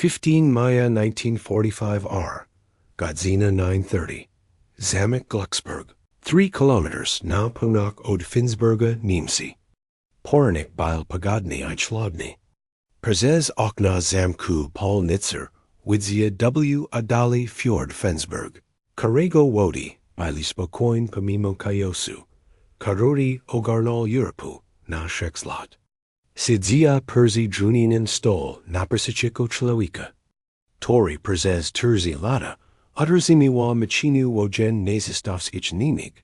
15 Maya 1945 R. Godzina 9:30. Zamek Gluxburg. 3 kilometers na północ od Finsburga, Niemcy. Poranek pogodny i chłodny. Przez, okna, zamku, Paul Nitser, widział, oddali, fiord, Fensburg. Karego wody, spokojnie pomimo chaosu. Karori ogarnął Europę na szekslot. Sidzia Perzi Druninen stol napersichiko człowieka. Tori Przez Terzi lata, uterzimiwa machinu wojen nazistows ichninik.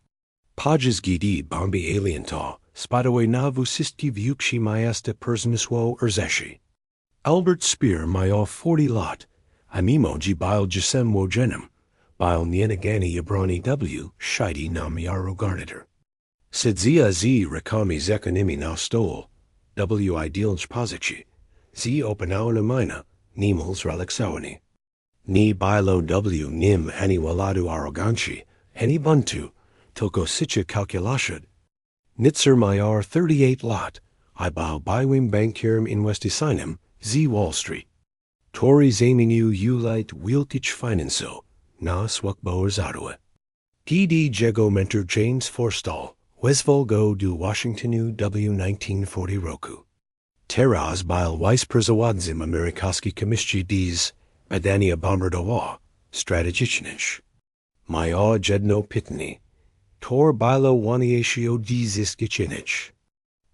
Pages gidi bombi alienta, spadawe na vusisti viukshi majasta persniswo erzeshi. Albert Speer maja 40 lot, amimo ji bile gisem wojenem, bile nienagani yabrani w, shidi nam yaro garniter. Sidzia z rekami zekonimi na stol, w idealch pozici, z openau mina, nimals relaxawani. Ni bilo w nim hani waladu arroganci, hani buntu, tilko sicha calculashad. Nitzer mayar 38 lot, I bow bywim bankirum investisinum, z Wall Street. Tori zaminu ulite wiltich finanso, na swakbo erzadue. D.D. Jego mentor James Forstall, Wesvolgo du Washingtonu W 1940 roku. Teraz bil Weiss Przewadzim Amerykaski Komisji Diz, Badania Bombardowa, Strategicznych. Maja jedno pitni. Tor bilo waniatio diziskichinich.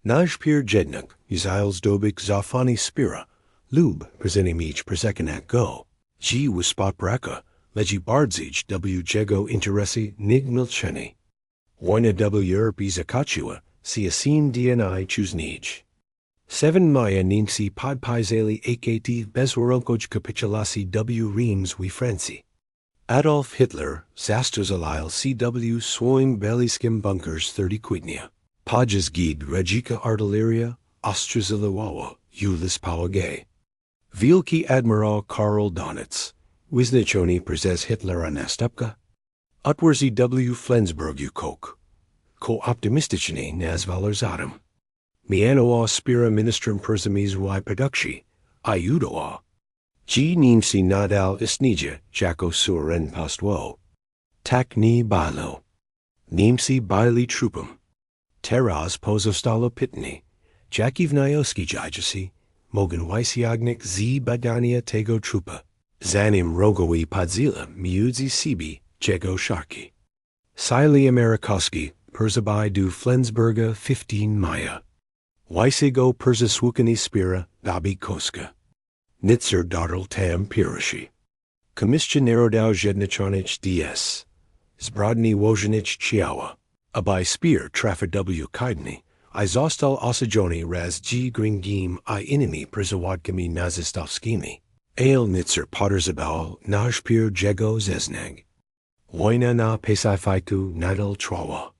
Najpierw jednak, Izraels dobik zafani Speera, lub prezenimich prezekanat go, G wispot braka, legi bardzij w jego interesi nigmilcheni. Wojny w Europie zakachua, si asin dni chuznij. 7 Maya Niemcy podpisali AKT bezwaronkoj capitulasi w Reims we Franci. Adolf Hitler, Zastozalil CW swoim beliskim bunkers 30 kwitnia. Pages gid regika artilleria, Ostrozalawawa, Ulis Pałagay. Wielki Admiral Karl Donitz, Wisnichoni Przez Hitlera następnie. Utwarzy w Fensburg ukok. Ko optymistyczny nazwaler zadam. Mianowa Speera ministrem perzamis y produkcji, I udoa. G Niemcy nadal istnieje, jako suren postwo. Tak ni bilo. Niemcy byli trupem. Teraz pozostalo pitni. Jakiwnioski jajasi, mogen wysiagnik z badania tego trupa. Zanim rogowi podzila miudzi sibi, jego sharki. Sili Amerykaski, perzabai du Fensburga 15 Maya. Wysigo przesłuchani Speera, Babi Koska. Nitzer dartel tam pirushi. Komisja narodow jednaczonych ds. Zbrodni wojenich ciała. Aby Speer trafa w kajdni, I został osadzony raz g gringim I innymi przewodkami nazistowskimi. Ale Nitzer podejrzewał najpierw jego zeznang. Wojna na pacyfiku nadal trwała.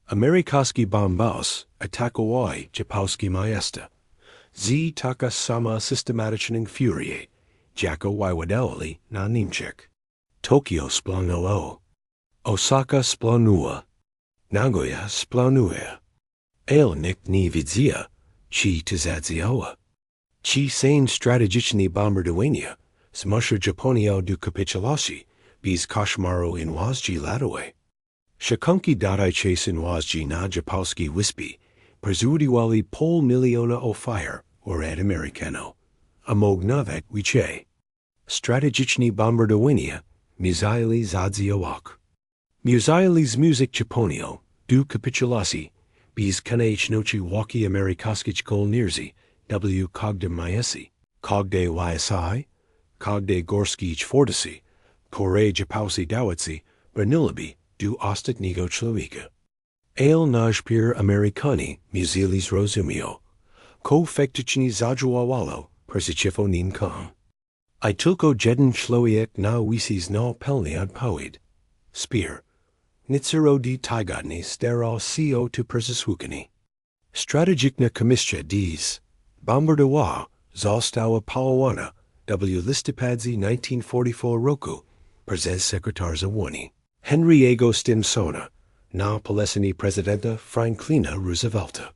Amerykaski bombas atakowali Japowski miasta. Z taka sama systematycznych furie, jako wyładowali na Niemczech. Tokio splanowała. Osaka splanowała. Nagoya splanuje. Ale nikt nie widzia, czy to zadziała. Czy sen strategiczny bombardowania, zmusza Japonię do kapitulacji, bez koszmaru inwazji latowe. Szakunki dodajcie inwazji na Japowski wyspy, prezudiwali pół miliona ofiar, orad Americano. A mog nawet wicze. Strategiczni bombardowania, mizaili zadziałak. Mizaili z muzyk Japonio, du kapitulacji, bez koniecznie waki amerykaskich kolnierzi, w kogde majesi, kogde ysi, kogde gorskich fortisi, kore Japowsi dawaci, branilabi, du ostatniego człowieka. Ale najpierw Amerykani muzili zrozumio. Ko faktycznie zadziałało, przeciwko nim kom. I tylko jeden człowiek na wisi znał pełny odpowiedź. Speer. Nitzer di tygodni starał się to przesłuchani. Strategiczna komisja diz. Bombardowała została powołana w listopadzie 1944 roku przez sekretarza Wojny. Henry'ego Stimsona, na polecenie prezydenta Franklina Roosevelta.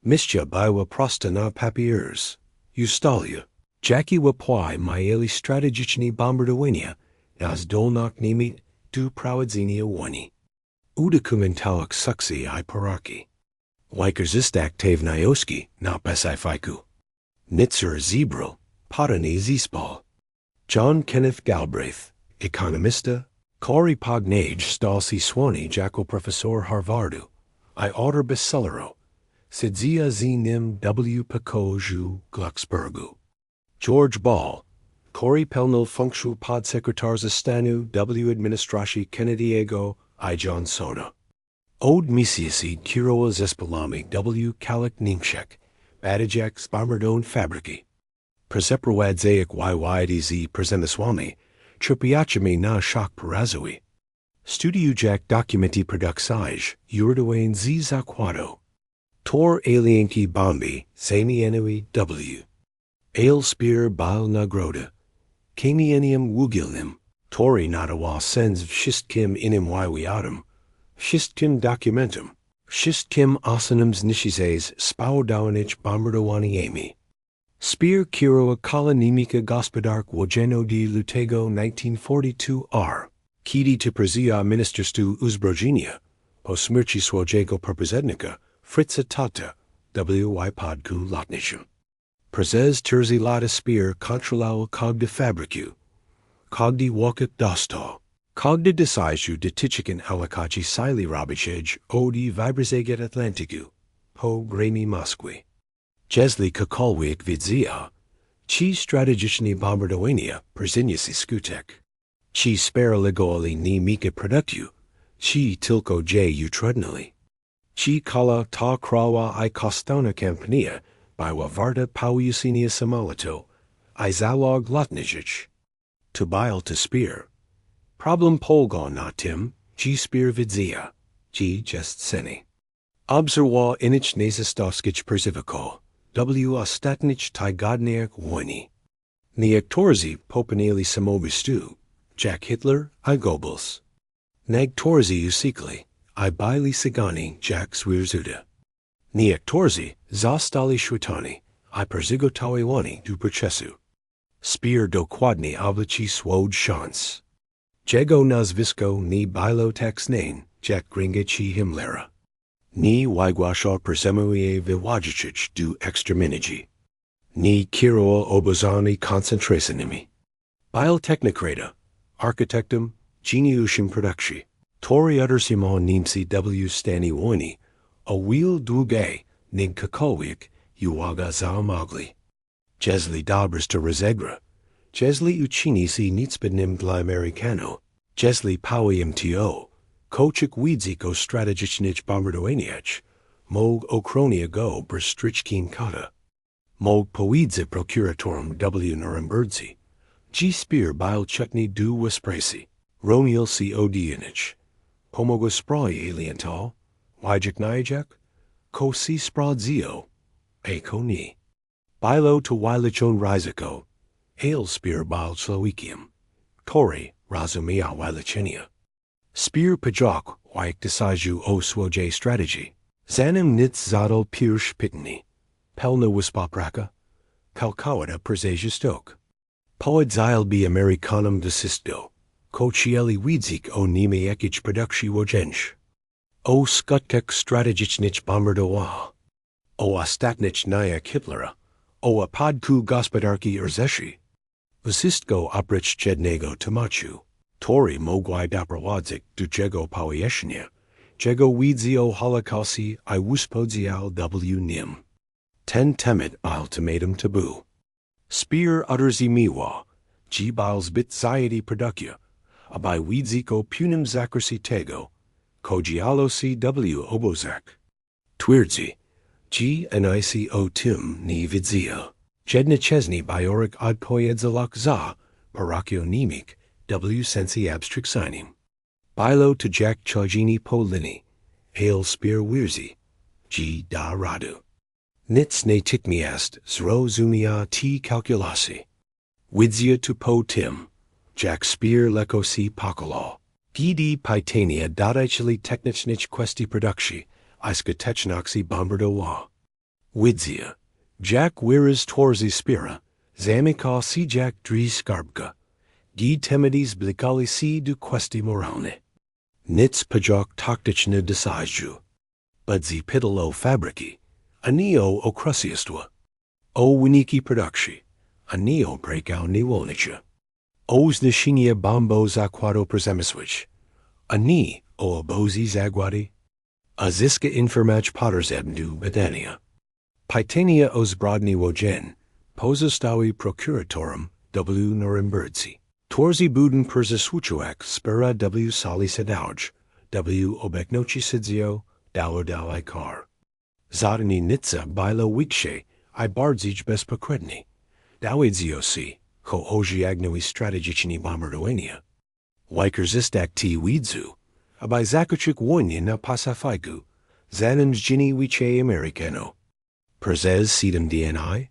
Misja była prosta na papiers. Ustalia. Jackie wapłaj majeli strategiczni bombardowania nas dolnach niemit du prowadzenia wojny. Udokumentałach sukcji I poraki. Wykorzystak te wnioski na pacyfiku. Nitzer zebrał podany zespół. John Kenneth Galbraith, ekonomista, Corey Pognage stalsi słoni jako profesor Harvardu, I autor bestsellero, Sidzia z nim w pokoju Gluxburgu. George Ball, Corey pełnił funkcję podsekretarza stanu w administracji Kennedy'ego I Johnsona. Od miesięcy kierował zespołami w Kalak Niemczech, badajach z bombardon fabryki. Przeprowadzajach z przemysłami, trzypiaczami na szok porazowy. Studiujach dokumenty produkcji, urdowain z zakładu. Tor alienki bomby, zamieniły w. Ale Speer bal nagroda. Kamieniem wugilnym, Tory nadawał sens wszystkim innym wywiadom, wszystkim dokumentom, wszystkim osanym zniszczeń spowodowanych bombardowaniami. Speer kierował kolonimika gospodark wojennego de lutego 1942 r. Kiedy to przeżyła ministerstwu uzbrojenia, po śmierci swojego poprzednika, Fritza Tata, w podku lotniczym. Przez terzi lata Speer kontrolował kogdy fabryku, kogdy walkach dostał, kogdy decyzju dotyczykin alakaci sili robiczej odi wybrzegach Atlantyku, po gremi Moskwy. Jeśli cokolwiek widzia, ci strategiczne bombardowania przyniosły skutek. Ci sparaligoali niemika produkcję, ci tylko je utrudnili. Ci kala ta krawa I kostowna kampania, była warta powiesienia samolotu, I zalog lotniczych. To bile to Speer. Problem polegał na tym, że Speer widzia, że jest seni. Obserwował innych nazistowskich przeciwko, w ostatnich tygodniach wojny. Niektórzy popełnili samobójstwo, jak Hitler I Goebbels. Niektórzy uciekli, I byli zagani jak zwierzuta. Niektórzy zostali schwytani, I przygotowani do procesu. Speer dokładnie obliczy swój szans. Jego nazwisko nie było tak znane, jak gringaci Himmlera. Nie wygłaszał przemówień wywodziwych do eksterminacji. Nie kierował obozami koncentracyjnymi. Był technokrata, architektem, geniuszem produkcji. Tory otrzymał Niemcy w stanie wojny, a wiele długiej nim cokolwiek uwaga zamogli. Jeśli dobrzy to rozegra, jeśli uczyni się nicbednym dla Amerykanu, jeśli powiem to, kochik widziko strategicznych bombardowaniach, mog ochronia go brstryczkin kota. Mog powiedzę prokuratorom w Nurembergze, że Speer był czutny do wespresji, Romiel si odianich. Pomogo sprawy aliental, wajak najak, ko si spradzio, eko ni. Bilo to wyliczon ryzyko, ale Speer był człowiekiem. Tory rozumiał wyliczenia. Speer pojok jak decyzju o swojej strategii. Zanim nic zadal pierwszy pytanie. Pełna współpraca, kalkałada przejrzystok. Poedzil by Amerykanom desisto, kochieli widzik o nimi jakich produkcji wojench. O skutek strategicznych bombardowa. O ostatnich jak Hitlera, o podku gospodarki erzeshi. Wszystko oprócz jednego tematu. Tory mogły doprowadzić do jego powieszenia, jego widzi o Holokauście I uspodział w nim. Ten temat ultimatum tabu. Speer utrzymywał, że był zbyt zajęty produkcja, aby widzieć o punym zakresie tego, kodziało się w obozach. Twierdzi, że nic o tym nie widział. Jednocześnie bajorek odpowiedzalak za parochionimik w sensie abstrakcyjnym. Bilo to jak czajini po linii, ale Speer wierzy, że da radu. Nic natychmiast zrozumia te kalkulacje. Widzia to po tym, jak Speer leko si pokolał. Gdy pytania dotyczyli technicznych kwestii produkcji, I skutecznych si bombardował. Widzia, jak wyraz torzy Speera, Zamika si jak dri skarbka. Gi temidis blikali si du questi moralne. Nitz pajok taktichne desaju. Budzi piddle o fabriki. Anio o cruciestwa. O winiki productie. Anio breakout ni wolnicha. Os nishinia bombos aquado prezemiswich. Ani o abozi zagwadi. Aziska informach potters ebndu bedania. Pitania os brodni wojen. Pozostawi procuratorum w Nurembergzi. Torzi buden persesłuchiwał Speera w sali sedauj. W obecności sidzio dalej kar. Zadani Nitze bilo wikshe I bardzij bezpokredni. Dawidziosi, ho oji agnoi strategiczni bombardowania. Wikerzistak ti widzu, abai zakochik wojny na pasafaiku, zanens gini wiche americano. Przez sedem dni,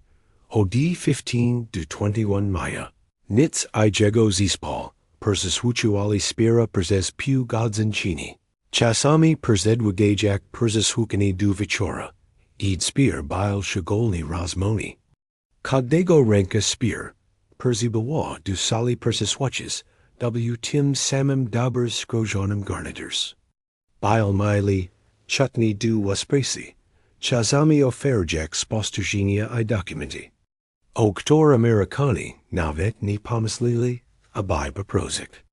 od 15 do 21 maja. Nitz I jego zispal, persesłuchiwali Speera przez piu godzinchini. Czasami przedwigajak przesłuchani du wieczora. Id Speer bil szkolny rozmoni. Każdego ręka Speer, perzybyła du sali persesłuchis, w tym samym dobr skrojonym garnitors. Bil mili, chutney du waspresi, czasami oferjak spostrzeżenia I dokumenti. O ktor Amerykani, nawet nie pomyśleli, abai poprozik.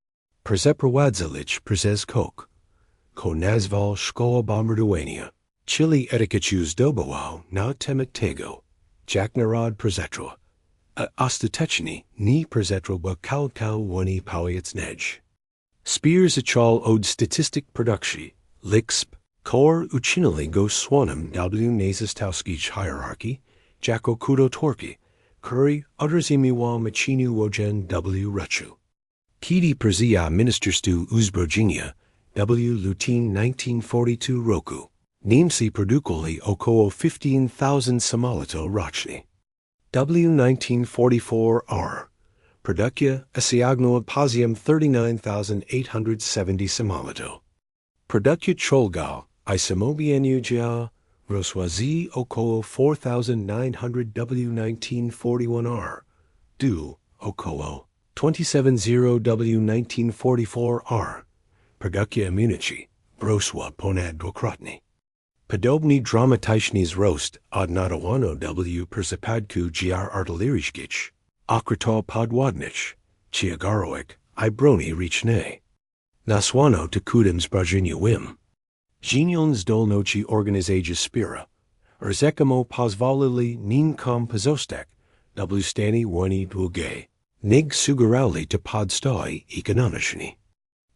Przeprowadzilić przez kok. Ko nazwał szkoła bombardowania. Chili etykietuz dobował na temat tego. Jak narod przetro. A ostatecznie nie przetro bo kałkał woni powiedznej. Speer zaczął od statystyk produkcji, liczb, kor uczynili go słonem w nazistowskich hierarchii, jako kudotorki, który odrzymiwał machinu wojen w Ruchu. Kiedy przejęła ministerstwu uzbrojenia, w lutin 1942 roku, Niemcy produkuli około 15,000 samolotów rocznie. W 1944 r. Produkcja osiągnęła poziom 39,870 samolotów. Produkcja czołgów I samobienia rosła około 4,900 w 1941 r. Du około 27,000 w 1944 r. Produkcja amunicji rosła ponad dwukrotnie. Podobny dramatyczny wzrost odnotowano w przypadku gr artyleryjskich, okrętów podwodnych, ciężarówek I broni ręcznej. Nasłano to kudem zbrojeniowym. Genialne zdolności organizacji Speera, rzekomo pozwolili nim pozostać w stanie wojny długiej. Nig sugerowali to podstawy ekonomiczne.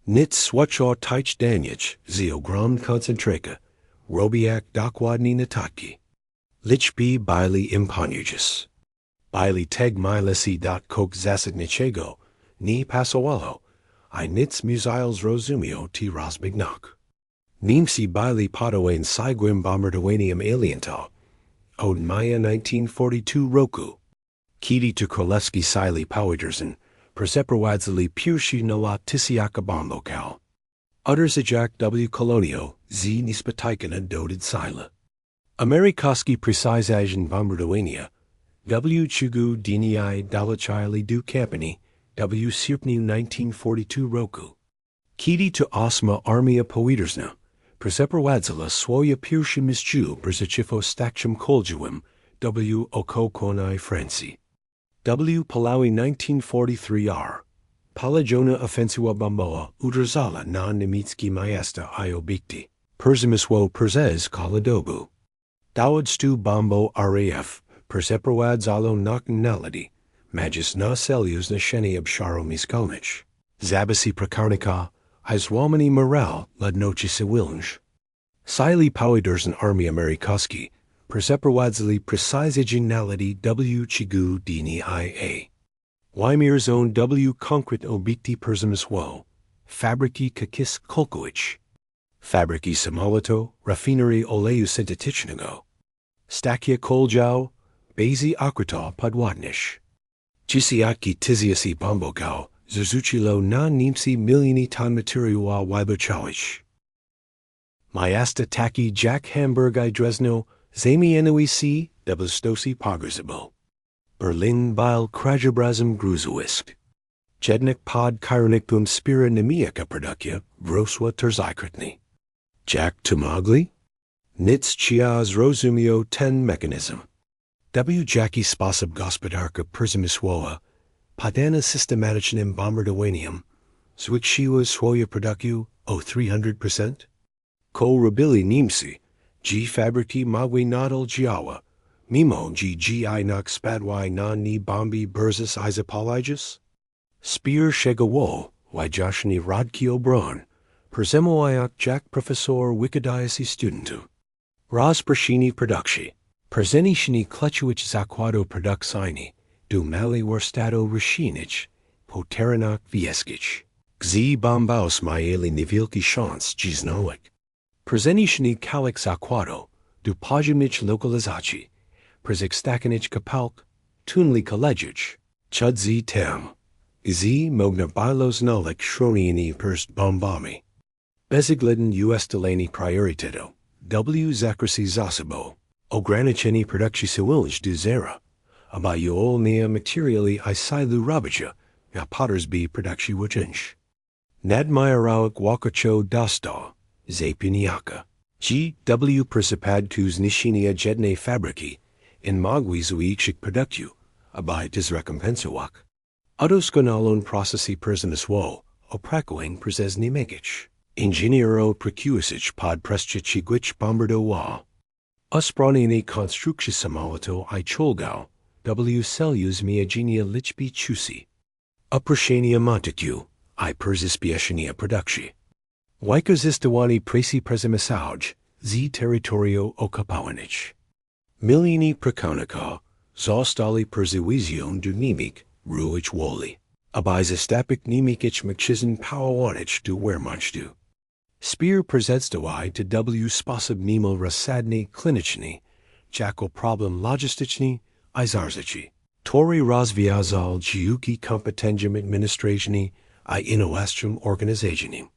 Nitz swatcho teich danieć z ogrom koncentraka, robiak dokładnie notatki. Liczby byli imponujące. Byli teg milesi kok zasadniczego, nie pasowało, I Nitz musiał zrozumiał ti rozbignok. Niemcy byli podołen sigłym bombardowaniom aliento, od maja 1942 roku. Kiedy to królewski sili powiedzerzen, przeprowadzili pierwszy na tysiaka bombokał. Odrzejak w kolonio z niespotykane doded sile. Amerykański precision bombardowania w ciągu dni dolecieli do kampanii w sierpniu 1942 roku. Kiedy to ósma armia powiedzerna przeprowadzila swoje pierwsze mistrzów przeciwko stacjom kolczowym w okokonnej Francji. W Palawi 1943 r. Palajona ofensywa bombowa uderzala na niemieckie miasta I obiekty. Przemysł przez Kaladobu. Dowódcu bombo RAF przeprowadzalo nationality, magis na celius na szenie obszaru miskolnych. Zabasi prakarnika, I złamani moral ludności cywilnych. Sili powiedzerzen armii amerykańskiej przeprowadzili precisionality w ciągu dni IA. Wymierzone w konkret obiekty przemysłu, fabryki kakis kolkowicz, fabryki samolotu, rafinerii oleju syntetycznego, stacja koljow, bazy okrętów podwodnych. Dziesiątki tysięcy bombokał zarzuciło na Niemcy miliony ton materiału wybuchowych. Miasta takie jak Hamburg I Dresno zamieniły się w stosy pogrzebowe. Berlin bile krajobrazem gruzowisk. Jednik pod kierownikiem Speera nemijaka produkcja wrosła terzajkrytni. Jack Tumagli? Nitze chiaz rozumio ten mechanizm. W jaki sposób gospodarka przemysłowa podana systematycznym bombardowaniem zwiększyła swoją produkcję o 300%? Ko robili Niemcy, g fabryki mogły nadal działać, mimo gi nok spadły na nie bomby burzys i zapalages? Speer szegowo, wajaszny rodki obron, przemysłowiak jak profesor wikidajasi studentu. Rozproszenie produkcji. Przeniesienie kleczyć zakładu produkcyjny do małej warsztatu roślinnych po terenach wiejskich, gdzie bombaus mieli niewielki szans dziznałek. Przeniesienie kalik zakładu do poziomich lokalizacji, przekstakanich kapałk, tunli koledzić, chudzi tem, gdzie mogna bylos nalek szronieni perst bombami. Bezigledin ustaleni prioryteto, w zakresy zasobo. Ograniczenie produkcji siłownych do zera, abayolnia materiali I silu robicia, na Pottersby produkcji wyczynsz. Nadmierałek wakacho dosta, zapiniaka. G.W. Przepad zniesienia jednej fabryki, in mogły zwiększyć produkcję, abay dizrekompensowak. Udoskonalon procesy przemysłowe, opracowanie przez niemiecz. Inżyniero prekusić pod przesłuchiwać bombardowa. Uspronienie konstrukcji samolotu I czołgał, w celu zmienienia liczby chusi. Uproszczenie montagu, I przyspieszenia produkcji. Wykorzystywanie presji przemysłowej, z terytorio okupowanych. Miliony pracowników zostali przywiezione do Niemiec, ruch woli, aby zastąpić niemieckich mężczyzn powołanych do Wehrmachtu. Speer przedstawił to w sposób niemal rozsadny kliniczny, jako problem logistyczny I zarzyci. Tory rozwiązał dzięki kompetencjom administracyjnym I innowacjom organizacyjnym.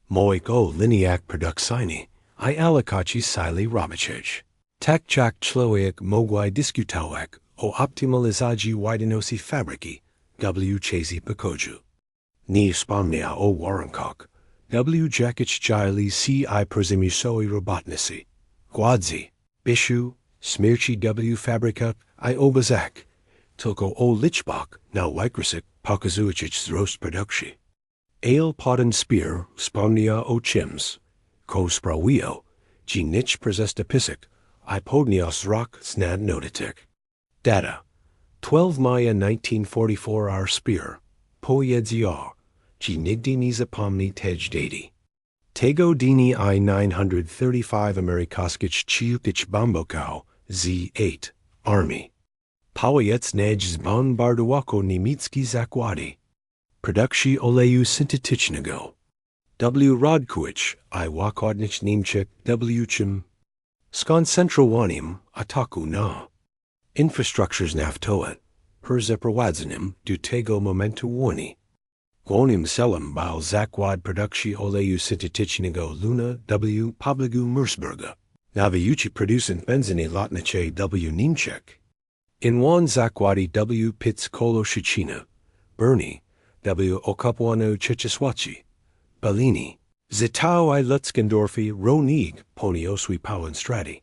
Moiko liniak produkcyjny I allokaci sili robiczych. Tak jak człowiek mogły dyskutować o optymalizacji wydajności fabryki, w czasy pokoju. Nie wspomniał o warunkach, w jakich dzieli I przemysłowej robotnicy, głodzy, biszu, śmierci w fabrykach I obozach, tylko o liczbach na wykresach pokazujących wzrost produkcji. Ale potem Speer wspomniał o czymś, co sprawiło, że nic przestapisek I podniósł wzrok znad notatek. Data 12 maja 1944 Speer pojedział, że nigdy nie zapomni tej daty. Tego dnia I 935 amerykańskich czytych bombokał Z-8 Army. Powiedznej zbombardowało niemieckie zakłady. Produkcji oleju syntetycznego. W rodkowicz I łakodnych Niemczech w czym skoncentrowaniem ataku na infrastruktures naftowe, zaprowadzeniem do tego momentu wojny. Głównym celem był zakład produkcji oleju syntetycznego Luna w pobliżu Finsburga, nawijający producent benzyny lotniczej w Niemczech. In one zakłady w Pitts koło Szczecina, Bernie, w okupowano Czechosłowacji, Belini, Zitał I Lutzkendorfie Ronig poniosły pełen straty.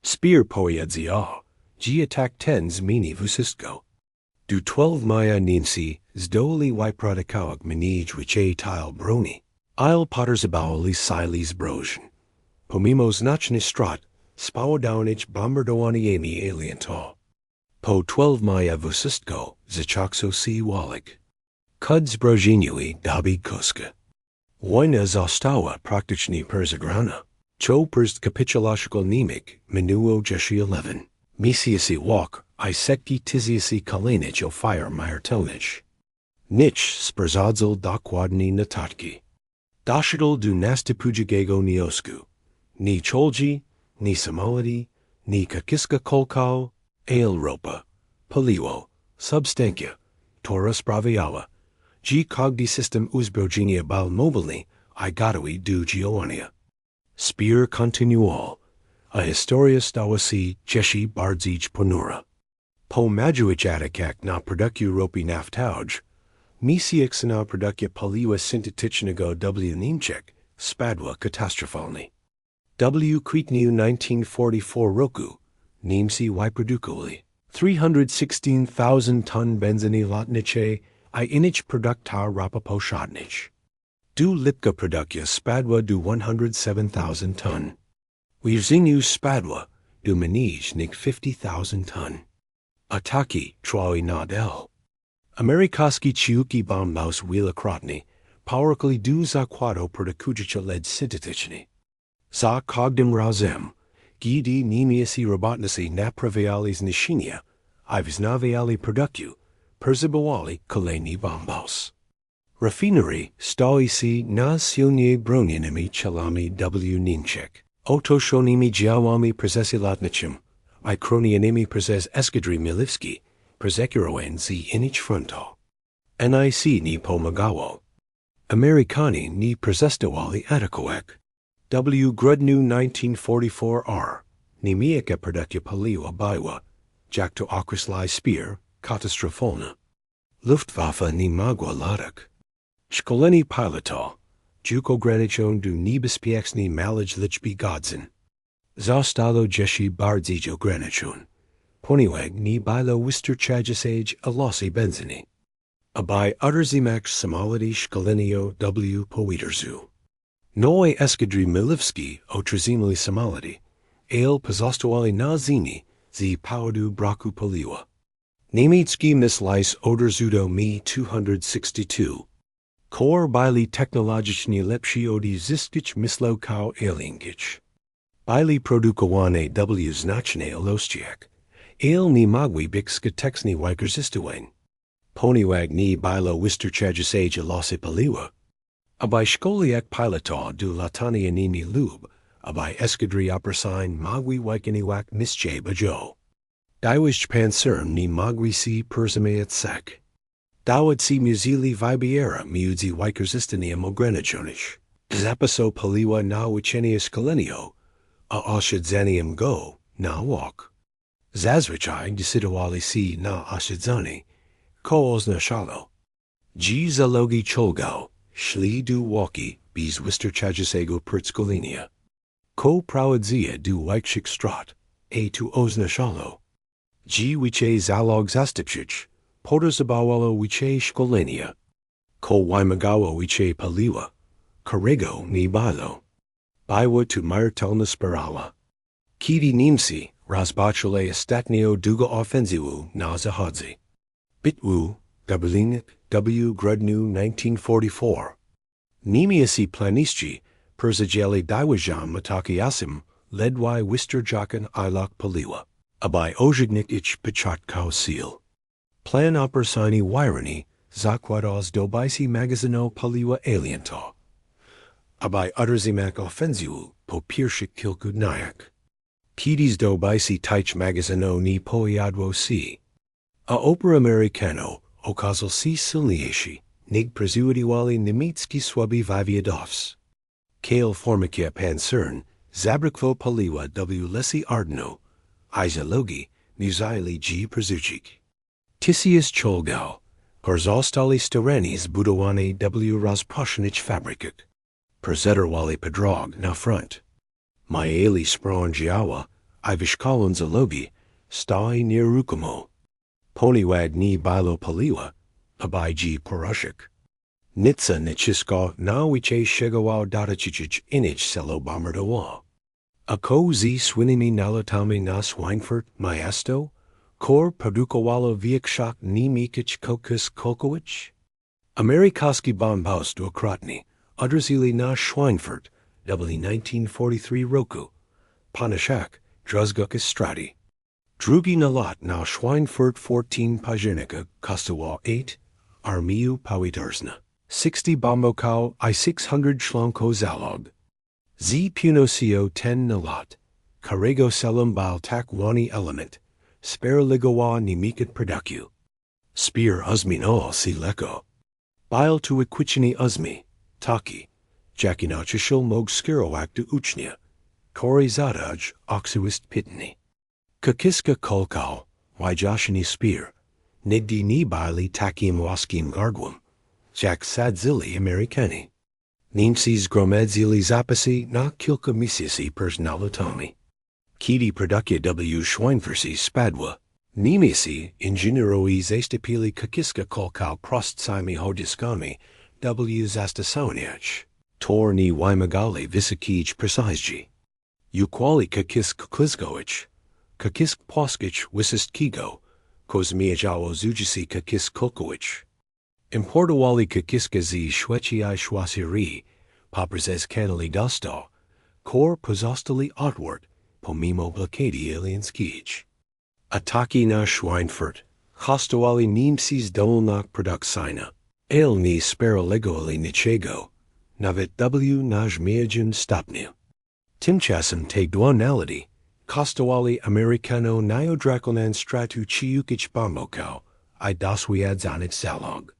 Speer pojedział, że atak ten zmieni wszystko. Do 12 maja Niemcy zdołali wyprodukować mniej więcej tyle broni, ile potrzebowali sili zbrojeń. Pomimo znacznych strat, spowodowanych bombardowaniami aliento. Po 12 maja wszystko zaczęło się walczyć. Kud zbrojeniły doby kostka. Wojna została praktycznie przegrana. Co przez kapitulacyjnego Niemiec minęło 11. Miesięcy walk I setki tysięcy kolejnych ofiar śmiertelnych. Nic sprowadzał dokładnie notatki. Doszedł do następującego wniosku. Ni czołgi, ni samoloty, ni kakiska kolkał, ale ropa, paliwo, substancja, która sprawiała, że każdy system uzbrojenia był mobilny I gotowy do działania. Speer kontynuował, a historia stała się cieszy bardzo ponura. Po majuich atakak na produkcję ropi naftauj, misiek na produkcję paliwa syntetycznego w Niemczech, spadła katastrofalnie. W kwietniu 1944 roku, Niemcy wyprodukowali 316,000 ton benzyny lotniczej, a innych produktów ropopośrednich. Du lipka produkcja spadła do 107,000 ton. Wirzeniu spadła do mniej niż 50,000 ton. Ataki trwały nadal. Amerykańskie ciuki bombas wielokrotnie powerkali do zakładu produkującego led syntetyczny. Za każdym razem, gdy niemieccy robotnicy naprawiali zniszczenia, a wznawiali produkcję, przebywali kolejni bombas. Rafinerie stały się na silnie bronionymi celami w Niemczech. Otoczonymi działami procesu lotniczym, a chronionymi przez eskadry milewskie, przekierowani z innych frontów. Nic nie pomagało. Amerykanie nie przestawali atakować. W grudniu 1944 niemiecka produkcja paliwa była, jak to określał Speera, katastrofalna. Luftwaffe nie mogła latać. Szkoleni pilota, juk ograniczone do niebezpiecznej małej liczby godzin. Zostało jeśli bardziej ograniczone, ponieważ nie było wystarczającej ilości benzyny. Aby otrzymać samolity szkolenia w powietrzu. Nowe eskadry milewskie otrzymali samolity, ale pozostawali na ziemi z powodu braku paliwa. Niemiecki myśliwce odrzuto Mi-262. Kor byli technologicznie lepsi od zyskich myślowców alienskich. Byli produkowane w znacznej ilościach, ale nie mogły być skutecznie wykorzystywane. Ponieważ nie było wystarczającej ilości paliwa. Aby szkolić pilota do latania nimi lub, aby eskadry operacyjne mogły wykonywać misje bajo. Dałeś pancerem nie mogły się porozumiewać sek. Dawid si muzili wybiera między wykorzystaniem ograniczonych. Zapisu paliwa na uczenie szkolenia, a oszczędzaniem go na łok. Zazwyczaj decydowali się na oszczędzanie, co oznaczało. G załogi czołgał, szli do łoki bez wystarczającego przedszkolenia. Ko prowadzia do wyższych strat, a to oznaczało. G wicze zalog zastępczych, podozobało wicze szkolenia. Ko wymagało wicze paliwa, którego nie było. Była to miertelna spirala. Kiedy Niemcy rozpoczęli ostatnią długą ofensywę na zachodzie. Bitwu w grudniu 1944. Niemieccy planiści przewidzieli dojazd atakującym ledwie wystarczającą ilość paliwa, aby osiągnąć początkowy cel. Plan operacyjny wirony zakładał zdobycie magazynu paliwa aliento, aby otrzymać ofensywę po pierwszych kilku dniach. Kiedy zdobycie tych magazynu nie powiodło się, a opera Amerykano okazał się silniejszy, niż przewidywali niemieckie słabe wywiadowcy. Kale formikia pancern zabrakło paliwa w lesy Ardno, a zalogi nie zajęli G przezucik. Tysiąc czołgów, zostali starani zbudowane w rozproszonych fabrykach. Przezerwali podróg na front. Mieli sprawę działo, a wyszkolone zalogi stały nieruchomo. Ponieważ nie było paliwa, aby G poruszek. Nitze naciskał na wicze sięgało dotyczyć innych celu bombardował. A ko z słynnymi nalotami na Schweinfurt miasto, kor produkowało większych niemieckich kokus kolkowicz? Amerykański bombas dwukrotnie odrzucili na Schweinfurt w 1943 roku, ponieważ druzgochy straty. Drugi nalot na Schweinfurt 14 października kosztował 8 armię powietrzną. 60 bombokow I 600 członków zalog. Z północnego ten nalot, którego celem był tak wani element, Speera ligowa niemiecką produkcję. Speera uzminął się lekko. Był to wykluczony uzmi, taki, jaki nauczyciel mógł skierować do ucznia, który zadać oksywist pytanie. Kakiska kolkał, Joshini Speer, Nigdy ni bili takim waskim gargwum, jak sadzili Americani. Niemcies gromadzili zapisi na kilka misisi personalitomi. Kidi produkcja w Schweinversi spadła. Niemcy inżynieroi zastąpili kakiska kolkał prostsymi hodziskami w zastosowaniach. Tor ni wymagali wysokich precyzji. Ukłali kakisk klizgowicz, kakisk płaskich wysostkiego, kozmiajało zujisi kakisk kolkowicz. Importowali kakiska z Szwecji I Szwajcarii, poprzez kanali dostał, kor pozostali odward, pomimo blokady alienskich. Ataki na Schweinfurt, hostowali Niemcy dolnak produkcyjna. Ni speralegowali niczego, nawet w nażmiejun stopniu. Tymczasem te dwonality, kosztowali Amerykano neodrakonan stratu ciukich bombokał, I doswiadzanic zalog.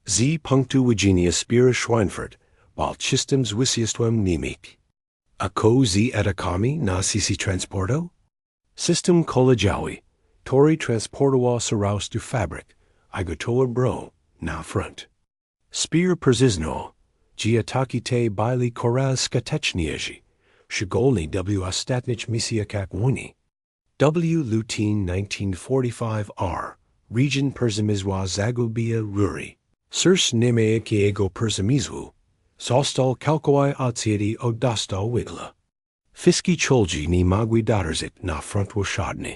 Z punktu widzenia Speera Schweinfurt, bald system z wisjestwem niemich. Ako z etakami na sisi transporto? System kolegiały, tori transportowa saraus du fabryk, I gotowa bro, na front. Speer przyznał, że ataki te byli koraz skuteczniejsi, szczególnie w ostatnich misjach wojny. W lutin 1945 R, region przemysłowa Zagłębia Rury, sers niemieckiego przemysłu, został kalkowany odsiedi od dostał wigla. Fiski cholji nie mogli dotarzyć na front łagodny,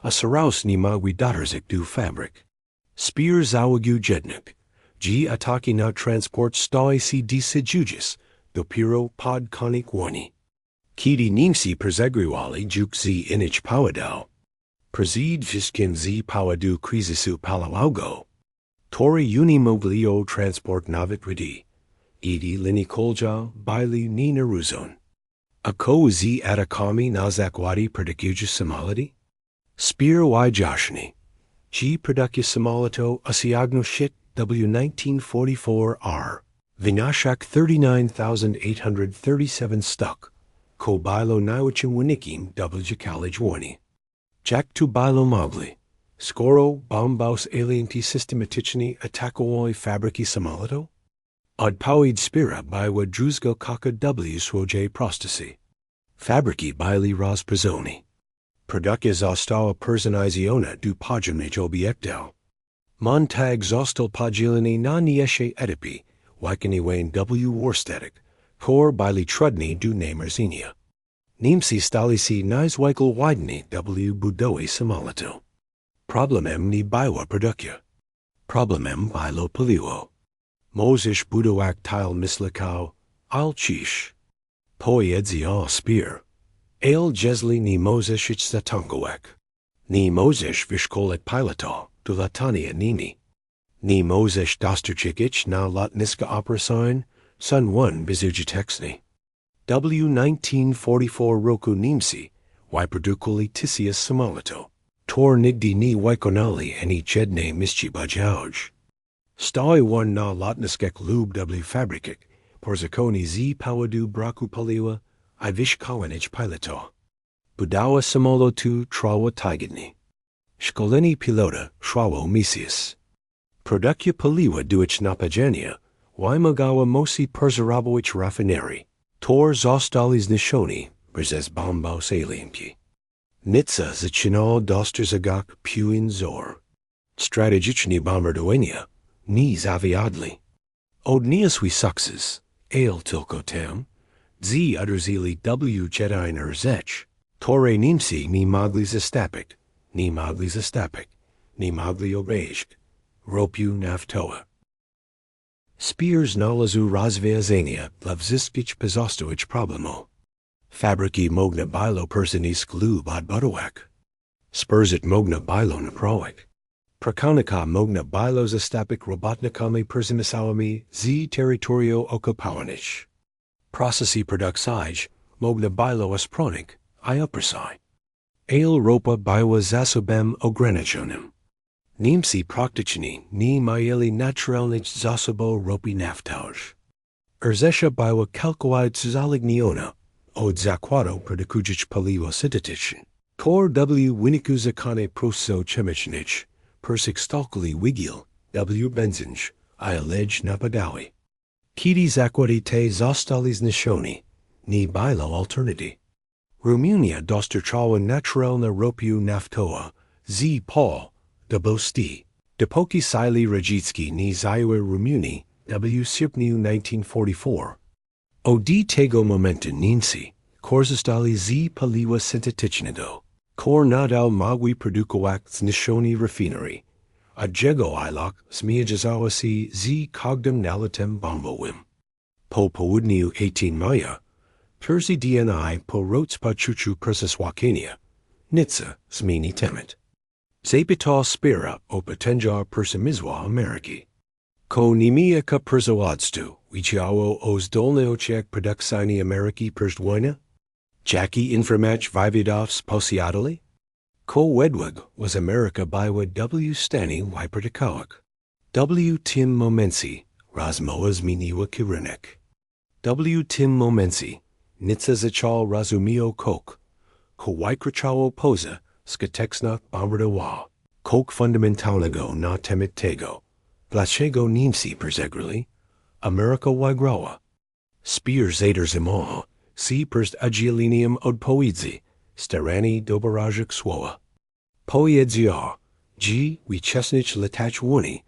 a saraus nie mogli dotarzyć do fabryk. Speer załogił jednak, że ataki na transport stały się decydujące, dopiero pod koniec wojny. Kiedy Niemcy przegryzali juk z innych powodów, przed wszystkim z powodu kryzysu palowego, tory uniemożliwiło transport nawet rady, i linii kolejowe były nienaruszone. Ako z atakami na zakłady produkcji samolotów? Speer Joshini, że produkcja samolotu osiągnął szczyt w 1944 R, wynosił 39,837 sztuk, ko było największym wynikiem w college wojny. Jak tu było mogli, skoro bombos alienti systematycznie atakowały fabryki samolotów? Odpowiedź Speera była druzgo kaka w swojej prostocie. Fabryki były rozprowadzone. Produkcja została personalizowana do poziomnych obiektów. Montag został podzielony na mniejsze etapy, łakany w warsztatach, kor byli trudni do namierzenia. Niemcy stali się niezwykle w budowie samolotu. Problemem nie była produkcja. Problemem było paliwo. Możesz budować tyle myślał, ale cisz. Powiedzał Speer. Jeśli nie możesz zatankować, nie możesz wyszkolić pilota do latania nimi. Nie możesz dostarczyć na lotniska operacyjne, są one bezużyteczne. W 1944 roku Niemcy wyprodukowali tysiąc samolotów. Tor nigdy nie wykonali ani jednej mistrzibajałż. Stały one na lotniskach lub w fabrykach, porzekoni z powodu braku paliwa, I wyszkolenić pilota. Budowa samolotu trwała tygodnie. Szkolenie pilota trwało miesiąc. Produkcja paliwa do ich naparzenia wymagała musi preserwować rafinerii. Tor zostali zniszczeni przez bombos alienki. Nitze zaczynał dostrzegać pełen wzór. Strategiczne bombardowania nie zawiodli. Odniosły sukces, ale tylko tam, z odrazili w jednej rzecz, tory Niemcy nie mogli zastapić, nie mogli obejść, ropiu naftowa. Speer znalazł rozwiązania dla wszystkich pozostałych problemów. Fabryki mogły było personisk lub odbudować. Sprzedać mogły było naprawić. Pracownika mogły było zastapić robotnikami przemysłowymi z terytorium okupowanych. Procesy produkcyjne mogły było ospronić I opracać. Ale ropa była zasobem ograniczonym. Niemcy praktycznie nie mieli naturalnych zasobów ropy naftowej. Rzesza była kalkulować uzależniona od zakładów produkujących paliwo syntetyczne. Kor w wyniku zakone proso chemicznych, persik stalkali wigiel, w benzinj, I allege napadawi. Kiedy zakłady te zostali zniesioni, ni bilo alternity. Rumunia dostarczała naturalne ropiu naftowa, z Paul, de Bosti. Dopóki sili Radzicki nie zajęły Rumunii, w sierpniu 1944. Od tego momentu Niemcy korzystali z paliwa syntetycznego, które nadal mogły produkować zniesione rafinerii, a jego ilok zmierzało się z każdym nalotem bombowym. Po południu 18 maja, DNI po rozpoczęciu przesłuchania, Nitze zmieni temat. Zapytał Speera o potężar przemysłu Ameryki. Ko niemiecka przewodnictwo widziało o zdolnościach produkcyjnych Ameryki przed wojną? Jaki informacji wywiadowcy posiadali? Ko według was Ameryka była w stanie wyprodukować? W tym momencie rozmowa zmieniła kierunek. W tym momencie Nitze zaczął rozumieć kok, ko wykraczało poza skutecznych bombardował, kok fundamentalnego na temat tego. Dlaczego Niemcy przegrali? Ameryka wygrała. Speer zatrzymało się przed oddzieleniem odpowiedzi, starani dobrożych słowa. Powiedzą, że uczestniczy latach wojny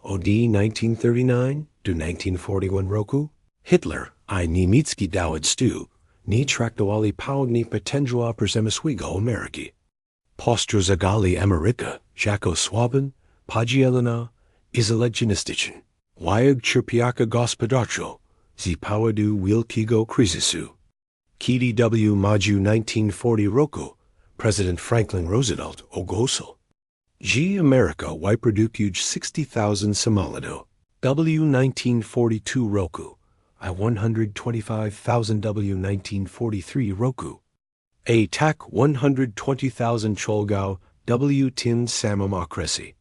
od 1939 do 1941 roku, Hitler I niemiecki dowódców nie traktowali poważnie potęża przemysłowego Ameryki. Postrzegali Amerykę jako słabą, podzielona, izolacjonistyczną, wyjag cierpiaka gospodarczo z powodu wielkiego kryzysu. Kiedy w maju 1940 roku President Franklin Roosevelt ogłosił, że Ameryka wyprodukuj 60,000 samolotów, w 1942 roku I 125,000 w 1943 roku, a tak 120,000 czołgów w tym samym okresie.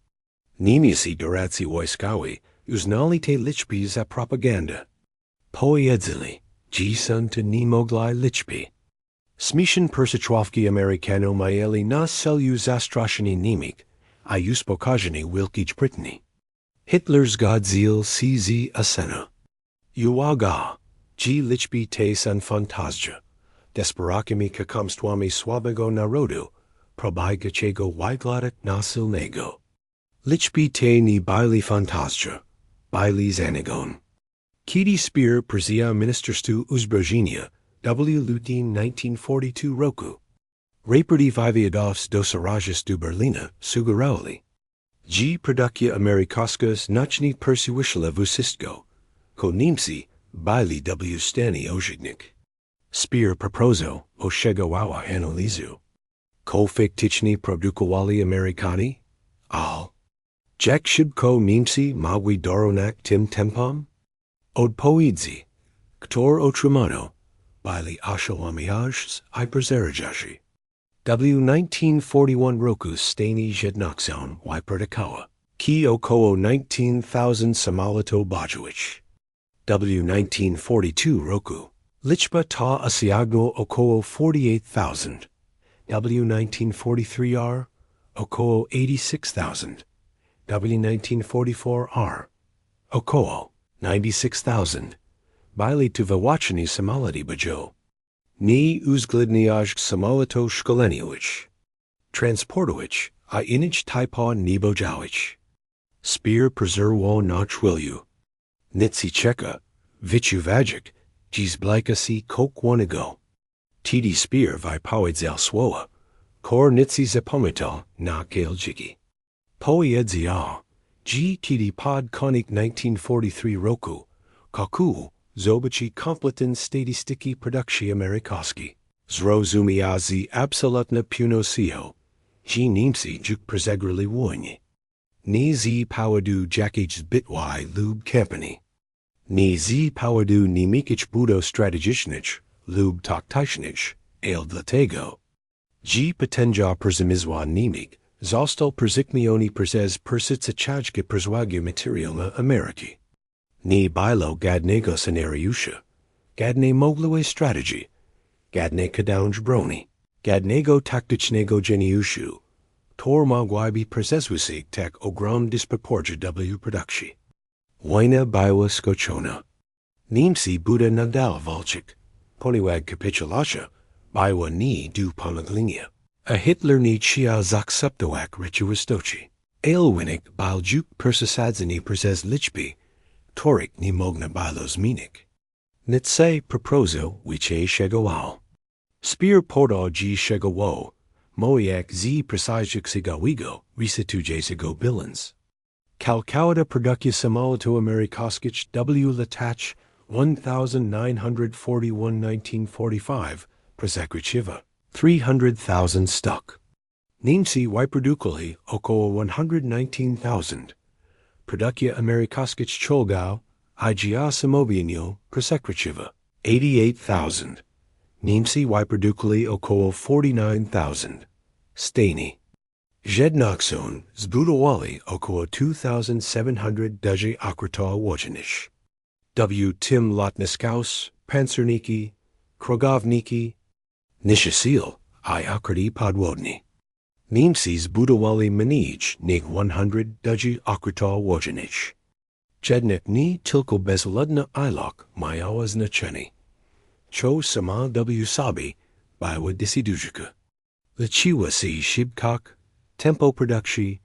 Niemcy doradcy wojskowi uznali te liczby za propaganda. Powiedzili, że są to niemogli liczby. Smischen persyczławki Amerykano mieli na celu zastraszenie Niemiec, a uspokojenie Wielkiej Brytanii. Hitler zgodził się z oceną. Uwaga, że liczby te są fantazja, desperakimi kłamstwami słabego narodu, probiegaczego wyglądać nasilnego. Liczby te nie byli fantazja, byli zanegon. Kiedy Speer przejął ministerstwo uzbrojenia w lutym 1942 roku, raporty wywiadowcy dosłownie do Berlina sugerowali, że produkcja amerykańska znacznie przewyższyła wszystko, ko Niemcy byli w stanie osiągnąć. Speer proposał oszczegółową analizę. Ko faktycznie produkowali Amerykanie? Jak szybko Niemcy mogli dorównać tym tempom? Odpowiedzi, które otrzymano, byli oszałamiające I przerażające. W 1941 roku Stany Zjednoczone wyprodukowały około 19,000 samolotów bojowych. W 1942 roku liczba ta osiągnęła około 48,000. W 1943 około 86,000. W 1944 około 96,000. Byli to wyłącznie samoloty bojowe. Nie uwzględniając samolotów szkoleniowych, transportowych, a innych typów niebojowych. Speer przerwał na chwilę. Nitze czeka, wyczuwaczek, że zbliża się kokłonego. Tedy Speer wypowiedział słowa, które Nitze zapamiętał na kielczyki. Powiedzał, że tedy pod koniec 1943 roku, koku zobaczy kompletną statystyki produkcji amerykańskiej. Zrozumiał z absolutną pewnością, że Niemcy juk przegrali wojnę. Nie z powodu jakiejś zbytwej lub kampanii. Nie z powodu niemieckich budów strategicznych lub taktycznych, ale dlatego, że potęża przemysłu Niemiec został przekmiony przez persyczaczkę przewagi materialną Ameryki. Nie było gadnego scenariusza, gadnej mogłej strategii, gadnej kadąż broni. Gadnego taktycznego geniuszu. Tor mogłaby przesłuchiwać tak ogrom dysproporcji w produkcji. Wojna była skończona. Niemcy buda nadal walczyć. Poliwag kapitulacja była nie do pomagania. A Hitler nie chciał zaakceptować rzeczywistości. Wynik był juk przesadzony przez liczby, których nie można było zmienić. Nitze propozył wyjściową. Speera podał szczegółowo, jak z przesłuchiwałego recytujego bilans. Calcutta produkcja samolotu amerykańskich W. Latach 1941-1945 przesłuchiwa 300,000 sztuk. Niemcy wyprodukowali około 119,000. Produkcja amerykańskich czołgów IGA samobienio przesłuchiwa 88,000. Niemcy wyprodukowali około 49,000. Stany. Jednoczon zbudowali około 2,700 okrętów łodzianych. W. tym lotniskaus, pancerniki, krogowniki, niszysil I okręty podwodne. Niemcy zbudowali mniej niż 100 okrętów łodzianych. Jednak nie tylko bezludne ilok mają znaczenie. Co sama W. sobie była decydująca. Liczyła się szybkość, tempo produkcji,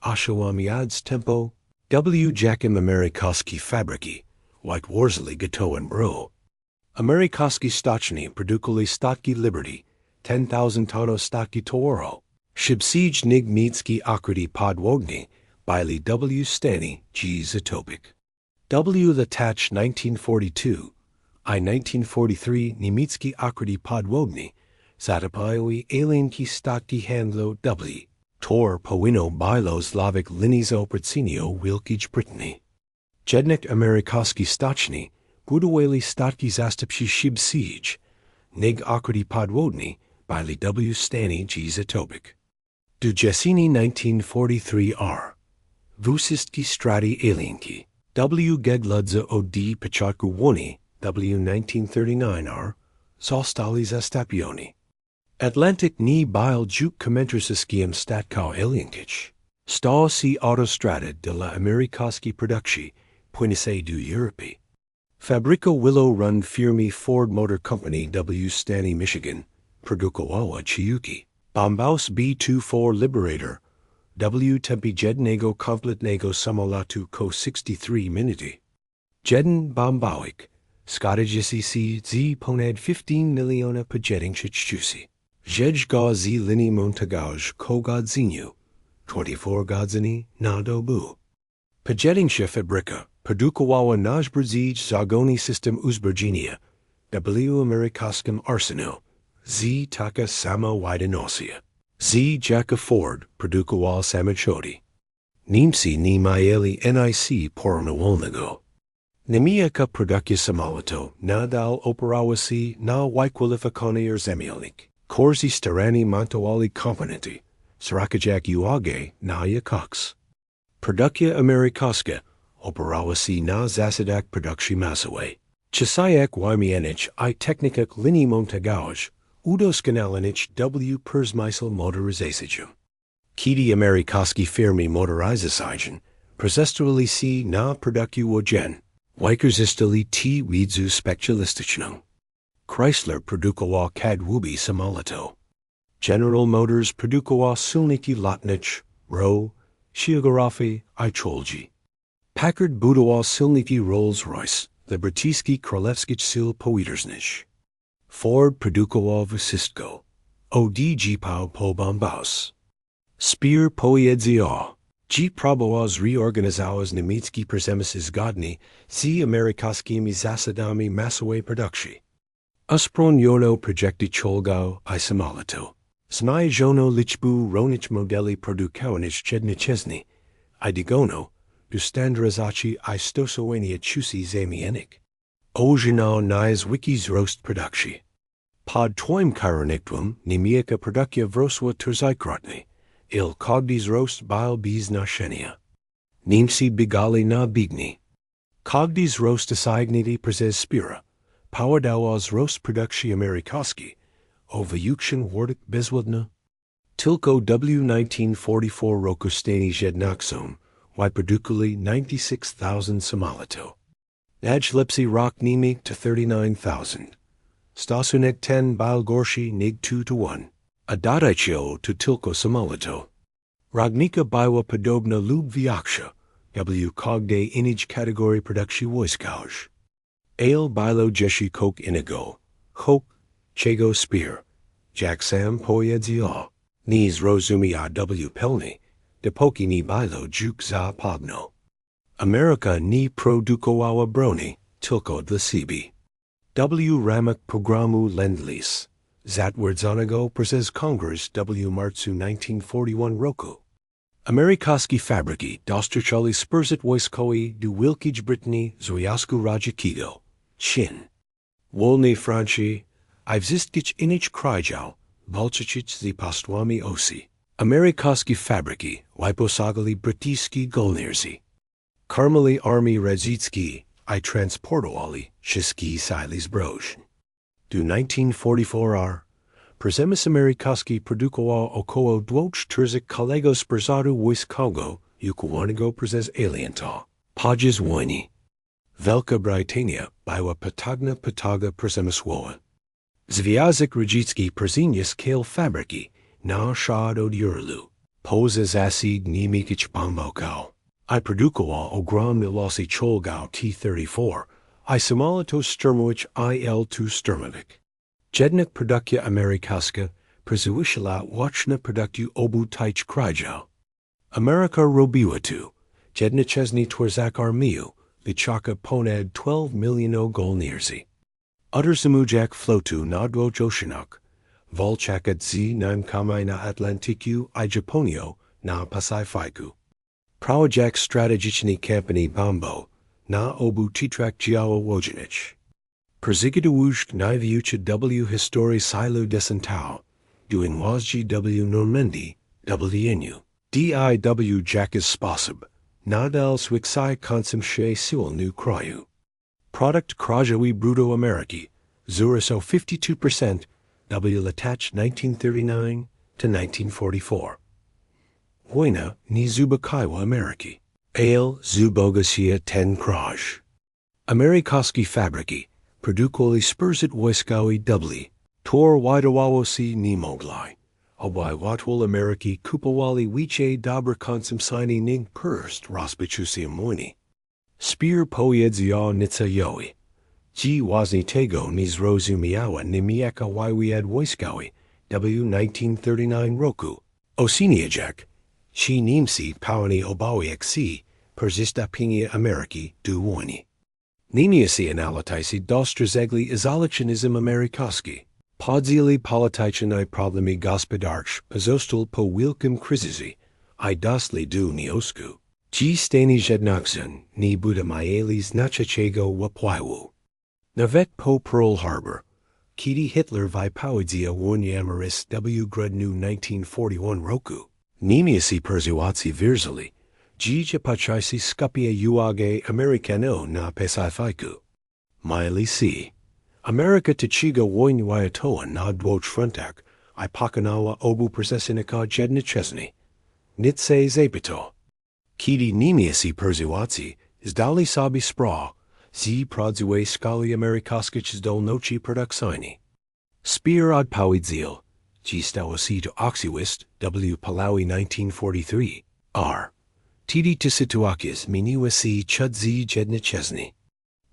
osiągając tempo, W. jakim amerykańskie fabryki, jak warzili gotowe mro. Amerykańskie stoczni produkowali statki Liberty, 10,000 tono statki Toro. Szybsić niemieckie okręty podwodne byli W. Stany G. Zatopik. W. Latach 1942 I 1943 niemieckie okręty podwodne zatopiły alienki statki handlu W. Tor powinno było zlowić linię operacyjną Wielkiej Brytanii. Jednak amerykańskie stoczni budowali statki zastępcze szybsić, nig okręty podwodne byli W. Stany G. Zatopik. Do jesieni 1943 r. Wszystkie straty alienki W. Gedludze od początku wojny W. 1939 r. zostali zastawione. Atlantic nie był juk komentarskим statką alienkich. Stał się autostrada dla amerykańskiej produkcji płynącej do Europy. Fabryka Willow Run firmy Ford Motor Company W. Stany, Michigan, produkowała ciuki. Bombaus B-24 Liberator W. tempi jednego kompletnego samolotu ko 63 minuty. Jeden bombałek składający się z ponad 15 milionów pojedynczych ciusi. Jedź z linii montażu ko godzinu, 24 godziny na dobę. Pojedyncza fabryka produkowała nasz brzyć zagoni system uzbrojenia W. amerykańskim arsenał. Z taka sama widnosia. Z jaka Ford produkował samochody. Niemcy nie mieli nic porównywalnego. Niemiecka produkcja samolotu nadal operowała się na wykwalifikowanych rzemieślnych. Korzy starani montowali komponenty, srakajak uwagę na jakość. Produkcja amerykańska operowała się na zasadach produkcji masowej. Czasajak wymieniać I technikach linii montażu udoskonalenić W. przemysł motoryzacyjny. Kiedy amerykańskie firmy motoryzacyjne przestawili się na produkcję wojen, wykorzystali tę wiedzę specjalistyczną. Chrysler produkował kadłubi samolotu. General Motors produkował silniki lotnicze, ciężarówki I czołgi. Packard budował silniki Rolls-Royce dla brytyjskich królewskich sił powietrznych. Ford produkował wszystko. Odjechał po bombaus. Speer pojeździł. Próbował zreorganizować niemiecki przemysł zgodny z amerykańskimi zasadami masowej produkcji. Usprawniono projekty czołgów I samolotu. Znaleziono liczbę różnych modeli produkowanych jednocześnie I dogono do standaryzacji I stosowania ciusi zamiennych. Ożynał niezwykły wzrost produkcji. Pod twoim kierownictwem niemiecka produkcja wzrosła trzykrotnie. Ilkogdy wzrost był bez znaczenia. Niemcy biegali na biegnie. Kogdy wzrost osiągnięty przez Speera powodował wzrost produkcji amerykańskiej o wyuczeń wordych bezwładna. Tylko W 1944 roku stanie jednak są, wyprodukowali 96,000 samolotów. Najlepszy rok nimi to 39,000. Stosunek ten był gorszy nig 2 to 1. A dotychczas to tylko samolotów. Różnica była podobna lub większa, w każdej innej kategorii produkcji wojskowej. Ale było 10 kok innego, czego Speera, jak sam powiedział, nie zrozumiał pełni, dopóki nie było juk za podno. Ameryka nie produkowała broni, tylko dla siebie. W ramach programu Lend-Lease, zatwierdzonego przez Kongres w marcu 1941 roku. Amerykańskie fabryki dostarczali sprzęt wojskowy do Wielkiej Brytanii, Związku Radzieckiego, Chin. Wolnej Francji, a wszystkich innych krajów, walczących z państwami osi. Amerykańskie fabryki wyposagali brytyjskie żołnierzy. Karmali armii radzieckiej, a transportowali wszystkie sile zbrojeń. Do 1944 przemysł amerykański produkował około 240 kolegów sprzętu wojskowego układanego przez alienta. Podczas wojny Wielka Brytania była potężna potęga przemysłowa. Związek Radziecki przeniósł fabryki na wschód od Urlu. Poza zasig niemieckich pomałkał. I produkował ogromne losy czołgów T-34, I samolotów szturmowych IL-2 szturmowych. Jednak produkcja amerykańska przewyższyła łączną produkcję obu tych krajów. Ameryka robiła to, jednocześnie tworząc armię, licząca ponad 12 milionów żołnierzy. Utrzymujak flotu na dwóch oceanach, walcząca z Niemcami na Atlantyku i Japonią na Pacyfiku. Projekt strategiczny kampanii bombo na obu teatrach działowojennych. Przygotowując największe W historii silo desantał, doing łazgi W Normandii, W DIW jaki sposób, nadal zwiksaj konsumpcję siłową kraju. Produkt krajowy brutto Ameryki, wzrósł o 52% w latach 1939 to 1944. Wojna nie zubakaiła Ameryki. Ale zubogację ten kraj. Amerykańskie fabryki produkowali sprzęt wojskowy dubli, tor wydawało się nie mogli. Obaj łatwo Ameryki kupowali wicze dobre konsumpcyjne nig perst rozpoczęcia wojny. Speera powiedział Nitzejowi, że właśnie tego nie zrozumiała niemiecka wywiad wojskowy w 1939 roku. Osiniajak, ci Niemcy pełni obawiać się przystąpienia Ameryki do wojny. Niemieccy analitycy dostrzegli izolacjonizm amerykański. Podzieli polityczne problemy gospodarcze pozostał po wielkim kryzysie, I dostli do wniosku, że stanie jednak są nie bude mieli znaczącego wpływu. Nawet po Pearl Harbor, kiedy Hitler wypowiedział wojnę Ameryce w grudniu 1941 roku, Niemcy persuadzi wierzali, że potrzebuje skupia uwagę Amerykano na Pacyfiku. Mieli si. Ameryka tachiga wojnę wyjęła na dwóch frontach, I pokonała obu przeciwnika jednocześnie. Nitze zapytał. Kiedy Niemcy persuadzi, zdali sobie sprawę, że pracuje skali amerykańskich zdolności produkcyjne. Speera odpowiedział, że stało się to oczywiste w Polawi 1943, Tedy ta sytuacja zmieniła się cudzy jednocześnie.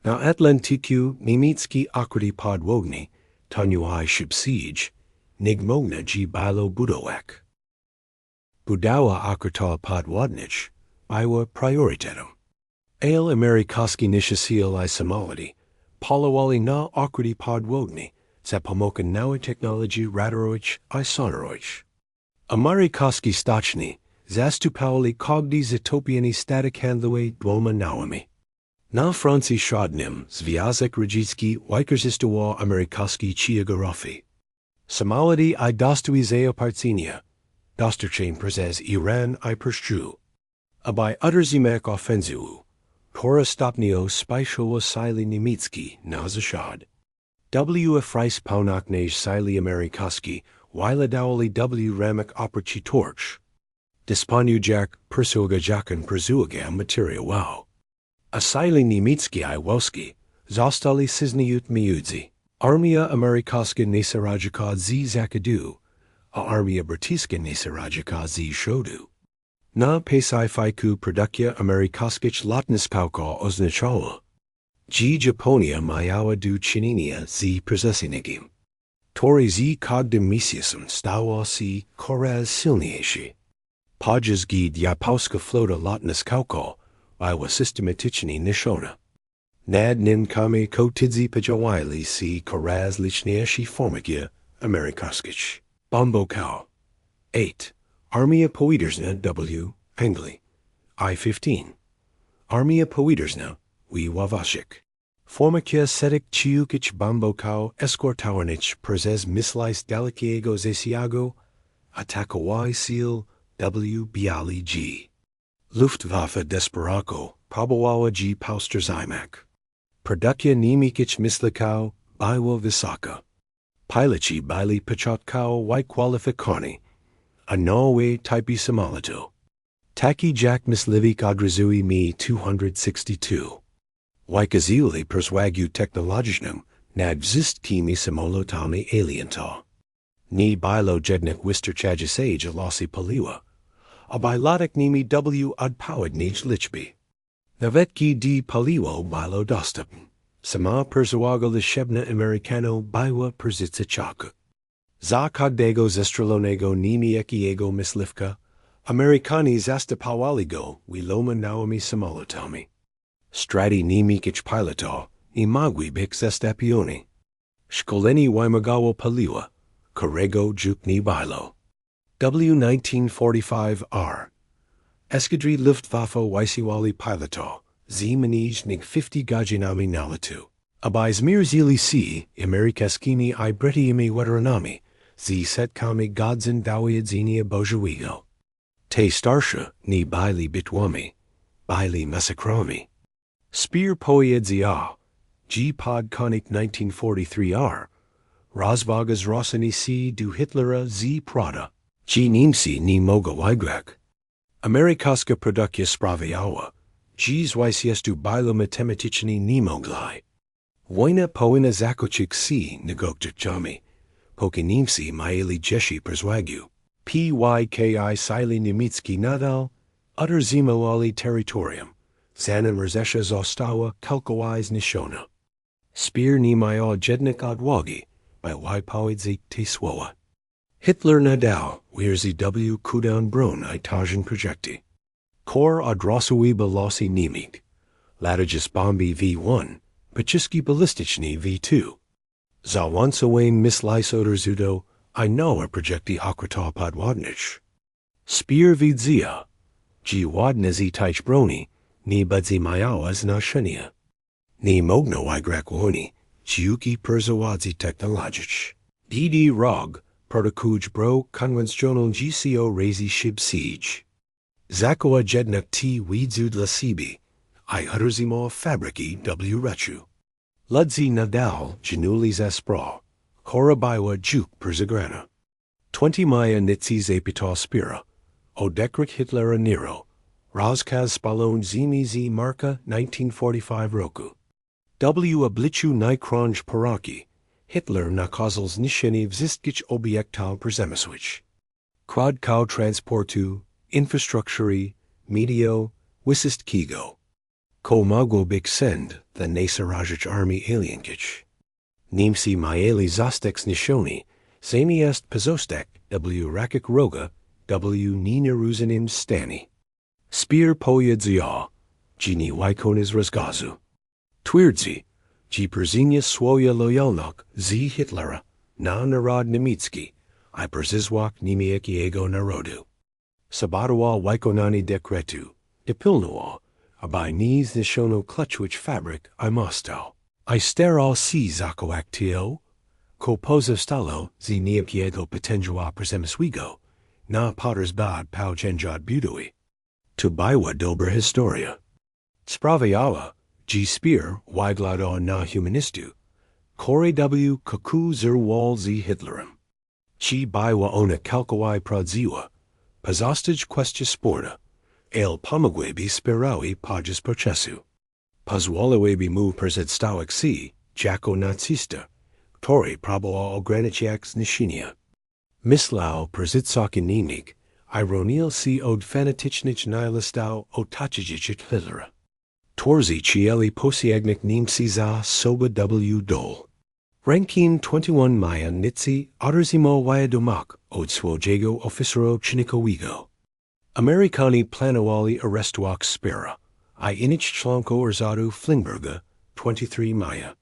Na Atlantyku niemiecki okrył podwodny, toniuaj szybsić, nigmogna że było budować. Budowa okryta podwodnych była priorytetem. Ale amerykańskie niesiły samolity polowali na okryty podwodny za pomocą nowej technologii radarowych I sonarowych. Amerykańskie staczni zastupowali każdy zatopiony statek handlowy dwoma nałami. Na Francji środnym Związek Radziecki wykorzystywał amerykańskie geografii. Samolity I dostawiają partyjnie, dostarczeń przez Iran I Perszczu. Aby utrzymać ofensywę, pora stopniowo spieszyło sile niemieckie na zachód. W. Fries Paunaknej Sili Amerykaski, Wila Dowli W. Ramek Operaci Torch. Disponiu Jack, Persuga Jakan Persuga Materia Wow. Asili Niemiecki I Woski, Zostali Sizniut Miudzi. Armia Amerykaska Nesarajaka Z Zakadu, a Armia Britiska Nesarajaka Z Shodu. Na Pesai Faiku Produkcja Amerykaskich Lotnispauka Oznaczała. G. Japonia Mayawa du Chininia Z Przesłuchiwał. Tory Z Kogdym Misiusum Stawa C. Koraz Silniejszy. Podjas Gid Yapauska Flota Lotniskauka, Iwa Systematyczni Nishona. Nad nin kami kotidzi pajawili C. Koraz Lichnieshi Formikia Amerykaskich. Bombo Cow. 8. Armia Powiedersna W. Angli. I-15. Armia Powiedersna, We Wawashik. Formikia Sedik Chiukich Bombo Cow Escortawarnich Przez Mislis Dalikiego Zasiago, Atakawai Seal W. Biali G. Luftwaffe Desperako, Probawawa G. Pauster Zimak. Produkcja Niemikich Mislikau, Biwa Visaka. Pilachi Bili Pachotkau Wykwalifikani. A Norway Typi Samalito. Taki Jack Mislivik Adrazui Mi 262. Wykazili Perswagu Technologicznym, nad Wszystkimi Samolotami Alienta. Ni Bilo Jednik Wisterchajasage Alasi Paliwa. A Bilotic Nimi W. Odpawid Nij Lichby. Navetki D. Paliwo Bilo Dostap. Sama Perswaga Lishebna Americano Biwa Persitzichaka. Za Kogdego Zestralonego Nimi Ekiego Mislivka. Americani Zastapawaligo Wiloma Naomi Samolotami. Strati Nimikich Piloto, Imagwi Bik Zestapioni. Szkoleni Wymagawa Paliwa, Korego Jukni Bilo. W1945R. Eskadri Luftwaffe Wysiwali Piloto, Z Manij Nig 50 Gajinami Nalatu. Abizmir Zili C. Amerikaskini I Bretiimi Weteranami, Z Setkami Godzin Dawiadzenia Bojawigo. Te Starsha Ni Bili Bitwami, Bili Massacrami. Speer Poiedzia, G. Pod Konik 1943R, Rosvagas Rossini C. Du Hitlera Z. Prada, G. Niemcy Ni Moga Wygrak. Amerikaska Produkcja Sprawiała, G. Zwijsiestu Bilo Matematiczny Niemoglai. Wojna Powinna Zakochik C. Negokjami, Poki Niemcy Maeli Jeshi Perswagu. Pyki Sili Niemiecki Nadal, Utter Zimoali Territorium. Zanem Rzesza została kalkowais Nishona. Speer ni Maja Jednik Odwagi, by Wypowiedzi Te Słowa. Hitler Nadal, Wierzy W. Kudan Bron Itagen Projekti. Kor Odrosui Belosi Niemig. Latagis Bombi V1, Pachiski Ballistichny V2. Zawansawain Mislisoder Zudo, I know a Projekti Akrata Podwadnich. Speer Vidzia, G. Wadnezi Teich Broni, Ni Budzi Mayawas na Shania. Ni Mogno Igrakwohoni, Chiuki Perzawadzi Technologic. D.D. Rog, Protokuj Bro Conventional GCO Razi Shib Siege. Zakoa Jednak T. Wiedzud Lasibi, I Hutterzimo Fabriki W. Rechu. Ludzi Nadal, Januli Zaspra, Korabiwa Juk Perzagrana. 20 Maya Nitze Zapita Speera, Odekrik Hitlera Nero. Rozkaz Spalon Zimi Z Marka 1945 Roku. W. Oblichu Nikronj Poraki, Hitler nakazals Nisheni Vzistkich Obiektal Przemysłich. Krodkow Transportu, Infrastrukturi, Medio, Wisist Kigo. Ko Mogło Bik Send, the Nasarajich Army Alienkich. Niemcy Maeli Zosteks Nishoni, Sami Est Pazostek, W. Rakik Roga, W. Nina Ruzanin Stani. Speer Poiedzia, Gini Wykonis Rozgazu. Twierdzi, G. Perzinia Swoja Loyalnok, Z. Hitlera, Na Narod Niemiecki, I Perzizwak Niemiekiego Narodu. Sabatawa Wykonani Dekretu, Depilnoa, Abai Niz Nishono Clutchwich Fabric, I Moscow. I Sterol C. Zakoaktio, Ko Pozostalo, Z. Niekiego Petendua Przemyswigo, Na Pottersbad Pauchenjad Budui. To Biwa Dober Historia. Sprawiała, G. Speer, Wyglado na Humanistu, Kore w kuku zerwal z Hitlerem. Ci była ona kalkowai pradziła, pozostać kwestia sporna, ale pomogłyby Speerawi podczas procesu. Pozwoliłyby mu przedstawić się jako nacista, który próbował ograniczać zniszczenia. Myślał przedsoki niemnik, ironił się od fanatycznych nihilistów otaczających Hitlera. Torzy cieli posiegnik Niemcy za soba w dol. Rankin 21 maja Nitze otrzymał wiadomość od swojego oficera członkowego. Amerykanie planowali aresztować Speera, a innych członków zarządu Finsburga 23 maja.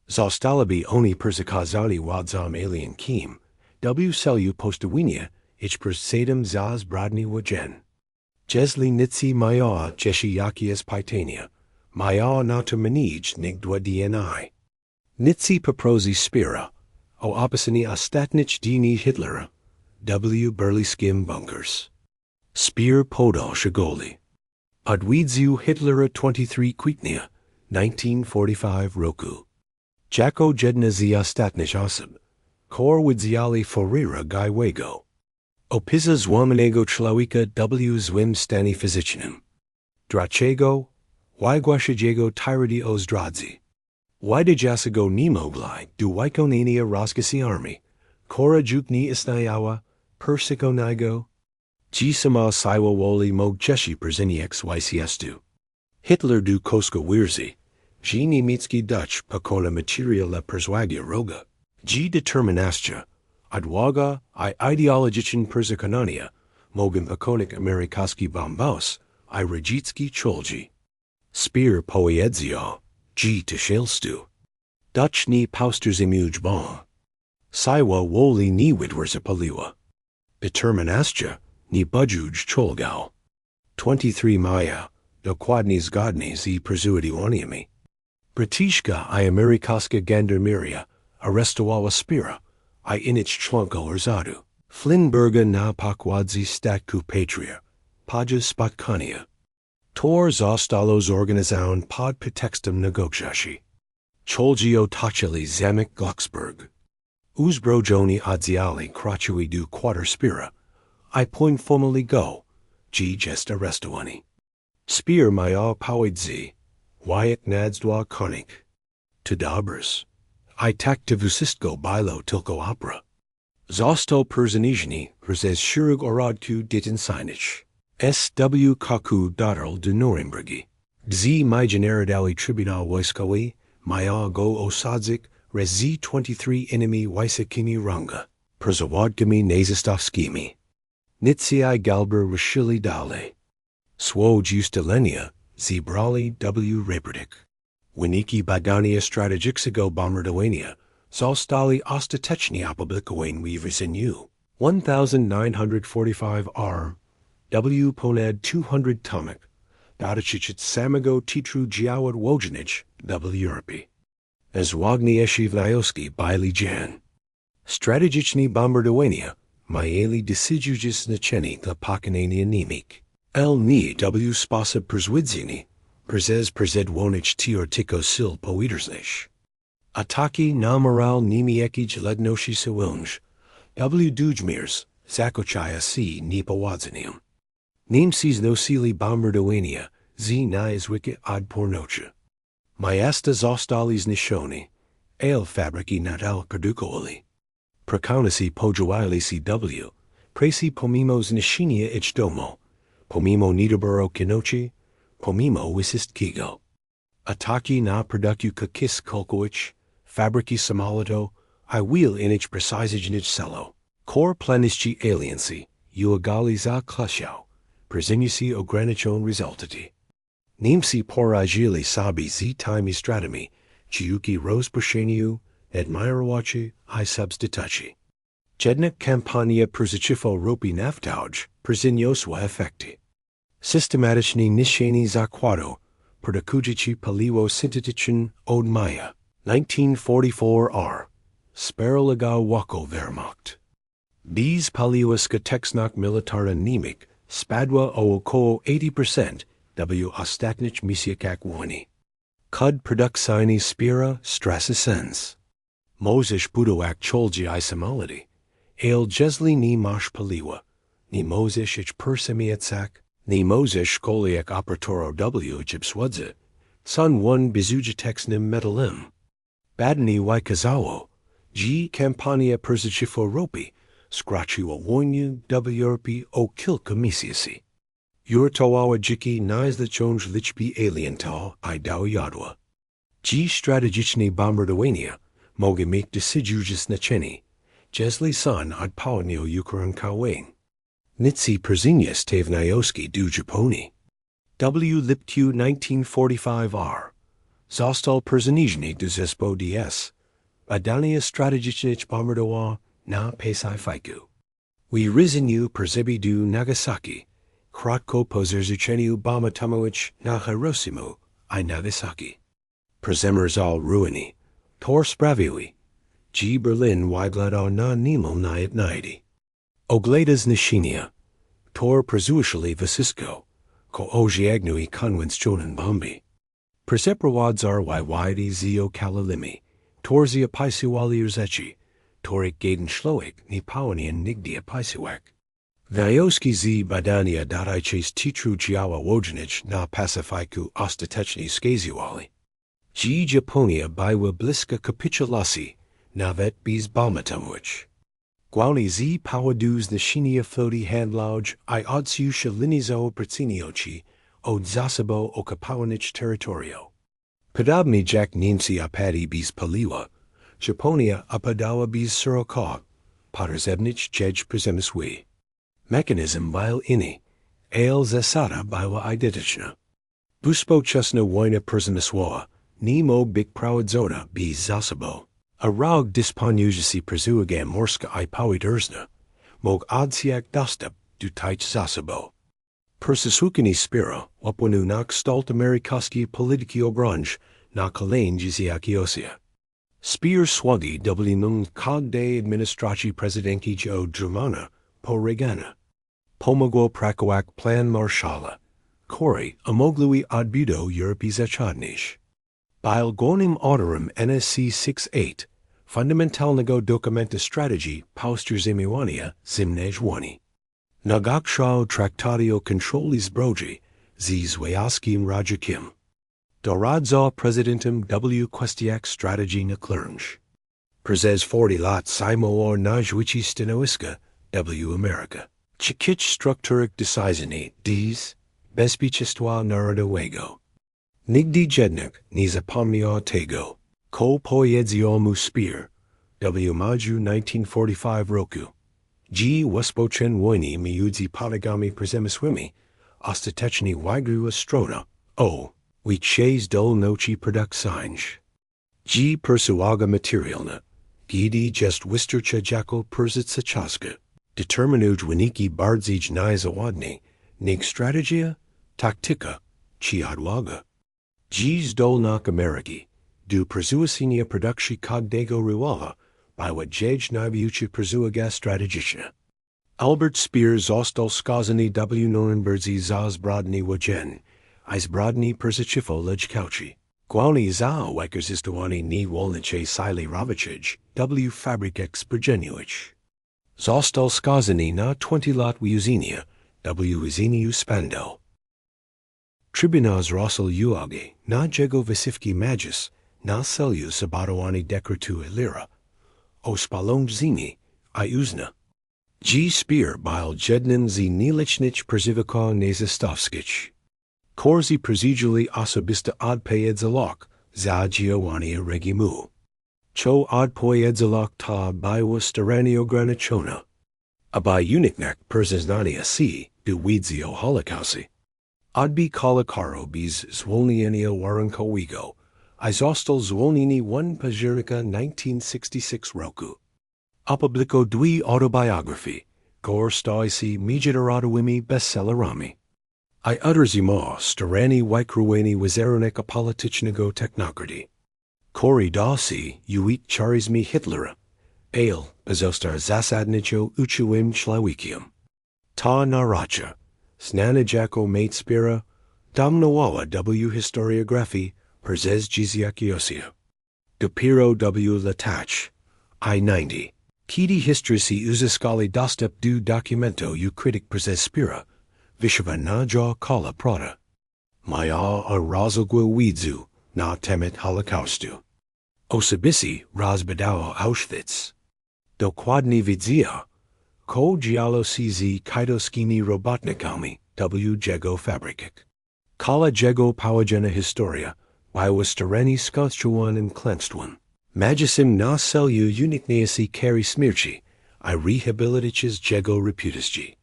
Zostaliby oni przekazani władzom alienkim, w celu postawienia ich przed za zbrodni wojen. Jeśli Nitze mają jeśli jakieś pytania, mają na to manage nigdy dni. Nitze poprosi Speera, o opisanie ostatnich dni Hitlera, w berliskim bunkers. Speer podał szagoli. Odwiedził Hitlera 23 kwietnia 1945 roku. Jako jedna z ostatnich osób, kor widzieli Ferreira gajwego. Opisa złamanego człowieka w złym stanie fizycznym. Dlaczego? Wygłaszającego tyrady o zdradze. Wydajacego nie mogli do wykonania rozkazy, kora jukni istniała, persekonego. Ci sama siła woli mogczesi przenieć wysiestu. Hitler du koska wirzi, ji niemiecki Dutch pokona materiala perswagia roga, ji determinastia, odwaga I ideologiczne przekonania, mogą pokonać amerykański bombos, I radzicki cholji. Speer poezja, ji tysielstu. Dutch ni pausterzimuj bon. Siła woli ni widwarzapaliwa. Determinastia, ni budjuj cholgał. 23 maja, dokładnie zgodnie z przewidywaniami. Brytyjska I amerykańska gendarmeria aresztowała Speera, I innych członków zarządu. Finsburga na pokładzi statku Patria, podczas spotkania. Tor zostało zorganizowane pod pretekstem negocjacji. Cholji otoczyli Zamek Gluxburg. Uzbrojeni oddziały kroczyły do kwater Speera, I poinformally go, ji jest aresztowani. Speer miał powiedzi, jak nadzła konik. To dobres. I tak to wszystko było tylko opera. Został przeniesiony przez szereg orodków detencyjnych. S.W. Kaku dotarł do Norymbergi. Gdzie Międzynarodowy Trybunał Wojskowy miał go osadzać z 23 innymi wojskimi ranga, przewodkami nazistowskimi. Nitze I Galber ruszyli dalej. Swój ustalenia zebrali w raportek. Wyniki badania strategicznego bombardowania zostali ostatecznie opublikowane w wrześniu 1945 r. W ponad 200 tomach, dotyczących samego titru działań wojennych w Europie. Zgodnie wnioski byli jan. Strategiczne bombardowania mieli decydujące znaczenie dla pokonania niemik. Nie w sposób persuazyjny, przez przewodnić teoretyko sil powiedznych. Ataki na moral niemiekich ledności sołąż, w dujmiers, zakochaja si niepowodzeniem. Niemcy znosili bombardowania, z niezwykle odpornocze. Miasta zostali zniszczone, ale fabryki nadal produkowali. Przekonani podziałali w presji pomimo zniszczenia ich domu, pomimo niedoboru kinoczy, pomimo wszystkiego. Ataki na produkcję kakis kolkowicz, fabryki samolotu, I will inich przesadzić celo. Kor planiści aliency, ulegali za klasiał, prezenjusi ograniczone rezultaty. Niemcy poradzili sobie z tymi stratami, dzięki rozproszeniu, admirowaczy I substytucji. Jedna kampania przeciwko ropie naftowej przyniosła efekty. Systematyczne niesienie zakładu, produkujący paliwo syntetyczne od maja 1944 r. Sparolego woko Wehrmacht. Bez paliwa skutecznych militarna niemik spadła o około 80% w ostatnich miesiącach wojny. Kod produkcyjny Speera stracę sens. Moses budoak cholji isamolity. Ale jesli ni mash paliwa. Ni Moses ich persemietsak. Ni Moses koliak operatoro w gypswadze. Sun one bizujitexnim metalim. Badni wykazawo. G campania persachifo ropi. Scratchiwa wonyu wrp o kilka misiasi. Urtawawa jiki niz the chonj lichbi aliental I dao yadwa. G strategichni bombardowania. Moge make decidujis nacheni. Jesli son ad pawanio yukaran kawain. Nitze Przenius Tavnayoski du Japoni. W. Liptu 1945 R. Zostal Przeniżny du Zespo DS. Badania strategicznych bombardowa na pesai faiku. We rizinu perzebi du Nagasaki. Kratko pozerzucheniu bomatomowicz na Hiroshima I Nagasaki. Przemierzal ruini. Tor sprawiwi. G. Berlin wyglądał na nimo na itnaidi. Ogladas Nishinia. Tor prezuishali Vasisko. Ko ojiagnui conwents chonan bombi. Perseprawads are wywidi zio kalalimi. Torzia paisiwali urzechi. Torik gaden shloik ni pawanian nigdia paisiwak. Vyoski z badania datiches titru jiawa wojanich na pacifiku ostatechni skaziwali. G. Japonia bywa bliska capitulasi. Navet bis balmatamwich. Guani z pawaduz nishinia floti handlauj I odsiu shalinizo pretziniochi od zasabo o kapawanich territorio. Padabni jak Niemcy apadi bis paliwa, Japonia apadawa bis suroka, paterzebnich jej prezemiswi. Mechanism bile ini, ale zasada bywa idetichna. Buspo chusna wojna prezemiswa, nemo big prawadzoda bis zasabo. A raug disponujisi prezuagam morska I pawidrzna, mog odsiak dostap du taich zasabo. Persesukini Speera, wapwanu nak stolt Amerikaski politiki obranj, na kalain jiziakiosia. Speer swagi wlinung kagde administraci presidenki jo Germana, po regana. Pomogwo prakowak plan marshala. Kori, amoglui adbudo Europis achadnish. Bile gonim autorum NSC 68, fundamentalnego documenta strategy paustur zimiwania zimnej. Nagakshao tractatio controlis broji, z zwojaskim rajakim. Doradzao presidentem w questiak strategy naklernj. Przez 40 lat simoor najwici stanowiska w America. Chikich strukturik decizjoni diz, bezpieczeństwa narodowego. Nigdy jednak nie zapomniał tego. Ko pojedzomu Speer, w maju 1945 roku. G. Wespochen wojny miudzi polygami prezemiswimi, ostateczny wygrywa strona, o. Wichase dol noci produkcyjnych. G. Persuaga materialna. Gidi jest wystarcza jako persitsa czaska. Determinuj wyniki bardziej niezawodne, nig strategia, taktyka, czy odwaga. G. Zdolnak Ameryki. Du persuasinia produkcji kagdego rywala, była jej największa persuaga strategiczna. Albert Speer został skazany w Norenbergi za zbrodni wojen, I zbrodni persachifo lejkauchi. Gwałni za wykorzystywanie niewolniczej sili roboczej w fabrykach sprzężeniowych. Został skazany na 20 lat więzienia w więzieniu Spandau. Trybunał Russell uwagi na jego wysywki magis na celu zabadowanie dekretu lira, o spalążenie I uzna. G. Speer byl jednym z nielicznych przeciwko nezastawskich. Korzi przewidzieli osobiste odpowiedzialok za działania regimu. Co odpowiedzialok ta była staranie ograniczona. Aby uniknąć przyznania się do wiedzy o Holokauście. Odby kolokaro bez zwolnienia warunkowego, I został zwolniony 1 października 1966 roku. Opubliko dwie autobiografii, które stały się międzynarodowymi bestsellerami. I uderzimo staranie wykrojenie wizerunek politycznego technokraty. Kori dasi uit charizmi Hitlera, ale pozostar zasadniczo uczułym człowiekiem. Ta naracha, znana jako mate Speera, domnowała w historiografii Przez dziziakiosia. Dopiero w latach. I-90. Kiedy historii uzyskali dostęp do dokumentu ukrytych przez Speera, wyszła na jaw kala prada. Maja a rozległe widzu na temat Holokaustu. Osobiście rozbadało Auschwitz. Dokładnie widział, ko działo się z kajdoskimi robotnikami w jego fabrykach. Kala jego położona historia była starannie skonstruowana i klęstwem. Magicim na celu uniknięcie kary śmierci, I rehabilitaches jego reputacji.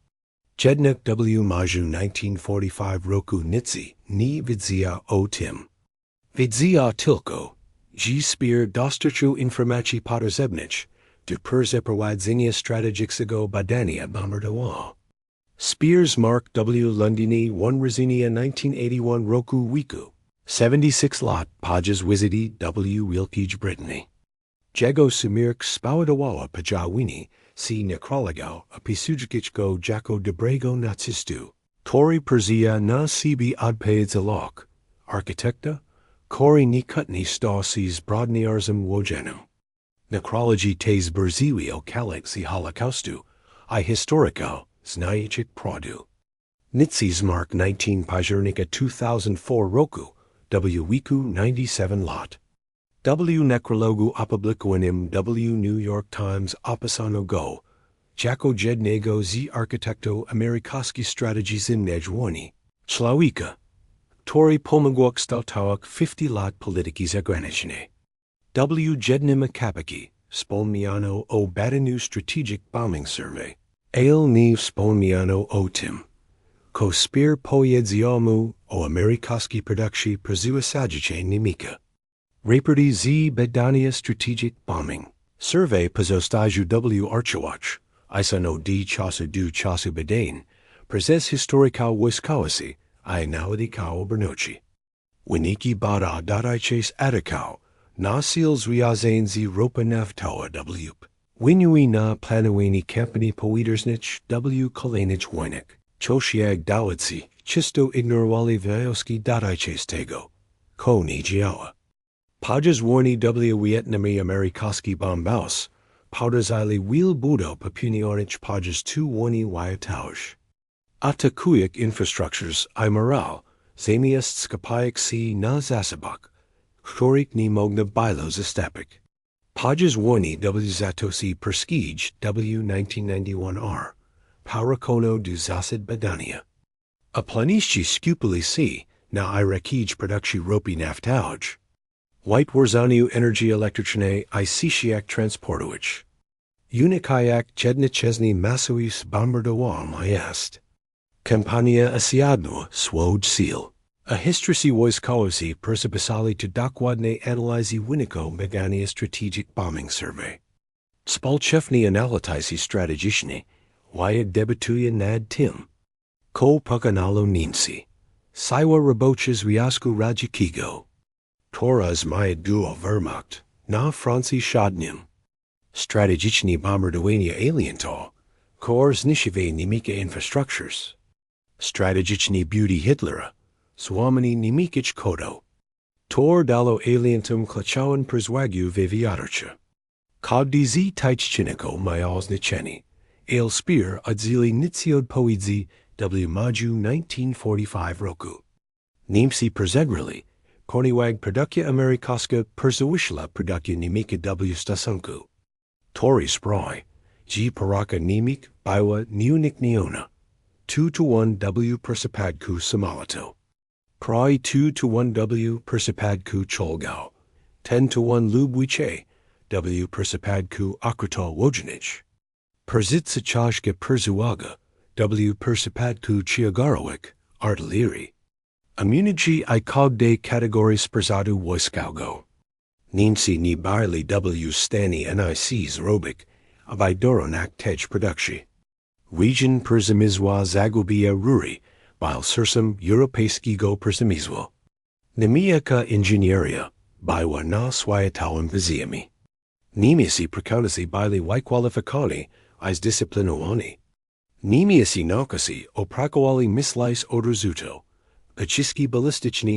Jednak w maju 1945 roku Nitze nie widział o tym. Widział tylko, że Speer dostarczył informacji potrzebnych do przeprowadzenia strategicznego badania bombardowania. Speer's Mark W. Londynie 1 Virginia 1981 roku wiku. 76 lat pages wizity W. Wilkage Brittany. Jego sumirk spowodowało pojawlenie się necrologał opisujkiego jako dobrego nacistu, który przejęła na siebie odpowiedzialność architekta, który niekutnie stał się zbrodniarzem wojennym. Necrology te zbrzydliwił kalekcji Holokaustu, I historyko znajdziek produ. Nitze's Mark 19 października 2004 roku, W. wiku 97 lat. W. Necrologu opublikowanym W. New York Times opisano go, jako jednego z architektów amerykańskich strategii zimnej wojny, człowieka, który pomógł kształtować 50 lat polityki zagranicznej. W. jednym akapiki wspomniano o badaniu strategic bombing survey, ale nie wspomniano o tym, ko Speer powiedział mu o amerykańskiej produkcji przesłuchiwał Niemcy. Raporty z badania strategic bombing. Survey pozostawił W. archiwacz, isano d czasu do czasu badań, przez historyka wojskowości, I naudyka obrnoci. Wyniki bada dotychczas atykał, na sil związane z ropą naftową W. Wyniki na planowanie kampanii powietrznych W. kolejnych wojnach, coś jak dawacy, czysto ignorowali wnioski dotychczas tego, ko nie działa. Podczas wojny W. Wietnamie amerykański bombaus, podejrzeli wielbudo popełnionych podczas tu wojny światowych. Atakując infrastruktures I moral, zamiast skupiać się na zasobach, których nie mogno było zastąpić. Podczas wojny W. zaczął się perskić W. 1991 R. Parakono do zasad badania. A planiści skupili się na Irakij produkcji ropy naftowej. Wytwarzaniu energii elektrycznej I sieciach transportowych. Unikajak jednocześnie masowych bombardowań jest. Kampania asiadno swój cel. A historii wojskowości przypisali to dokładnie analizy wyniku badania strategic bombing survey. Spolczewnie analizy strategiczne, jak debatuje nad tym. Ko pokonalo Niemcy. Siła robocza związku radzieckiego. Tora zmaja duo Wehrmacht, na Francji szadnym. Strategiczne bombardowanie aliento, kor zniszczywie niemieckie infrastructures. Strategiczne beauty Hitlera, złamanie niemieckich kodo. Tor dalo alientum klaczałem przezwagiu wywiadowcze. Każdy z tajczynników mają znaczenie, ale Speer odzili Nitze odpowiedzi W. maju 1945 roku. Niemcy przegrali, Korniwag produkcja amerykańska przesłuchiwała produkcję niemiecka W. stosunku. Tory sprój, że poraka niemiec była nieunikniona. 2-1 W. przypadku samolotu. Kraj 2-1 W. przypadku czołgał. 10-1 lubwicze W. przypadku okrutów wojennych. Pozycja ciężka przesłuchaga W. przypadku ciężarówek artylerii. Immunity I każdej kategorii sprzętu wojskowego. Niemcy nie barli W. stanie nic zrobić, aby doronać tej produkcji. Region przemysłowa zagubia rury, bil sursum europejskiego przemysłu. Niemiecka inżynieria była na światowym poziomie. Niemcy przekonani byli wykwalifikowani i zdyscyplinowani. Niemcy naukosi oprakowali myśleć odrzutu. Pociski balistyczne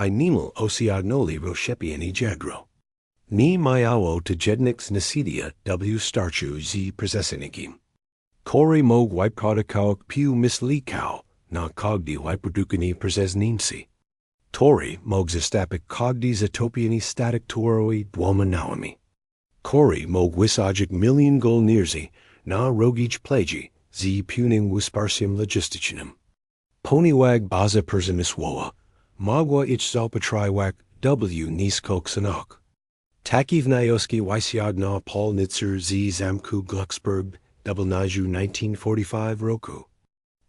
I niemal osiągnęli rozszczepienie jagro. Ni majało to jednych nasidia w starciu z przesłuchiwał. Kory mog wyprodukał pił mislikał na kogdi wyprodukani przez Niemcy. Tory mog zastapik kogdi zatopiani static toroi dwoma nałami. Kory mog wysadzić milion gol nierzi na rogić plegi z puning wysparciem logistycznym. Poniwag baza przemysłowa mogła ich zaopatrywać w niskok sanok. Taki wnioski wysiadł Paul Nitser z Zamku Gluxburg w naju 1945 roku.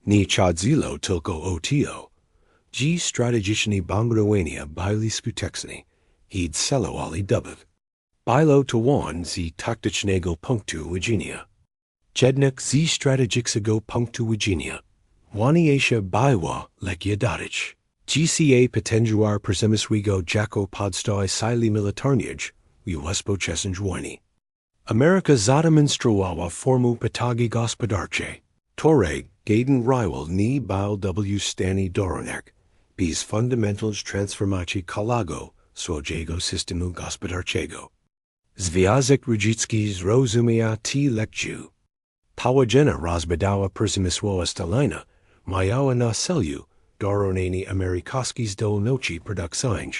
Nie chodziło tylko o to, że strategiczne bombardowania były skuteczne, id celowali dubów. Było to one z taktycznego punktu widzenia. Jednak z strategicznego punktu widzenia, ważniejsza była lekcja dodać. GCA potężuar przemysłowego jako podstawy sili militarnej w współczesnych wojny. Ameryka zademonstrowała formę potęgi gospodarczej, której jeden rival nie był w stanie dorównać, bez fundamentals transformacji całego swojego systemu gospodarczego. Związek Radziecki zrozumiał tę lekcję. Powodzenia rozbudowa przemysłowa Stalina miała na celu dorównanie amerykańskiej zdolności produkcyjnej.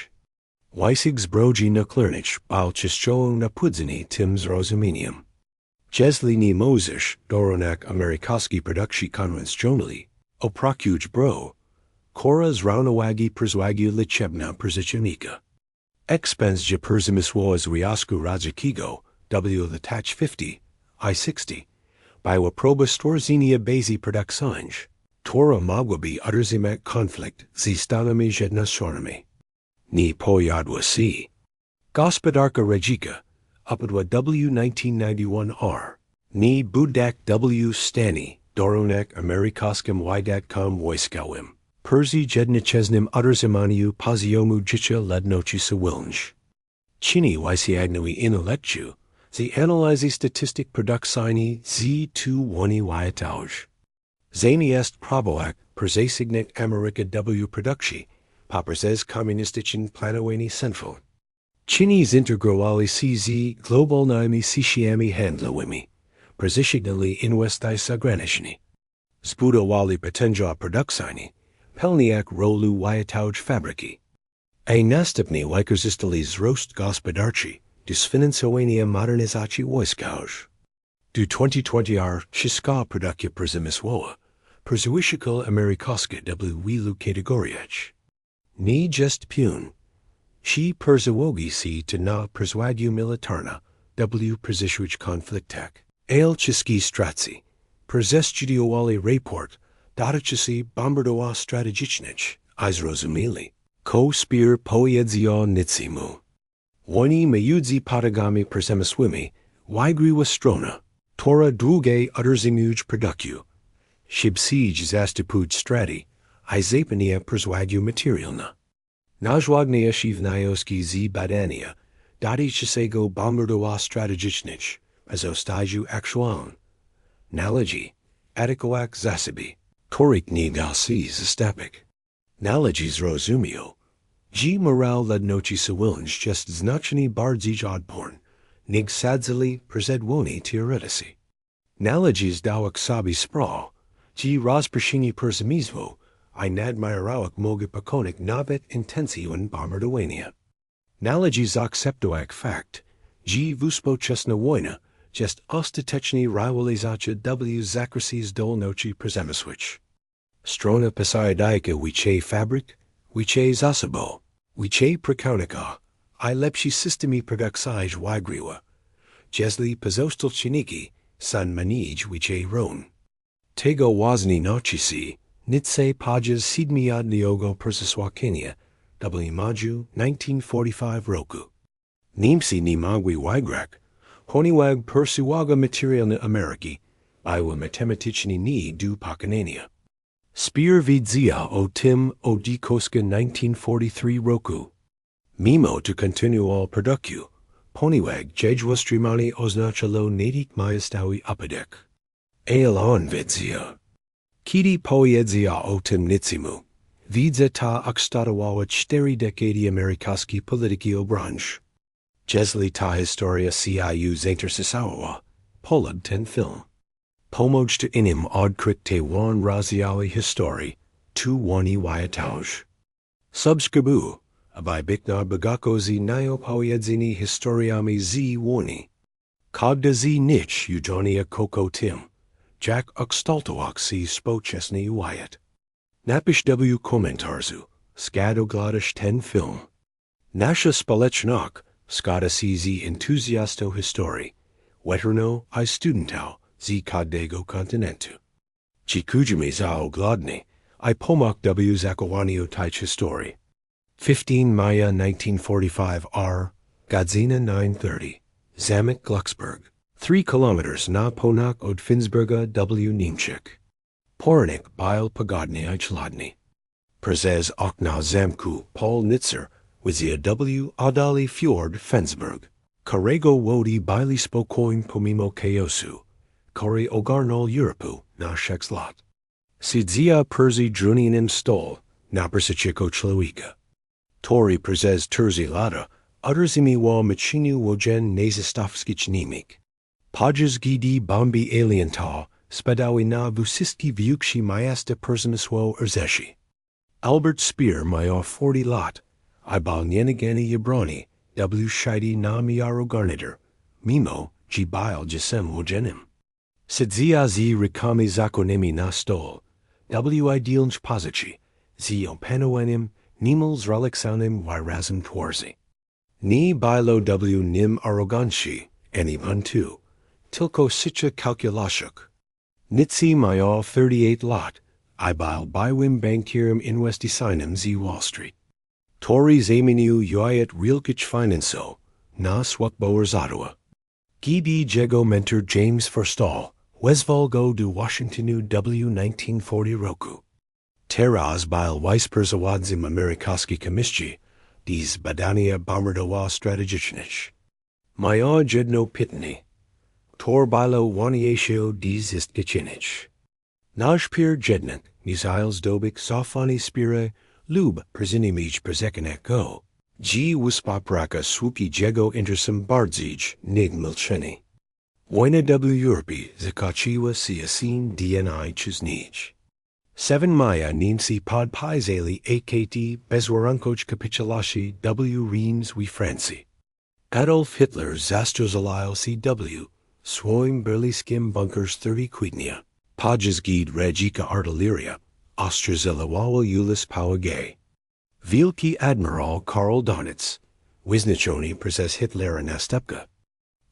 Wysig zbrodni nuklearnych był częścią napłodzonej tym zrozumieniem. Jeśli nie możesz dorównać amerykańskiej produkcji konwencjonalnej, oprócz bro, która zrównowagi przewagi liczebna przeciwnika. Expense przemysłowa związku radzieckiego w latach 50 i 60 była próba stworzenia bazy produkcyjnej, która mogłaby utrzymać konflikt z Stanami Zjednoczonymi. Nie pojawiła się. Gospodarka radziecka opadła w 1991 r. Nie budak w stanie dorównać amerykańskim wydatkom wojskowym. Przy jednoczesnym utrzymaniu poziomu życia ludności cywilnych. Chiny wysięgnęły inną lekcję, z analizy statystyk produkcyjnej z tu wojny wyjatowych. Zanie jest próbować przesygnać Amerykę w produkcji, poprzez komunistyczne planowanie central. Chiny zintegrowali się z globalnymi sieciami handlowymi, przesygnali inwestycje zagraniczne. Zbudowali potężne produkcyjne, pełniak rolu wyjatowych fabryki. A następnie wykorzystali wzrost gospodarczy do sfinansowania modernizacji wojskowych. Do 2020 r. wszystka produkcja przemysłowa przewyższyła amerykańską w wielu kategoriach. Nie jest piun. Ci przełogi się to na przewagi militarne w przyszłych konfliktach. Ale wszystkie stracy przestudiowali raport dotyczący bombardowania strategicznych i zrozumieli, ko Speera powiedzał Nitzemu. Wojny między potęgami przemysłowymi wygrywa strona, która drugiej utrzymując produkcję. Szybciej zastępując straty i zapewnia przewagi materialne. Najważniejsze się wnioski z badania dotyczącego bombardowania strategicznych w stadiu aktualnym. Należy atakować zasoby, których nie da się zastąpić. Należy zrozumieć, że moral ludności cywilnych jest znacznie bardziej odporny, niż sadzili przedwojenne teoretycy. Należy zdawać sobie sprawę, że rozproszenie przemysłu i nadmierowak mogę pokonać nawet intencją bombardowania. Należy zaakceptować fakt, że współczesna wojna jest ostatecznie rywalizacja w zakresie zdolności przemysłowych. Strona posajdajka wicze fabryk, wicze zasobów, wicze przekonika, i lepsi systemy produkcyjne wygrywa. Jeśli pozostał czynniki są mniej wicze ron. Tego właśnie nauczy się Nitze podczas 7. przesłuchania w maju 1945 roku. Niemcy nie mogli wygrać, ponieważ przewaga materialna Ameryki była matematycznie nie do pokonania. Speera wiedział o tym od końca 1943 roku. Mimo to kontynuował produkcję, ponieważ dziedziczenie oznaczało natychmiastowy upadek. Ale on wiedział. Kiedy powiedział o tym Nitzemu, widzę ta kształtowała 4 dekady amerykańskiej polityki obrony. Jeśli ta historia ciu zainteresowała, Polad ten film. Pomóż to inim odkryć te wan rozdziały historii, tu wani wyjatauż. Subskrybu, aby biknar bagako z nieopowiedzeni historiami z wojny. Kada z nich ujonia koko tim, Jack ukstaltowak si spochesny wyatt. Napisz w komentarzu, skadogladash ten film. Nasza społeczność, skada si z entuzjasto historii, weterno I studentał z każdego kontynentu. Dziękujemy za oglądanie, I pomok w zakowaniu tych historii. 15 Maja 1945 R. Godzina 9:30. Zamek Gluxburg. 3 kilometers na północ od Finsburga w Niemczech. Poranek, pogodny i chłodny. Przez, okna, zamku, Paul Nitser, widział w oddali fiord Fensburg. Karego wody byli spokojni pomimo chaosu. Kori ogarnął Europę na 6 lat. Sidzia Perzi druninem stol, na persyczeko człowieka. Tori przez Terzi lata, uderzimi wa machinu wojen nazistowskich niemik. Podges gidi bombi alienta, spadawi na vusiski viukshi majasta personiswo erzeshi. Albert Speer maja 40 lat, I bal nienigeni yabrani, w shidi na miaro garnider, mimo, gi bile jesem wojenim. Sidzia z rikami zakonemi na stol, w idealnch pozici, z opanowenim, nimals relixanim wyrazem twarzi. Ni bilo w nim arroganci, ani buntu, tilko sicha calculashuk. Nitze maja 38 lat, I bil bywim bankirum investisinum z Wall Street. Tories aminu yoyat realkich finanso, na swakboers Ottawa. Gidi jego mentor James Forstall, Wesvolgo du Washingtonu w 1940 roku. Teraz bil Weisperzawadzim Amerykaski komisji, dies badania bombardowa strategicznych. Maja jedno pitni. Tor bilo waniatio dies istgachinich. Nasz pier jednant, missiles dobik sofani spire, lub prezinimij prezekanek go. G wuspapraka swuki jego intersum bardzij nig milcheni. Wojny w Europie zakachiwa siasin DNI chuznij. 7 Maja Niemcy podpisali AKT bezwarankoch capitulashi w Reims we Francji. Adolf Hitler zastrozalil CW, swoim berliskim bunkers 30 kwitnia. Podjezgid regika artilleria, Ostrazilawała ulis pałagay. Wielki Admiral Karl Donitz, wyznaczony przez Hitlera następnie.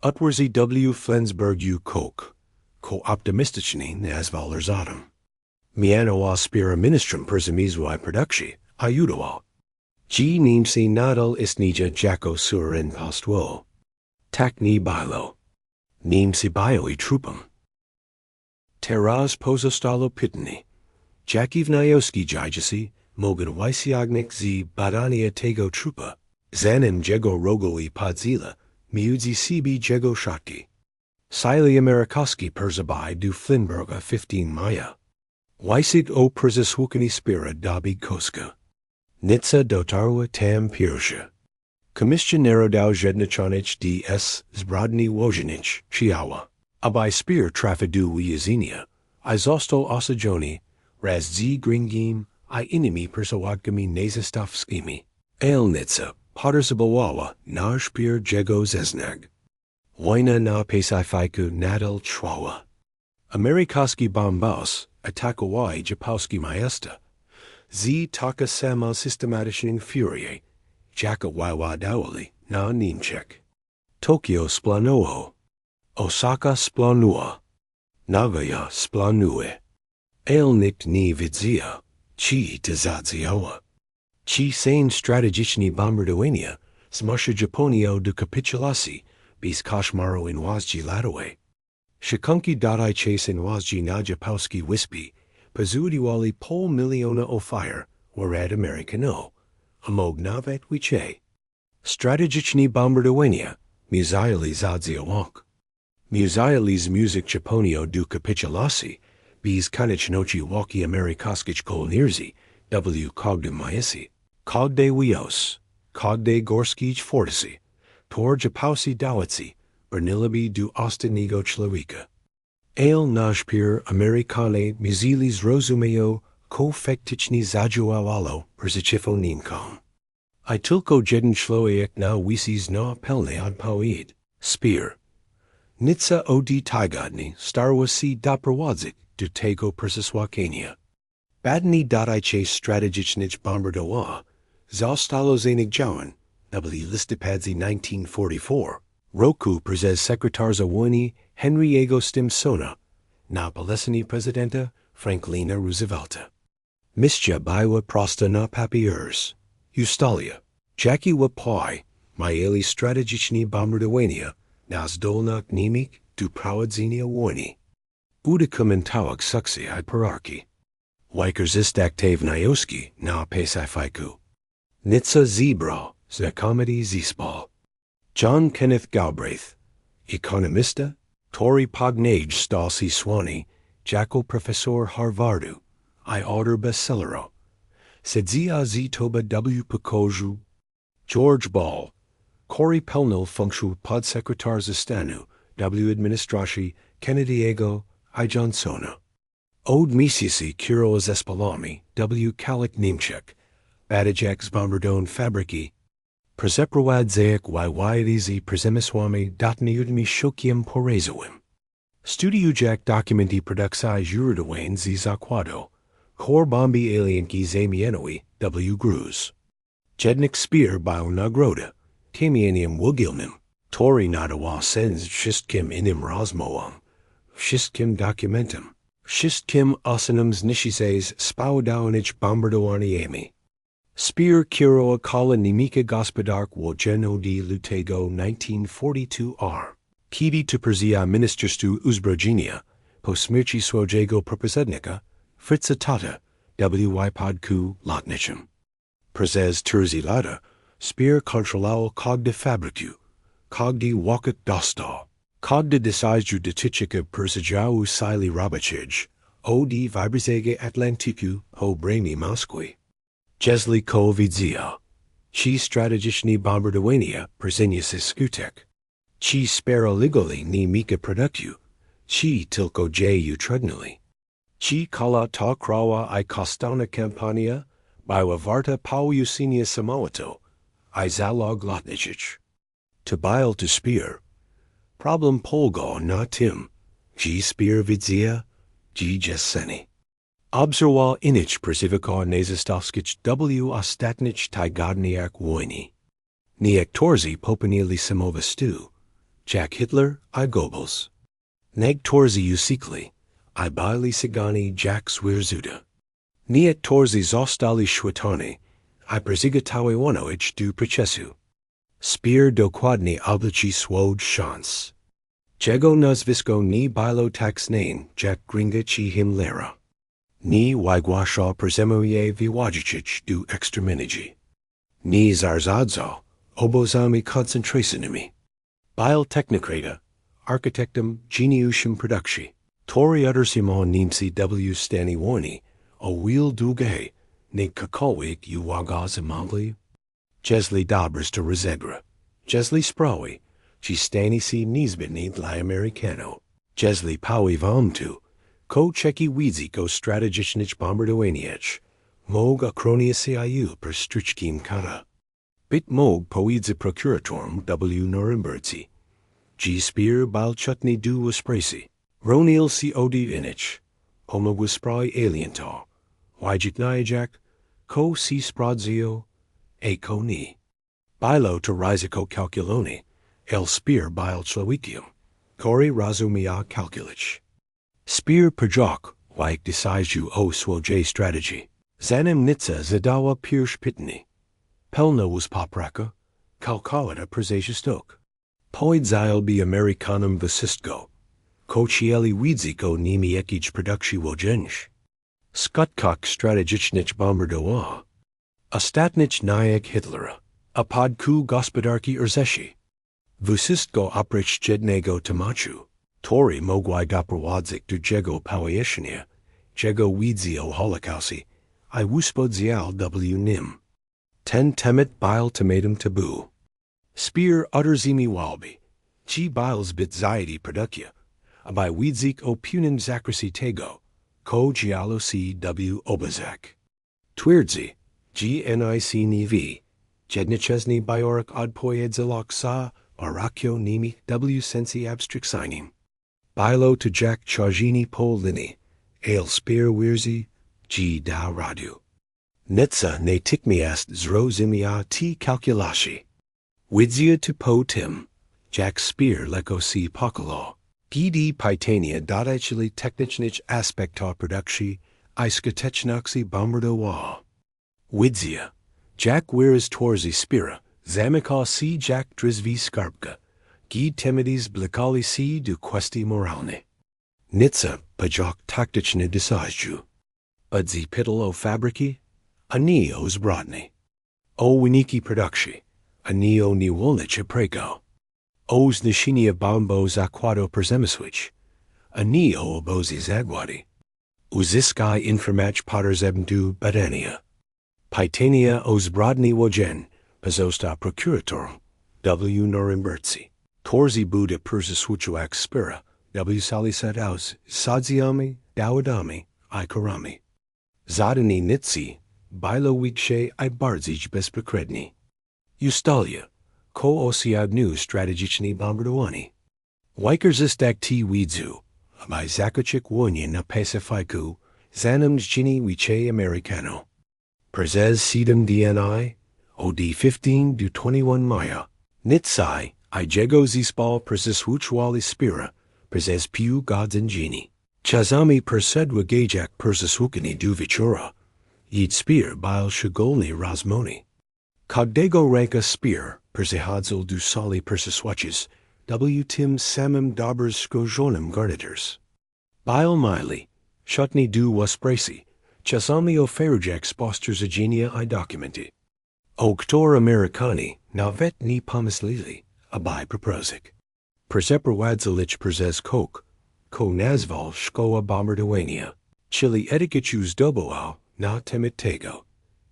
Utwarzy w Fensburg kok, ko-optymistyczny nazwał zadum. Mianowa Speera ministrum przemysłowej produkcji, ayudował. G Niemcy nadal istnieje jako suren postwo. Tak nie było. Niemcy byli trupem. Teraz pozostalo pytanie. Jaki wnioski dziejasi, mogą wyciągnąć z badania tego trupa, zanim jego rogo I podzila, miudzi sibi jego szatki. Sili Amerykaski perzabai du Fensburga 15 Maja. Wysig o przesłuchani Speera dobi koska. Nitze dotarła tam pierwsza. Komisja narodowa zjednoczonych ds. Zbrodni wojenich Chiawa. Aby Speer trafił wyjaśnienia, I został osadzony, raz z gringim, I innymi persawadkami nazistowskimi. El Nitze, podrzebowała na Speer jego zeznag. Wojna na Pacyfiku nadal trwała. Amerykaski bombas atakowali Japowski miasta. Z taka sama systematycznych furie, jaka wyładowali na Niemczech. Tokio spłonęło. Osaka spłonęła. Nagoya spłonęły. El nikt nie widział, czy to zadziała. Czy sen strategiczne bombardowania zmusza Japonię do kapitulacji bez koszmaru inwazji latowej. Szacunki dotyczą inwazji na Japowskie wyspy pozwoliły pół miliona ofiar wyrad Amerykano, a mógł nawet wicze. Strategiczne bombardowania mizaili zadziałak. Mizaili z muzyk Japonio do kapitulacji bez konieczności walki amerykaskich kolonierzi w kogdy majesi, kogdy wios, kogdy gorskich fortesi, tor japausi dawaci, bernilabi du ostenigo człowieka. Ale najpierw Amerykanie mizili zrozumieją, ko faktycznie zadziałało przeciwko Niemcom. I tylko jeden człowiek na wisis na pełnej odpowiedź. Speera. Nitze od tygodni starło się doprowadzić do tego przesłuchania. Badnie dodajcie strategicznych bombardowa, zostało zaniedziałan, na listopadzie 1944, roku przez sekretarza Wojny Henry'ego Stimsona, na polecenie prezydenta Franklina Roosevelta. Misja była prosta na papiers. Ustalia, Jackie Wapoi, majeli strategiczne bombardowania, na zdolnych niemych do prowadzenia wojny. Udokumentowała sukcesy hierarchii. Wykorzystać wnioski na pacyfiku. Nitze zebra, za comedy zespol. John Kenneth Galbraith, ekonomista, Tory Pognage Stalsi Swanee, jako profesor Harvardu, I autor bestsellero. Sedzia z toba W. Pokoju, George Ball, Cory Pelnel Functional Podsekretar Stanu, W. Administracji Kennedy'ego I. Johnsona. Od Misisi Kiro Zespolami, W. Kalik Niemczech, Badajak Bombardon Fabryki, Przeprowadzajak z przemysłami dotnymi szokiem porezowym. Studiujak dokumenti produkcji źródłowych z zakładu, Kor Bombi Alienki Zamienowi, W. Gruz. Jednik Speera był nagroda, Tamianium Wugilnym, Tory nadawa sens wszystkim innym rozmołom, wszystkim dokumentom, wszystkim osanym zniszczeń spowodowanych bombardowaniami. Speera kierował kolonimika gospodarką od lutego 1942 kiedy to przejęła ministerstwo uzbrojenia, po śmierci swojego poprzednika, Fritza Tata, W. Podku lotniczym. Przez 4 lata, Speera kontrolował każdą fabrykę, każdy walkot dostał, każdy decyzję dotyczącą podziału sili roboczych, od wybrzeża Atlantyku po bramie Moskwy. Jeśli ko widział, ci strategiczne bombardowania przyniosły skutek. Ci speraligoli niemika produkcję, ci tylko dzieju trudnili. Ci kala ta krawa I kostowna kampania, była warta połjusienia samolotu, I zalog lotniczych. To byl to Speera. Problem polgo na tym, ci Speera widzia, ci jeseni. Obserwował inich przeciwko nezostowskich W. ostatnich tygodniach wojny. Niektórzy popełnili samobójstwo, Jack Hitler I. Goebbels. Niektórzy uciekli, I byli cygani Jack Zwierzuda. Niektórzy zostali śmiertelni, I przygotowywano ich do procesu. Speera dokładnie obliczy swój szans. Jego nazwisko nie było tak znane jak gringa ci Himmlera. Nie wygłaszał przemówień wywodzić do ekstremenigi. Nie zarządzał obozami koncentracyjnymi. Był technokrata, architektem geniuszem produkcji. Tory uderzymo Niemcy W. stanie wojny, o wiel długie, nie cokolwiek uwagę mogli. Jeśli dobrzy to rozegra, jeśli sprawy, ci stanie się niezbędni dla Amerykanów. Jeśli paływam tu, ko czeki widziko strategicznych bombardowaniach, mog ochronia się per struczkim kara. Bit mog powiedzy prokuratorom W. Norymbercy. G. Speera był chutny do uspracy. Ronil si odi inich. Pomog uspray aliento. Wajik najak, ko si spradzio, e ko ni. Bilo to ryzyko calculoni, el Speera bil człowiekiem. Kori rozumia calculich. Speera pojok, wajik decyzju o swojej strategii. Zanim Nitze zadawa pierwszy pytanie. Pelno was popraka, kalkalata przejrzystok. Poidzile by Amerykanom wysystko. Kocieli widziko nimi jakiejś produkcji wojench. Skutkok strategicznych bombardowa. Ostatnich najak Hitlera. A podku gospodarki urzeshi. Wysystko oprócz jednego tematu. Tory mogły doprowadzić do jego powieszenia, jego wizji o Holokausie, I uspodzial W. nim. Ten temat był tematem tabu. Speer uderzimi walby. G biles bit zaidi productje. By Wiedzik opunen zakrasi tego. Ko giallo cw obazak. Twierdzi. Gnic niv. Jednichesny biorik odpoiedzalok sa. Arakio nimi w sensi abstrictsinem. Bilo to Jack Chajini Polini. Ale Speer Wierzi. G da radu. Nitze ne tikmiast zrozimia t calculashi. Widzia to po tim. Jack Speer leko si pokalo. Gd pitania dodachili technichnich aspekta produkcji, iskatechnoxi bombardowa. Widzia. Jack Wieres Torzi Speera, Zamika si Jack Drizvi Skarpka. Gd temidis blikali si du questi moralne. Nitze, pajok taktichne desajju. Budzi piddle o fabriki, ani o zbrodni. O winiki produkcji, ani o niwolniche prego. Oz nishinia bombo zakwado perzemiswich, ani o obozi zagwadi. Uziskai informach poterzebndu badania. Pitania o zbrodni wojen, pazosta procurator, w norimbertsi. Torzi buda persiswuchuak spira, w salisadaus, sadziami, dawadami, ikarami. Zadani nitsi, bilo wikshe I bardzij bezprekredni. Ustalia, ko osiadnu strategichni bombardowani. Wikerzistak t widzu, by zakachik wonyin na pacifiku, zanums gini wiche americano. Przez sedum dni, od 15 do 21 maja. Nitsai, I jego zispal persiswuchwali spira, przez piu godzin gini. Chazami persedwa gajak persiswukani du vichura. Yid spear bil shugolni razmoni. Kogdego ranka spear, persihadzil du sali persiswatches, w tim samim dobers skojonim garniters. Bil mili, shutni du waspresi, chasami o ferujak sposters agenia I documenti. Oktor Americani, navet ni pomislili, abai proprosic. Perseperwadzalich persez kok, ko nazval shkoa bombardowania. Chili etiquetus doboal, na temit tego.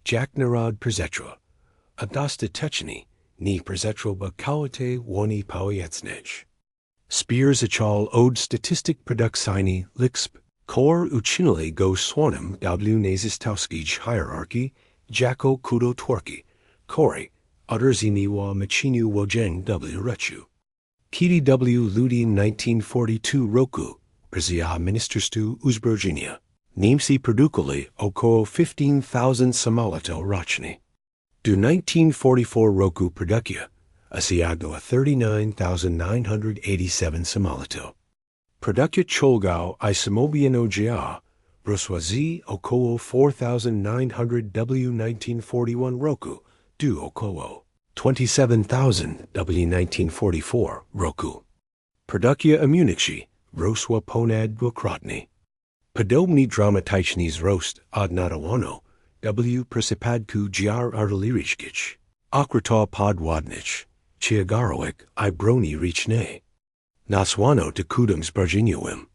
Jack narad perzetra. Adasta techni, ni perzetro bakawate woni powietsnech. Spears achal od statistic produksini lixp. Kor uchinile go swanim w nazistowskij hierarchy, jako kudo twerki. Kori, uderzimi wa machinu wojeng w rechu. Kidi w ludi 1942 roku, przia ministerstu uzbrojenia. Niemcy produkuli około 15,000 samolito rocznie. Do 1944 roku produkcja, asiagdo 39,987 samolito. Produkcja czołgał I samobieno dzieła, broswazi około 4,900 w 1941 roku, do około 27,000 w 1944 roku. Produkcja amunicji, rosła ponad dwukrotnie. Podobny dramatyczny wzrost odnotowano w przypadku giar artylerickich. Okrota podwodnych, ciężarówek I broni ręcznej. Nasłano to kudum zbrojeniowym.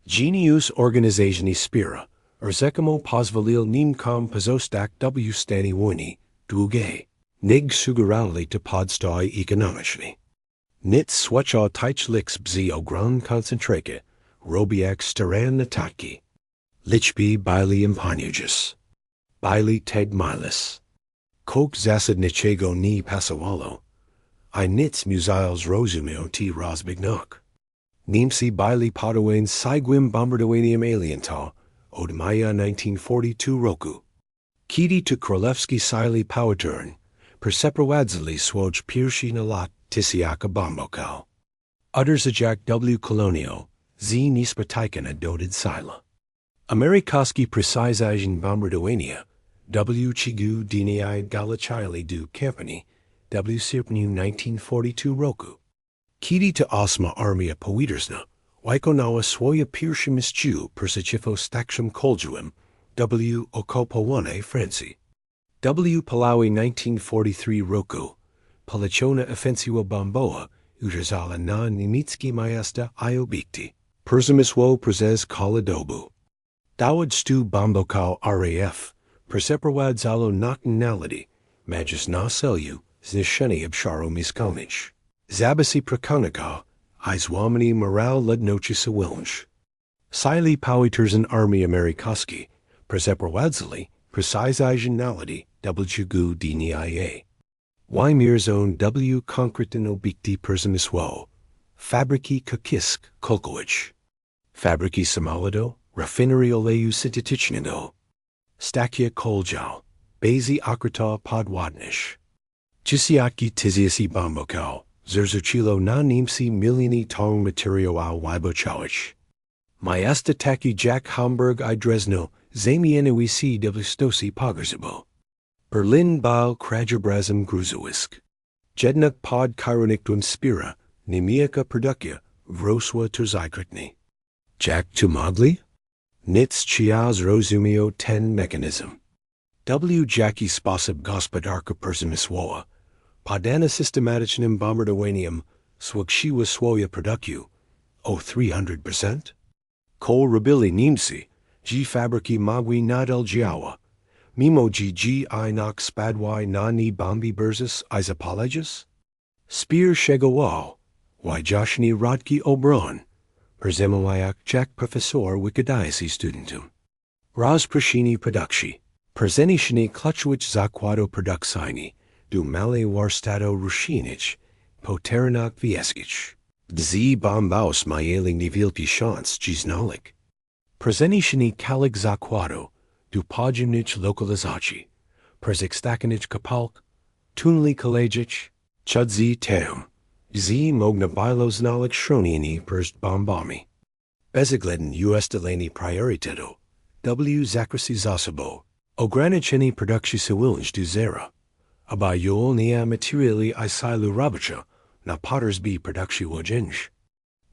Genius organizacji Speera, rzekomo pozwolił Niemcom pozostać w stanie wojny długiej. Nig sugerali to podstoi ekonomicznej. Nit swatcha teichliks bzi ogron koncentrake, robiak staran natatki. Lichbi bili impaniagus. Bili teg milis. Kok zasad nichego ni pasawalo. I nits musiles rosumeo t rozbignok. Niemcy bili podowain sigwim bombardowanium alienta, od maja 1942 roku. Kidi to Królewski sili poweturn, perseprowadzili swoj pierwszy na lat tisiaka bombokal. Uderzajak w kolonio, z niespotykana doded sila. Amerykaski precyzation bombardowania, w chigu dni galachili du kampani, w sierpniu 1942 roku. Kidi to osma armia powietrzna, wykonała swoje pierwsze mistrzów persyczifo staksham koljuem, w okopowane Francji. W Palawi 1943 roku, Palachona ofensiwa bomboa, uderzala na niemieckie miasta I obikti. Perzymisło przez Koladobu. Dawad stu bombokal RAF, perseprowadzalo nationality, majus na selju, znisheni obsharu miskomich. Zabasi prakonika, I złamani moral lednoci sawilnch. Sili powiterzen army Amerikaski, prezeprowadzili, precise w dnia. Wymirzon w konkreten obikti przemysłu. Fabryki kakisk kolkowicz. Fabryki samolado, rafinery oleju syntetycznego. Stakia koldział, bazy okrita podwodnish. Dziesiątki tysięcy bombokał, zerzucilo na Niemcy miliony ton materiału wybuchowich. Miasta taki jak Hamburg I Dresno, zamieniły się w stosy pogrzebowe. Berlin bał krajobrazem gruzowisk. Jednak pod kierownictwem Speera, niemiecka produkcja wrosła tzykrytnie. Jak to mogli? Nitze zrozumiał ten mechanizm. W jaki sposób gospodarka przemysłowa, podana systematycznym bombardowaniem, zwiększyła swoją produkcję o 300%? Koło robili Niemcy, g fabryki mogły nadal działać, mimo g inok spadły na nie bomby burzys I zapaleges? Speer przegował, wyjaśni rodki obron, przemówił jak profesor wykładający studentom. Rozproszenie produkcji, przeniesienie kluczowych zakładów produkcyjnych do małej warsztatu ruszenic, po terenach wiejskich. Z bombaus majelig niewielki szans znalik. Przeniesienie kalek zakładów do podziemnych lokalizacji, przekstakanich kapałk, tuneli kolejich, chudzi teum, z mogna bilo znalik shronieni przed bombami. Bezwzględnie ustalenie priorytetu, w zakresie zasobów, ograniczenie produkcji cywilnych do zera, obalnia materiali I silu robocza, na Pottersby produkcji łodzienż.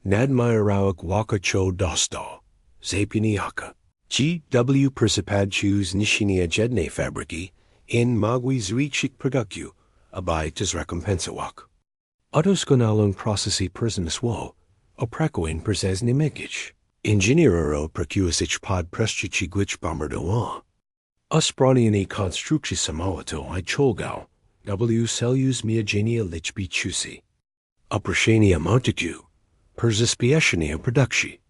Nadmierałek wakacho dosto, zapieniaka. W przypadku zniesienia jednej fabryki, in mogły zwiększyć produkcję, aby to zrekompensować. Udoskonalą procesy przemysłu, opracowań przez niemieckich. Inżynierów pracujących pod przestrzegłych bombardowania. Usprawnienie konstrukcji samolotu I czołgał, w celu zmienienia liczby chusy. Uproszczenie montagu, przyspieszenie produkcji.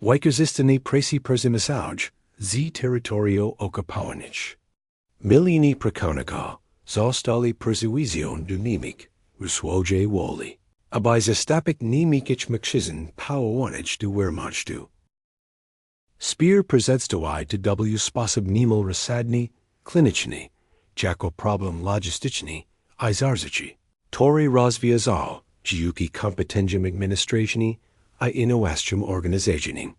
Wykorzystanie presji przemysłowego z terytoriów okupowanych. Miliony pracowników zostali przywiezione do Niemiec w swoje woli, aby zastąpić niemieckich mężczyzn powołanych do Wehrmachtu. Speer przedstawił to w sposób niemal rozsadny, kliniczny, jako problem logistyczny I zarzuci. Który rozwiązał dzięki kompetencjom administracyjnym I innowacyjnym organizacyjnym.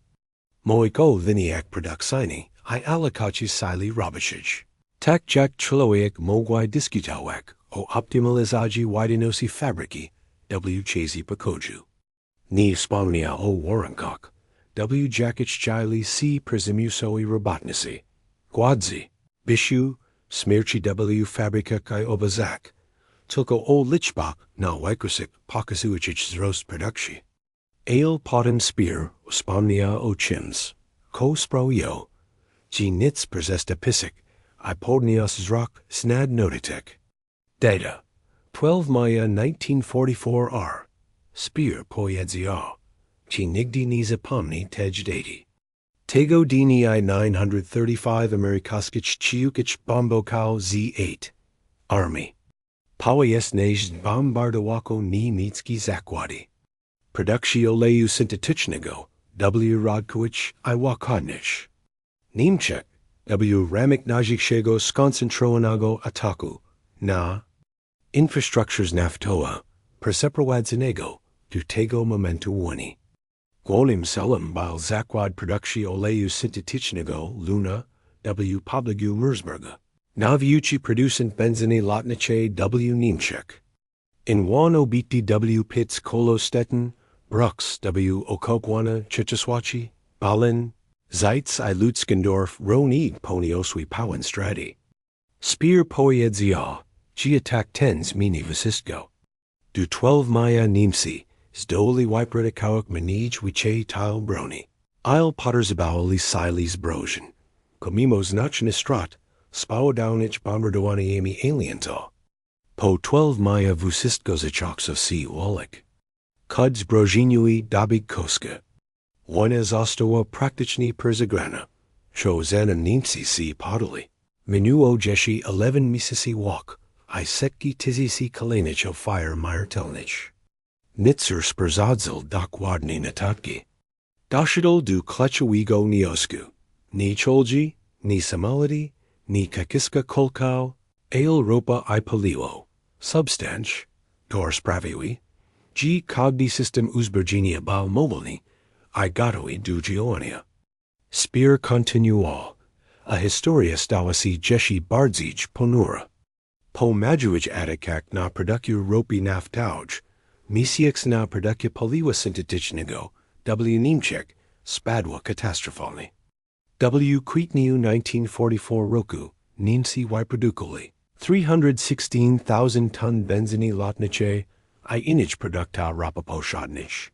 Mojego liniach produkcyjnych I alokacji sili roboczych. Tak jak człowiek mógł dyskutować o optymalizacji wydajności fabryki w czasy pokoju. Nie wspomniał o warunkach, w jakich chcieli się przemysłowi robotnicy, głodzy, bisiu, śmierci w fabrykach I obozach, tylko o liczbach na wykrusach pokazujących wzrost produkcji. Ale potem Speer wspomniał o czymś, co sprawiło, że nic przestapisek I podniósł wzrok snad notatek. Data 12 maja 1944 r. Speer powiedział, że nigdy nie zapomni tej daty. Tego dnia 935 amerykańskich ciuchich bombokał Z-8 Army. Powiesnej bombardowało niemieckie zakłady. Produkcja oleju syntetycznego w Rodkowicz I Łakodnisz. Niemczech w ramach największego skoncentrowanego ataku na infrastruktures naftowa przeprowadzonego do tego momentu wojny. Głównym celem był zakład produkcji oleju syntetycznego Luna w pobliżu Finsburga, nawiewszy producent benzyny lotniczej w Niemczech. In one obity w Pitts Kolostetten, Brooks w Okokwana, Czechosłowacji, Berlin, Zeitz I Lutzkendorf Ronig poniosły pełen straty. Speer powiedział, że atak ten zmieni wszystko. Do 12 maja Niemcy zdolni wyprodukować mniej wicze tal broni. Il potrzebowali sili zbrojeń. Pomimo znacznych strat, spowodownych bombardowaniami aliento. Po 12 maja wusistko zaczokso si wolik. Kud zbrojeniui dobig koska. Wojny zostało praktycznie przegrana. Shozena Niemcy si podoli. Minuo jeshi 11 misisi walk. I setki tizisi kalenich o fire miertelnich. Nitzer sprzadzal dokładnie notatki. Doszedł du klechowigo niosku. Ni cholji, ni samality, ni kakiska kolkał, ale ropa I paliło. Substanch, tor sprawiwi, G cogni system uzberginia bal mobilni, I gotoi du gioania. Speer continual, a historia stawasi jeshi bardzij ponura. Po majuij atakak na producu ropi naftauj, misieks na producu paliwa synteticznego, W. Niemczech, spadła katastrofalnie. W. Kwietniu 1944 roku, Niemcy wyprodukowali 316,000 ton benzyny lotniczej, I inich produkta ropoposzodnych.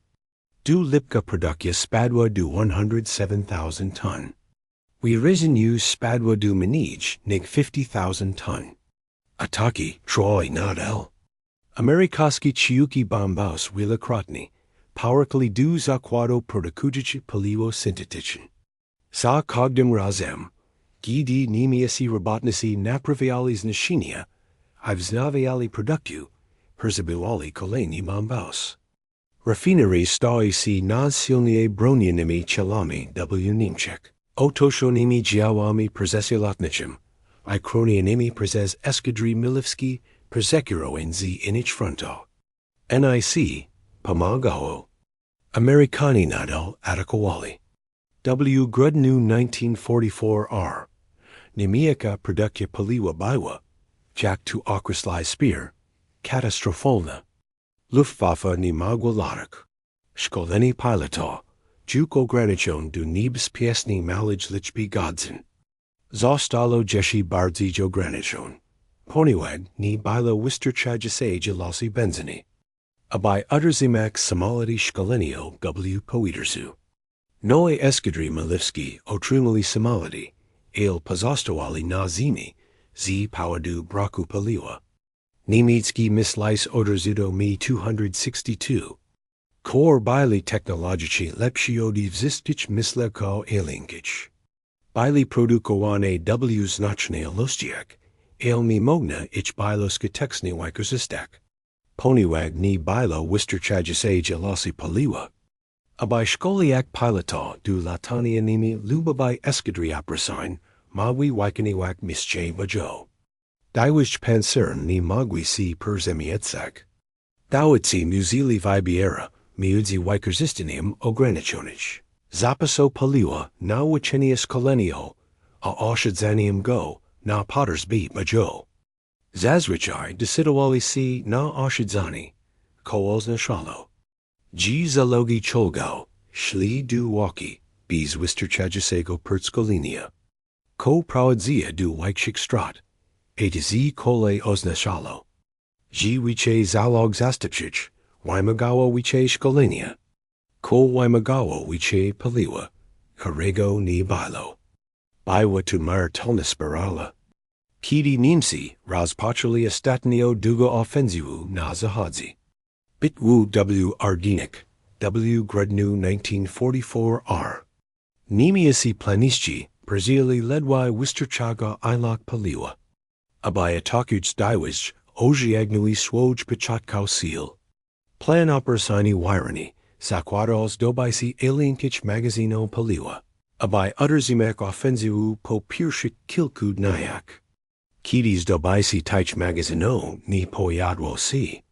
Du lipka produkcja spadła du 107,000 ton. Wyraźniu spadła du minij nig 50,000 ton. Ataki, troi nadal. Amerykaski ciuki bombaus wielokrotnie, powerkali du zakładu produkujici paliwo syntetyczne. Sa kogdym razem, gidi nimiasi robotnisi naprawiali znasienia, I wznawiali produktu, perzabiwali kolejni bombaus. Refinery stoi si silnie bronianymi celami W. Niemczech. Otoszonymi działami przesłuchiwawczym, I kronianymi przez eskadry milewski przekierowań z inich fronto. NIC, pomagało. Amerykanie nadal atakowali. W. grudniu 1944 r. Niemiecka produkcja paliwa była, jak tu określaj Speer, katastrofalna. Luftwaffe nie mogła latać. Szkolenie pilota, juk ograniczone do niebezpiecznej malej liczby godzin. Zostało jeshi bardziej ograniczone. Ponieważ nie było wystarczającej ilości benzyny. Aby otrzymać samolity szkolenia W. powiedzą. Nowe eskadry milewskie otrzymali samolity, ale pozostawali na ziemi, z powodu braku paliwa. Niemiecki myślais odrzucido Mi-262. Kor byli technologicznie lepsi od wzystych myśleko alienkic. Byli produkowane W znaczne ilościach, ale mimogna ich byloska tekstnie wykorzystak. Ponieważ nie było wystarczającej ilości paliwa. Aby szkoliak pilota du latania nimi lubabaj eskadry opresań, mogli wykonywać misje bajo. Daiwish pancern nie mogli si perzemiecak. Dawici muzili wybiera, miudzi wykorzystaniom ograniczonych. Zapaso paliwa na uczenie szkolenia, a oszczędzaniom go na potrzeby bajo. Zazwyczaj decydowali si na oszczędzanie, kołos na szalo. G zalogi cholgał, szli du walki, bez wystarczającego przeszkolenia. Ko prowadzia du wykszych strat, a z kolei oznaczalo. G wicze zalog zastępczych, wymagało wicze szkolenia. Ko wymagało wicze paliwa, którego nie było. Była tu miertelna spirala. Kiedy Niemcy rozpoczęli ostatnio długo ofensywę na zachodzie. Bitwu W. Ardenik, W. grudniu 1944 r. Niemiasi planiści przejęli ledwie wystarczająco ilok paliwa. Aby atakując daiwish ożegnuli swój początkowy cel. Plan operacyjny wirani zakładał zdobywcy alienkic magazino paliwa. Aby otrzymać ofensywę po pierwszych kilku dniach. Kiedy zdobywcy tych magazino nie pojawiło się.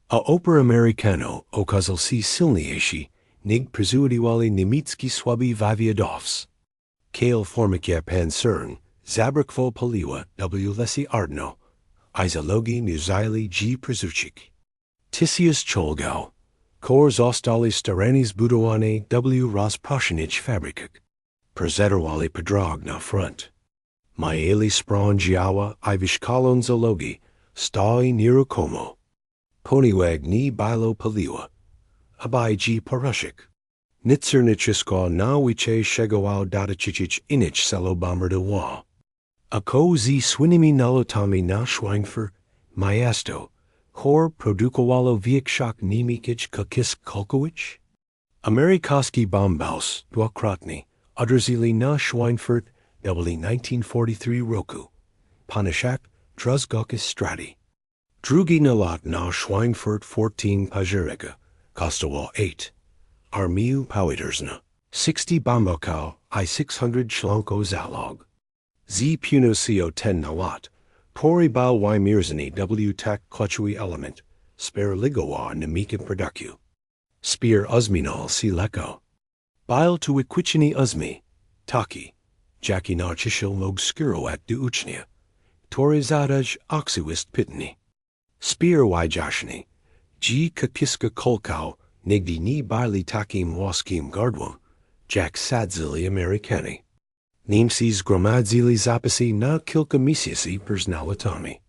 A opera Americano okazał się silniejszy, nig przyzwoitywali niemiecki słabi wywiadowcy. Kale formikia pancern, zabrakło paliwa W. lesi ardno, I zalogi nuzili G. przyzuchik. Tisius cholgał, kor zostali starani zbudowane W. rozproszenich fabrykach. Przezerwali podrog na front. Mieli spron działa I wyszkolon zalogi, stoi nieruchomo. Ponieważ nie było paliwa, aby G. poruszek. Nitzer niczysko na wicze szegował dotyczyć inich celobombardowa. A ko z swymi nalotami na Schweinfer, miasto, hor produkowało większych niemiecich kulkowicz? Amerykański bombaus dwukrotnie uderzili na Schweinfurt w 1943 roku. Pontiac, druzgokis strati. Drugi nalat na Schweinfurt 14 października, kosztowało 8. Armiu Powidersna. 60 bombokał I 600 szlonko zalog. Z punocio 10 nalat. Poribal y mirzani w tak kluczowy element. Speera ligowa nemikim produkcję. Speer uzminal si leko. Bile tu wykwiczeni uzmi. Taki. Jaki na ciszil mog skierować do ucznia. Tory zadaj oksywist pitni. Speer y jashni. G kakiska kolkał. Nigdy ni bili takim waskim gardwo. Jack sadzili Amerykani. Niemcy zgromadzili zapisi na kilka miesięcy personalitami.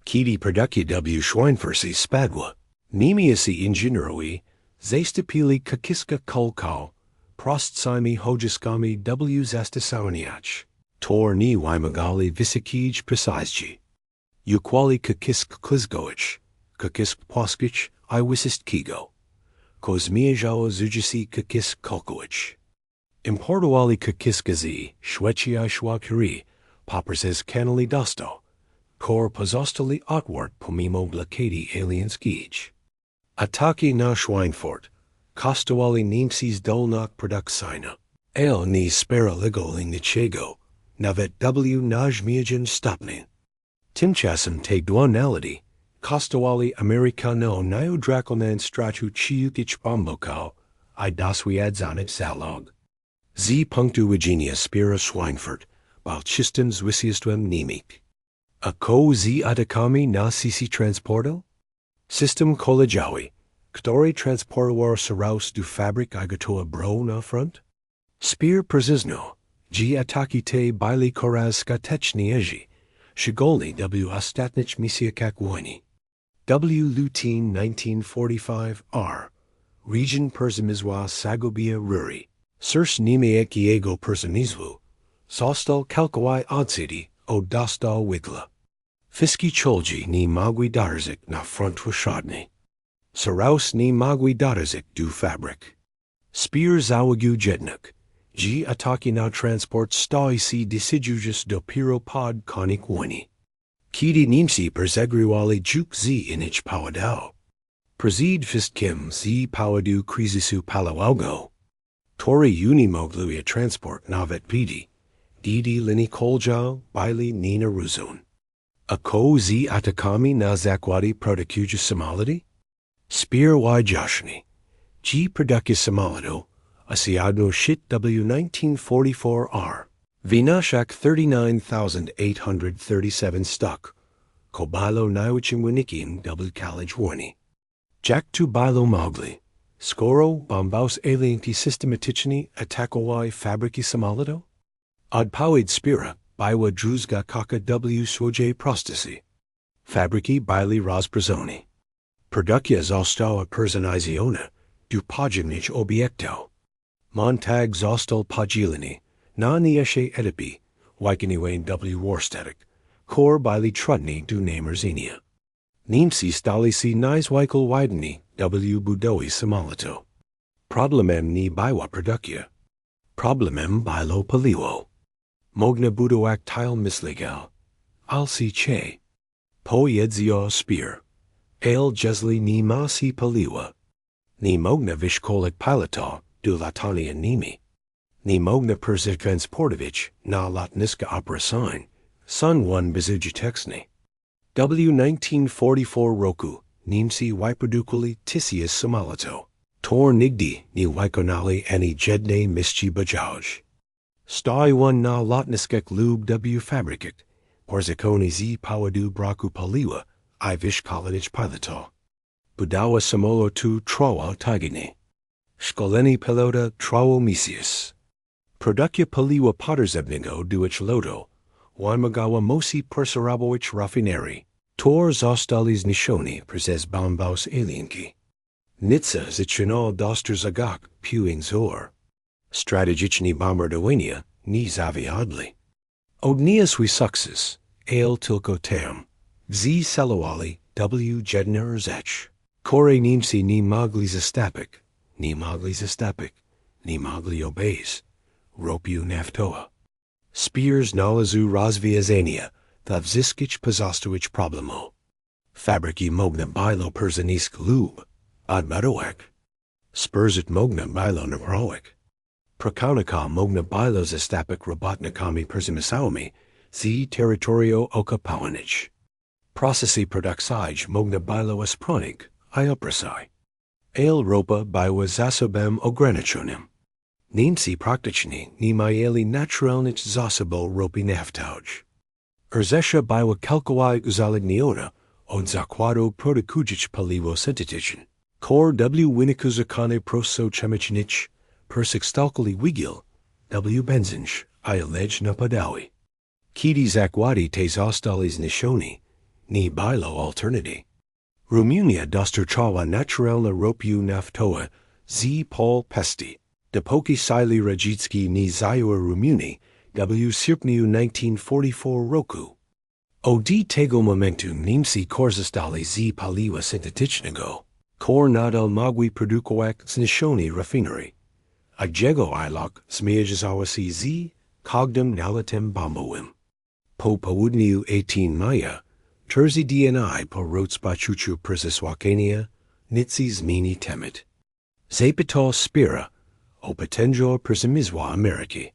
Kiedy produkcja w Schweinfurcie spadła. Niemicy inżynierowie zastąpili kakiska kolkał. Prostsymi hojiskami w zastosowaniach. Tor ni wymagali wysokich precyzji. Ukwali kakisk klizgowicz. Kakisk płaskich I wysistkigo. Kozmiejało zujisi kakisk kolkowicz. Importowali kakiskazi, Szwecja szwakiri, poprzez kanali dosto. Kor pozostali otwart pomimo blokady alienskich. Ataki na Schweinfurt. Kosztowali Niemcy dolnak produkcyjna. El ni Speera ligoli niczego. Nawet w najmniejszym stopniu. Tymczasem te dwa nalady. Kosztowali Amerykano najodrakonan stratu ciukich bombokał. I doswiadzony zalog. Z punktu widzenia Speera Schweinfurt. Balczystem zwisystwem niemik. A ko z atakami na sisi transporto? System kolegiały. Który transportował saraus do fabryk I gotowa bro na front? Speer precyzno. G ataki te bili koraz skatecznieji. Szygolny w ostatnich misjach wojny. W lutin 1945 R. Region Przemysłowa Sagobia Ruri. Sirs niemieckiego personizmu. Został kalkowany odsidy o dostał wigla. Fiski cholji ni mogli dotarzyć na front wyszodny. Saraus ni mogli dotarzyć do fabryk. Speer załogił jednak. G ataki na transport stoi si decydując dopiero pod koniec wojny. Kiedy Niemcy przegryzali juk z inich powodów. Przed wszystkim z powodu kryzysu palowego. Tory unimogli transport nawet pidi. Didi linii kolja bili ni naruzon. A ko z atakami na zakłady produkcji samolity? Speer y jashni. G produkcja samolotu. Asiadno shit w 1944 R. Vinashak 39,837 stuk. Kobilo największym wynikiem w college wojny. Jak tu bilo mogli. Skoro bombaus alienki systematyczni atakowały fabryki samolotu? Odpowiedź Speera była druzga kaka w swojej prostocie. Fabryki byli rozprowadzone. Produkcja została personalizowana do podziemnych obiektów. Montag został podzielony na mniejsze etapy, wykonywany w warsztatach, kor byli trudni do namierzenia. Niemcy stali si niezwykle widni w budowie samolotu. Problemem nie była produkcja. Problemem było paliwo. Mogna budować tyle mislegal. Alsi che. Powiedzio Speer. El jezli nie ma si paliwa. Nie mogna wyszkolać pilota do latania nimi. Nie mogna transportować na lotniska operacyjne. Sun one bezużyteczny. W 1944 roku Niemcy wyprodukowali tysiąc samolotów. Tor nigdy nie wykonali ani jednej misji bajaj. Stoi one na lotniskach lub w fabrykach. Porzekony z powodu braku paliwa I wyszkolać pilota. Budowa samolotu trwała tygodnie. Szkolenie pilota trwało miesiąc. Produkcja paliwa potrzebnego do ich lotu wymagała musi przerabować rafinerii. Tor zostali zniszczeni przez bombaus alienki. Nitze zaczynał dostrzegać pieniądze. Strategiczne bombardowania nie zawiodli. Odniosły sukces, ale tylko tam. Z Salawali, W. Jedner Zech. Kore Niemcy ni mogli zastapik, ni mogli zastapik, ni mogli obeys. Ropiu naftoa. Spears nalazu rozwiązania, thawziskich pozostowich problemu. Fabryki mogna bilo personisk lub, odmadoek. Spurzit mogna bilo naproek. Prakaunika mogna bilo zastapik robotnikami perzimisałami, z territorio okapawanich. Procesy produksij mogna bilo espronik, I oprasai. Ale ropa była zasobem ograniczonym. Niemcy praktycznie nie mieli naturalnych zasobów ropy naftowej. Erzesza była kalkowa uzależniona od zakładu produkujących paliwo syntetyczne. Kor W wyniku zakony prosochemicznych, persextalkali wigil, W benzinch, I alleged napadawi. Kiedy zakłady te zostali zniszczone, nie było alternaty. Rumunia dostarczała naturalna ropiu naftowa, z Paul Pesti. Dopóki sili radziecki nie zajęły Rumunii, W sierpniu 1944 roku. Od tego momentu Niemcy korzystali z paliwa syntetycznego. Kor nadal mogli produkować zniszczone rafinerie. A jego ilok zmierzało się z kogdem nalatem bombowym. Po południu 18 maja, Terzy DNI po rozpoczęciu przesłuchania, Nitze zmieni temat. Zapytał Speera o potężę przemysłu Ameryki.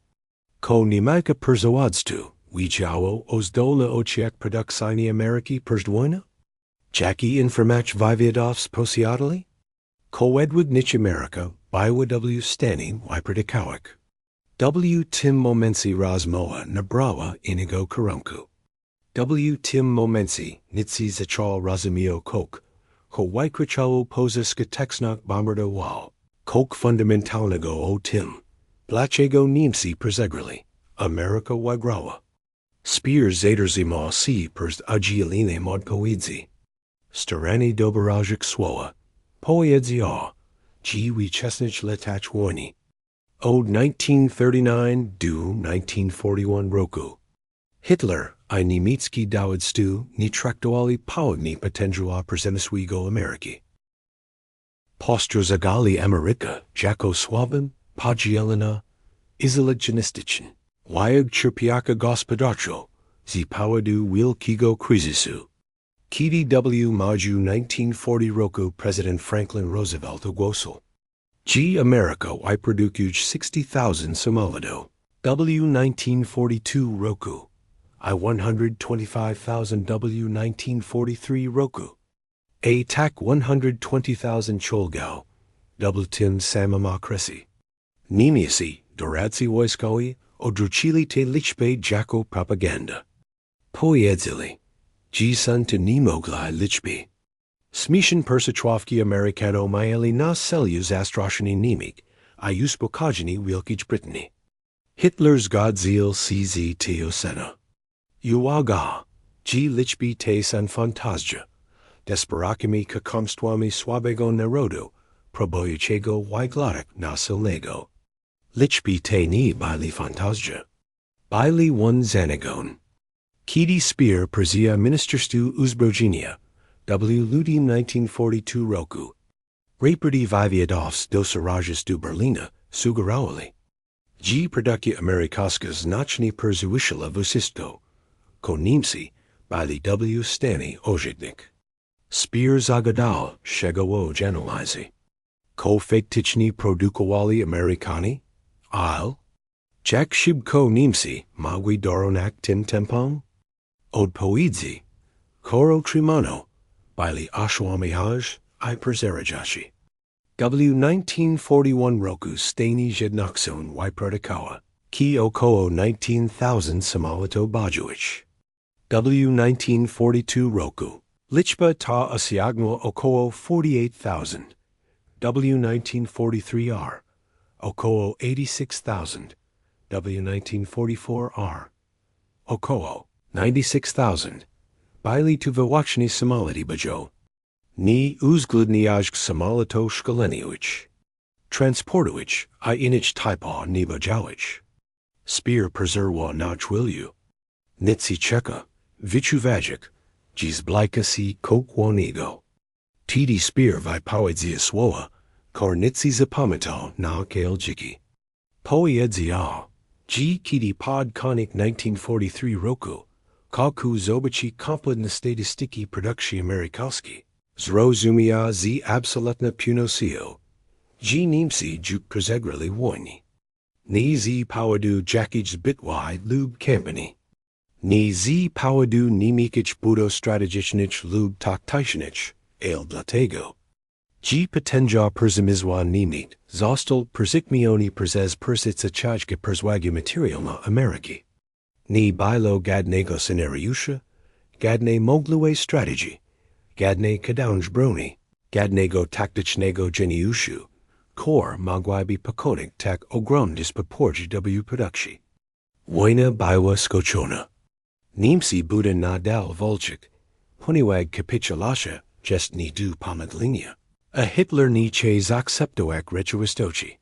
Ko niemajka perzoadztu, widziało ozdolne oczek produkcyjnej Ameryki przed wojną? Jaki informacje wywiadowcy posiadali? Ko Edward Nitze Ameryka była W stanie wyprodukowak. W tym momencie rozmowa nabrała innego kierunku. W tym momencie Nitze zaczął rozumieć kok, ko wykryciało pozyskutecznych bombardował, kok fundamentalnego o tym, dlaczego Niemcy przegrali, Ameryka wygrała. Spears zatrzymał się przed udzieleniem odpowiedzi. Staranie dobrożych słowa, powiedzenia, g uczestniczyć latach wojny. Od 1939 do 1941 roku. Hitler I niemiecki dowódcu nie traktowali pogodnie potężą przemysłowego Ameryki. Postrzegали Amerykę jako słabym, podzielona, izolacjonistyczną. Wajag cierpiaka gospodarczo z powodu wielkiego kryzysu. Kiedy W maju 1940 roku prezydent Franklin Roosevelt ogłosił, G Ameryka wyprodukując 60,000 samolotów. W 1942 roku. I 125,000 W 1943 roku. A tak 120,000 czołgów. W tym samym okresie. Niemcy, doradcy wojskowi, odrzucili te liczby jako propaganda. Powiedzili, że są to niemogli liczby. Smischen persetrowki Amerykano mieli na celu zastraszenie Niemiec, a uspokojenie Wielkiej Brytanii. Hitler's Godzilla CZ Teosena. Uwaga, że liczby te są fantazja. Desperakimi kakomstwami słabego narodu, próbującego wyglatek nasilnego. Liczby te nie byli fantazja. Byli one zanagon. Kiedy Speer przejęła ministerstwo uzbrojenia, W lutym 1942 roku. Raporty wywiadowcy dosarażys do Berlina sugerowali, że produkcja amerykańska znacznie przewyższyła wysisto, ko Niemcy byli W stanie ożegnik. Speer zagadał szczegółowo analizy. Ko faktycznie produkowali Amerykanie? Ale? Jak szybko Niemcy mogli dorównać tym tempom? Odpowiedzi, koro otrzymano, byli oszłamiani I przerażaci. W 1941 roku Stany Zjednoczone wyprodukowały ki około 19,000 samolotów bojowych. W 1942 roku liczba ta osiągnęła około 48,000. W 1943 r. około 86,000. W 1944 r. około 96,000. Byli tu wyłącznie samoloty bojowe. Nie uwzględniając samolotów szkoleniowych. Transportowych I innych typów nie bojowych. Speer przerwał na chwilę. Nitze czeka, wyczuwaczek, Jizblika si kokłonigo. Tidi Speera wypowiedzia słowa, kornicy zapamiętał na kiełdziki. Powiedzia, G. Kidi Podkonik 1943 roku, Kalku zobaczy kompletne statystyki produkcji amerykańskiej. Zrozumia z absolutna północą. G. Niemcy juk przegrali wojny. Ni z powodu jakichś bitwy lub kampanii. Ni z powodu niemikich budów strategicznych lub taktycznych, ale dlatego. G. potęża przemysłowa niemit został przykmiony przez persyczaczkę przewagi materialna Ameryki. Ni bilo gadnego scenariusza, gadnej mogłej strategii, gadnej kadąż broni, gadnego taktycznego geniuszu, kor mogłaby pokonać tak ogromny dysproporcji w produkcji. Wojna była skończona. Niemcy budy nadal walczyć, ponieważ kapitulacja jest nie do pomyślenia. A Hitler Nietzsche zaakceptował rzeczywistości,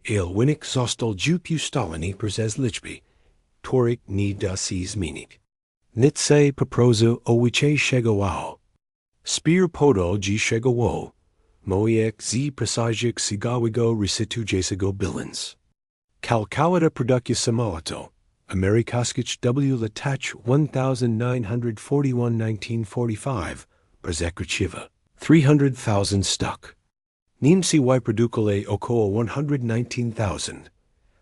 ale wynik został dziupiu Stalini przez liczby, których nie da się zmienić. Nitze poprosu owyczego. Speera podał dzisiego, mojek z przesadziek cygałego recytującego bilans. Kalkałada produkcja samolotu, amerykańskich W. latach 1941-1945, przesłuchiwał 300,000 sztuk. Niemcy wyprodukowali około 119,000.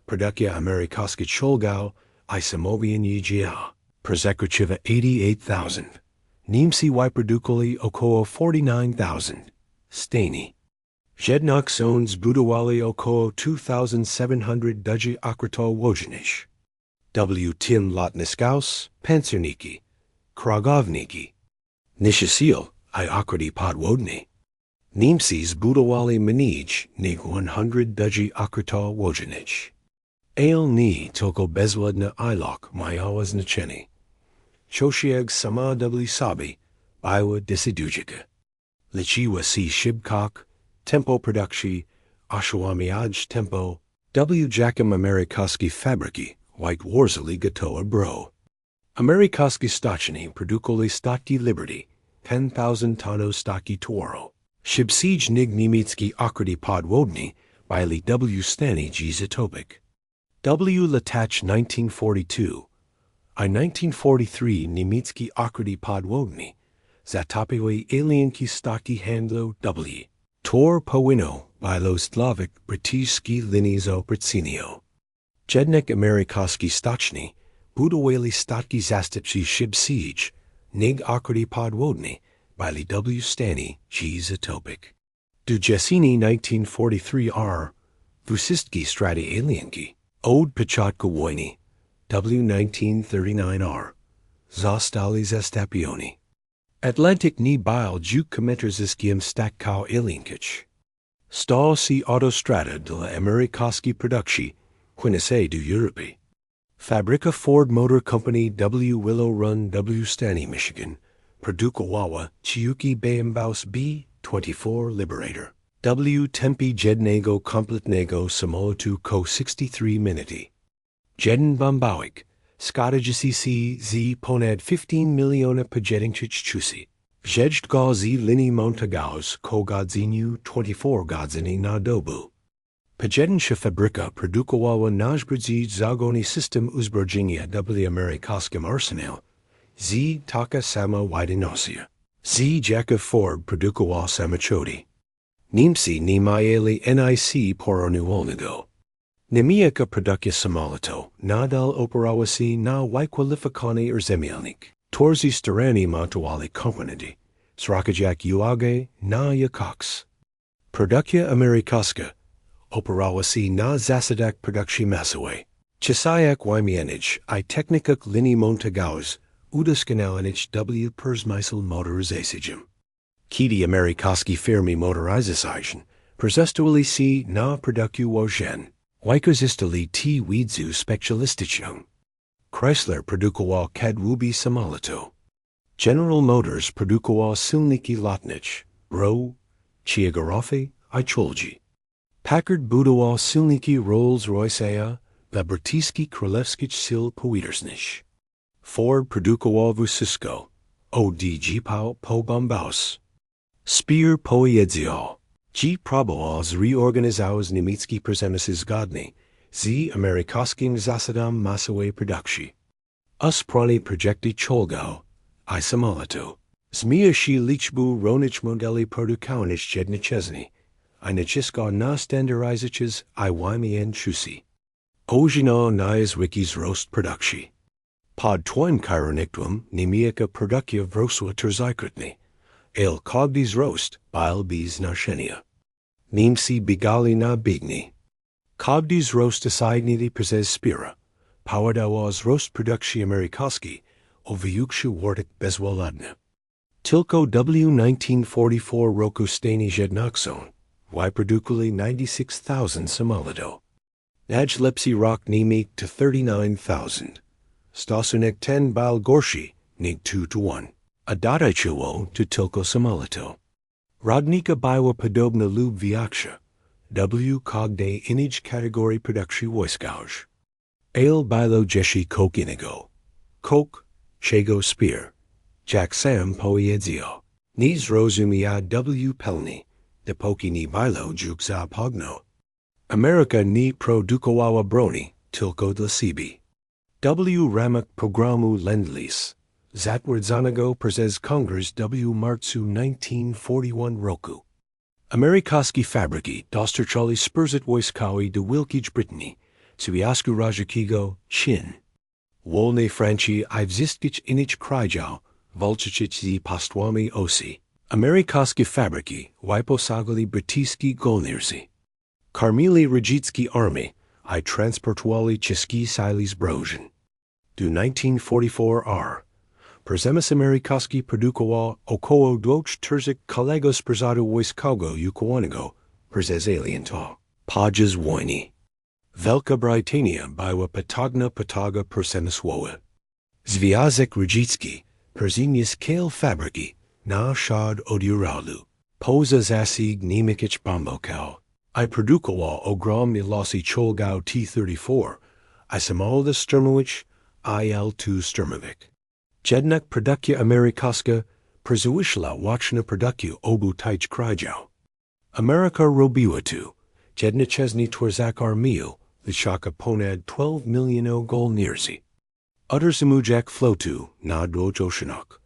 Produkcja amerykańska czołgów i samobiegów jeździła, przesłuchiwał 88,000. Niemcy wyprodukowali około 49,000. Stejnie. Jednak są zbudowali około 2,700 dużych okrętów wojennych. W tym lotniskach, pancerniki, krogowniki, niesisil i okręty podwodne. Niemcy zbudowali mniej niż 100 dużych okrętów wojennych. Ale nie tylko bezwładne ilok mają znaczenie. Chociaż sama w sobie była decydująca. Liczyła się szybkość, tempo produkcji, osiąganie tempo, jakim amerykańskie fabryki wytworzili gotowe bro. Amerykańskie stacje produkowali statki Liberty, 10,000 tonów statki Toro. Szybciej niemieckie okręty podwodne byli w stanie zatopik. W latach 1942 i 1943 niemieckie okręty podwodne zatopiły alienki statki handlu W. Tor powinno było stlowić brytyjskie linie operacyjne. Jednak amerykańskie stacje budowali statki zastępcze szybciej niż okręty podwodne byli w stanie zatopik. Do jesieni 1943 wszystkie straty alienki od początku wojny W 1939 zostali zastawione. Atlantic nie był juk komenterzyskiem statką alienkic. Stał się autostrada dla amerykańskiej produkcji, płynącej do Europy. Fabryka Ford Motor Company W. Willow Run w stanie Michigan produkowała ciuki Bauhaus B-24 Liberator. W tempi jednego kompletnego samolotu ko 63 minuty. Jeden bombowik, składający się z ponad 15 milionów pojedynczych czusy. Wjeżdż go z linii montażu ko godzinu 24 godziny na dobę. Pojedyncza fabryka produkowała najbardziej zagony system uzbrojenia w amerykańskim arsenale, z taka sama wydajnością. Z jaka Ford produkował samochody. Niemcy nie mieli nic porównywalnego. Niemiecka produkcja samolotu nadal operowała się na wykwalifikowanych rzemieślnikach, którzy staranie montowali komponenty, jak uwagę na jakość. Produkcja amerykańska operowała się na zasadach produkcji masowej, czasach wymienić i technikach linii montażu udoskonalonych w przemysł motoryzacyjnym. Kiedy amerykańskie firmy motoryzacyjne przestawali się na produkcję wojen, wykorzystali te wiedzę specjalistyczną. Chrysler produkował kadłubi samolotu. General Motors produkował silniki lotnicze, ro, ciężarówki i czołgi. Packard budował silniki Rolls-Royce'a dla brytyjskich królewskich sił powietrznych. Ford produkował wojsko, Oddali po bombaus. Speer pojedział. G próbował zreorganizować niemiecki przemysł zgodny z amerykańskim zasadom masowej produkcji. Usprali projekty czołgów I samolotu. Zmienia się liczbu różnych modeli produkowanych jednocześnie. I naciska na standaryzację I wymian chusy. Ojino na wikis rost produkcji. Pod twoim kierownictwem niemiecka produkcja wrosła trzykrotnie. El kogdis rost, bil bis narzędzia. Niemcy biegali na biegni. Kogdis rost asajdnili przez Speera. Powodował rost produkcji amerykańskiej o wyjukszu wartek bezwładne. Tylko w 1944 roku stanie jednak są. Y produkuli 96,000 samolotów. Najlepszy rok niemiec to 39,000. Stosunek ten bil gorszy, nig 2-1. A dotyczyło to tylko samolotu. Rodnika była podobna lub większa. W kogde innej kategorii produkcji wojskowych. Ale było jeśli innego. Kok, czego Speer. Jak sam pojedział. Nie zrozumiał W pełni, dopóki nie było juk za pogno. Ameryka nie produkowała broni, tylko dla siebie. W ramach programu Lend-Lease. Zatwierdzonego przez Kongres w marcu 1941 roku. Amerykańskie fabryki dostarczali sprzęt wojskowy do Wielkiej Brytanii, Związku Radzieckiego, Chin. Wolne Francji I wszystkich innych krajów walczyć z państwami osi. Amerykańskie fabryki wyposagali brytyjskie żołnierzy. Karmili radzieckie armii I transportowali czeskie sile zbrojeń. Do 1944 Przemysł amerykański produkował około 2,4 kolegów sprzedaży wojskowego ukochanego przez alienta. Podczas wojny. Wielka Brytania była potęga przemysłowa. Związek Radziecki przeniósł kiel fabryki na szad odjuralu. Poza zasig niemiecich bombokał. I produkował ogromne losy czołgów T-34, I samolot szturmowicz, IL-2 szturmowik. Jednak produkcja amerykańska przewyższyła łączną produkcję obu tych krajów. Ameryka robiła to, jednocześnie tworząc armię, wysoka ponad 12 milionów żołnierzy. Utrzymujak flotu na dwóch oceanach,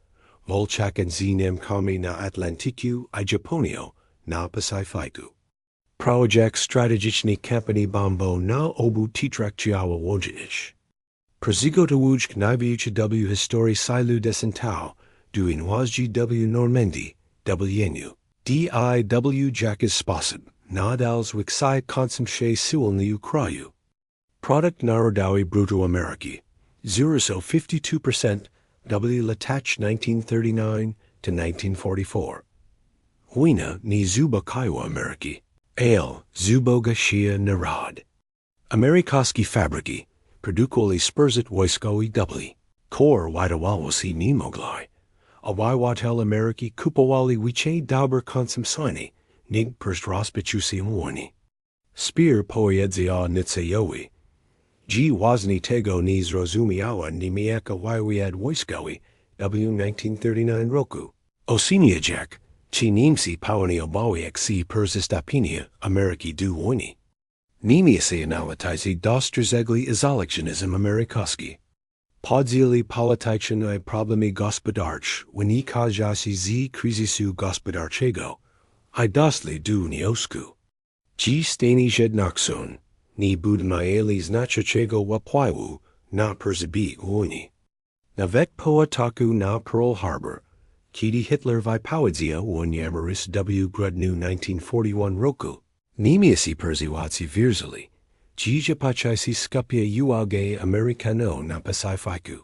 walcząc z Niemcami na Atlantyku I Japonią na Pacyfiku. Projekt strategiczny kampanii bombo na obu teatrach działał łącznie. Przygotowując największe historii silu descentał do inwazji w Normandii, W. D.I.W. jaki sposób nadal zwiksaj konsumpcję silny kraju. Produkt narodowy brutto Ameryki, 0,52% W. latach 1939 to 1944. Wojna nie zuboiła Ameryki, ale zubogaciła naród. Amerykańskie fabryki produkowali sprzęt wojskowy W. Kor wydawało się nie mogli. Obywatel Ameryki kupowali wicze dobre konsumpcyjne, nig przez rozpoczęcie wojny. Speer pojedział Nitzejowi. G właśnie tego nie zrozumiała niemiecka wywiad wojskowy w 1939 roku. Osiniajak, ci Niemcy pełni obawiak się przystąpienia Ameryki do wojny. Niemcy analityzy dostrzegli izolacjonizm amerykański. Podzieli polityczne problemy gospodarcze wynikają z kryzysu gospodarczego I dostli do wniosku. Ci stanie jednak są, nie budowali znaczącego wpływu na przebieg wojny. Nawet po ataku na Pearl Harbor, kiedy Hitler wypowiedział wojnę w grudniu 1941 roku, Niemcy perzywacy wierzili, że zapoczęcie skupia uwagę Amerykano na Pacyfiku.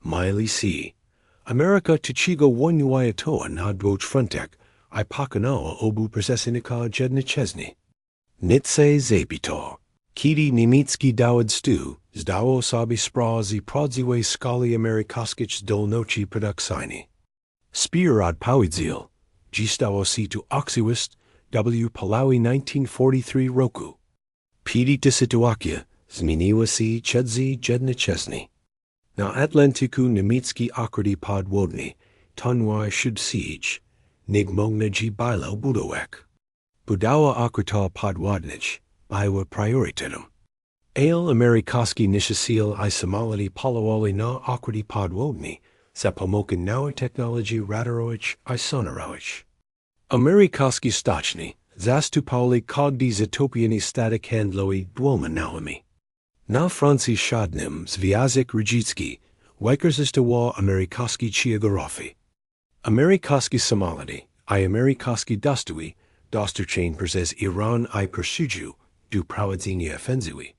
Mieli si, Ameryka czego wojnuje to na dwóch frontach I pokonała obu przeciwnika jednocześnie. Nitze zapytał, kiedy niemiecki dowódca zdawał sobie sprawę z prawdziwej skali amerykańskich zdolności produkcyjnych. Speera odpowiedział, że stało się to oczywiste w Polawi 1943 roku. Pidi sytuacja zmieniła się jednocześnie. Na Atlantyku niemiecki okryty podwodny tunwa should siege, nigmogna ji bilo budowek. Budawa akrata podwadnich, bywa prioritatum. Ale Amerikaski nishasil I samality polowali na akrati podwodni, za pomokin nawa technology radarowich I sonarowich. Amerikaski stochni, zastupali kogdi zatopiani static handloi dwoma nawami. Na Franci shadnim zviazik Rajicki, Wykerzistowa Amerikaski Chiagorofi. Amerikaski Somality, I Amerikaski Dostui, Dosterchain Przes Iran I Persuju, du Prawadzinia Fenziwi.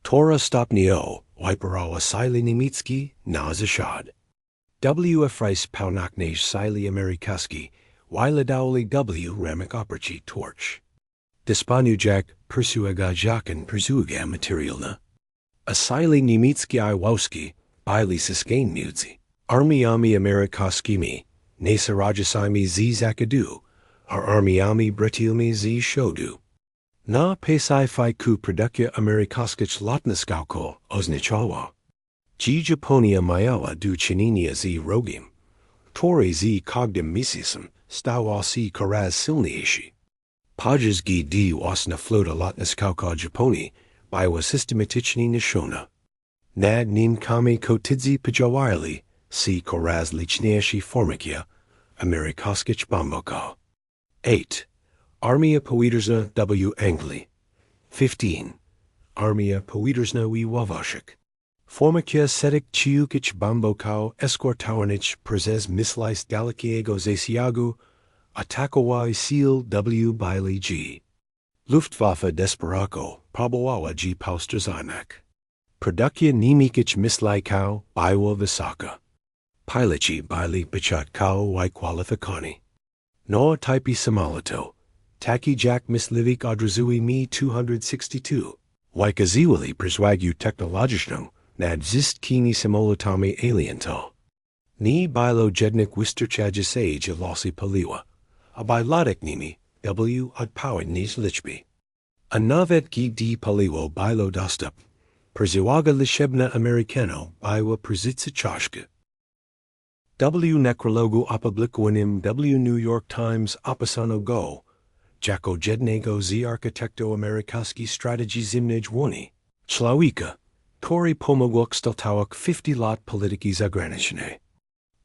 Tora Stopnio, Wyperawa Sili Nimitski, na Zashad. WF Rice Paunaknej Sili Amerikaski, Wyladowli W Ramek Operchi Torch. Dispanujak Persuega Jakan Persuega Materialna. Asili Nimitski I Wowski, Bili Siskain Mudzi. Armiami Amerikaskimi, Nasarajasimi Z Zakadu, Armiami Bretilmi Z Shodu. Na Pesai Fiku Produkcja Amerikaskich Lotniskauko, Oznichawa. G Japonia Mayawa du Chininia Z Rogim. Tori Z Cogdim Misism, Stawa C Karaz Silniishi. Pajas Gi D Wasna Flota Lotniskauka Japoni, Biwa Systematichni Nishona. Nad Nin Kami Kotidzi Pajawirli, C Koraz Lichneashi Formikia, Amerikaskich Bamboka. 8. Armia Powiederzna W. Angli. 15. Armia Powiederzna W. Wawashik. Formikia Sedik Chiukich Bambokau Eskortawanich Przes Mislice Galakiego Zasiagu, Atakowai Seal W. Bili G. Luftwaffe Desperako, Prabowawa G. Pausterzanak. Produkcja Nimikich Mislaikau, Biwa Visaka. Pilochi Bili Bichatkau Y Qualifikani. No Typi Samalito. Taki Jack Mislivik Odrazui Mi 262. Wykaziwili Przwagu Technologiczną, nad Zist Kini Samolotami Aliento. Ni Bilo Jednik Wisterchajasage Losi Paliwa. A Bilotic Nimi, W. Odpowid Nis Lichby. A Navet Gi D Paliwo Bilo Dostup. Przyaga Lishebna Americano, Biwa Przitsa Chashka. W. Necrologu Opublikwanim W. New York Times Opasano Go. Jako Jednego Z Architecto Amerikaski Strategy Zimnej Woni. Slawika. Tori Pomogwok Steltawak 50 Lot Politiki Zagraniczne.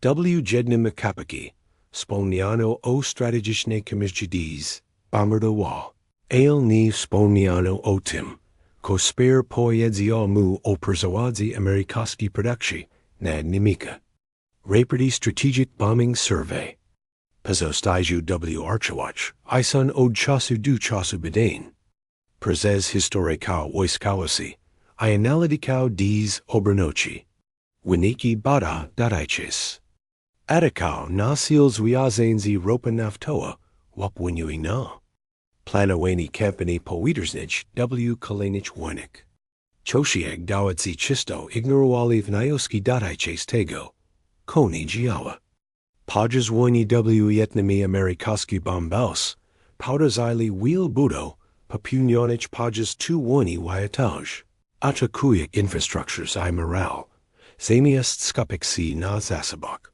W. Jednym Akapaki. Spolniano o Strategiczne Komisjidiz. Bombardowal. Ale ni Spolniano o Tim. Ko Speer Poyedzio Mu o Perzawadzi Amerikaski Produkcji, nad Nimika. Raperty Strategic Bombing Survey. Pazostaju W. Archawach, Isun od Chasu du Chasu Bidane. Przes Historikau Wojskawasi, I Analytikau Diz Obranochi. Winiki Bada Dadaiches. Atakau na Seals Wiazenzi Ropa Naftoa, Wapwinuing na. Planaweni Company Powiedersnich W. Kalenich Winik. Choshieg Dawatzi Chisto Ignorowali Vnayoski Dadaiches Tego. Koni Giawa. Pajas Wojny W. Yetnami Amerikaski Bombaus, Powderzili Wheel Budo, Papunionich Pajas 2 Wojny Wyataj. Atakuyik Infrastructures I Moral, Zamiast Skupik C. Na Zasabak,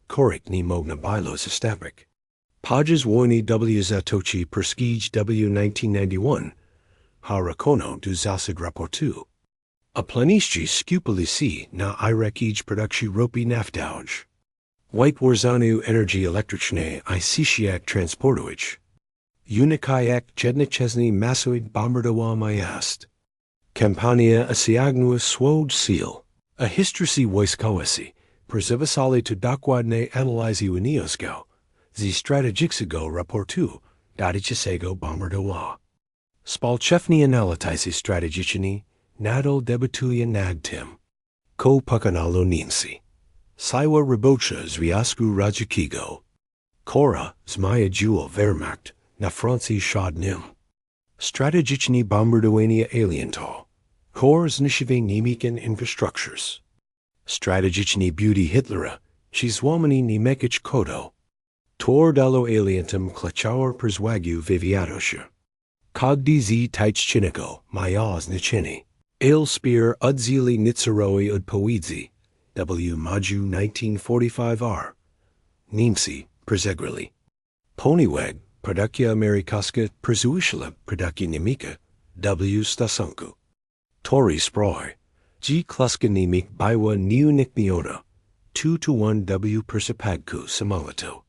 Korik Ni Mogna Bilos Estabik. Pajas Wojny W. Zatochi Perskij W. 1991, Harakono du Zasad Raportu. A Planishji Skupali C. Na Irakij Produkcji Ropi Naftauj. White Warzanu Energy Elektriczne I Sishiak Transportowicz. Unikayak Jednichesny Masoid Bombardowa Mayast. Kampania Asiagnua Swoj Seal. A Histrasi Wojskowasi, Przewasali to Dokładne Analizy Uniosko, Z Strategicznego Raportu, Dadichesego Bombardowa. Spalchewni Analityzy Strategiczny, Nadal Debatuja Nagtim. Ko Pukanalo Ninsi. Siwa Rabocha Zwiasku Rajakigo. Kora Zmaya Jewel Wehrmacht, na Franci Shadnim. Strategiczny Bombardowania Aliento. Kor Znishive Nimiken Infrastructures. Strategiczny Beauty Hitlera, Shizwamani Nimekich Kodo. Tor Dalo Alientum Klachauer Przwagu Viviatosha. Kogdi Z Taichchiniko, Mayaz Nichini. Ale Speer Udzili Nitseroi Udpowidzi. W. Maju 1945 R. Niemcy, przesłuchiwał. Poniewag, produkcja amerykańska, przesłuchiwał, produkcja niemiecka, w stosunku. Tory sproj. G kluska niemik była nieunikniona. 2-1 w przypadku samolotu.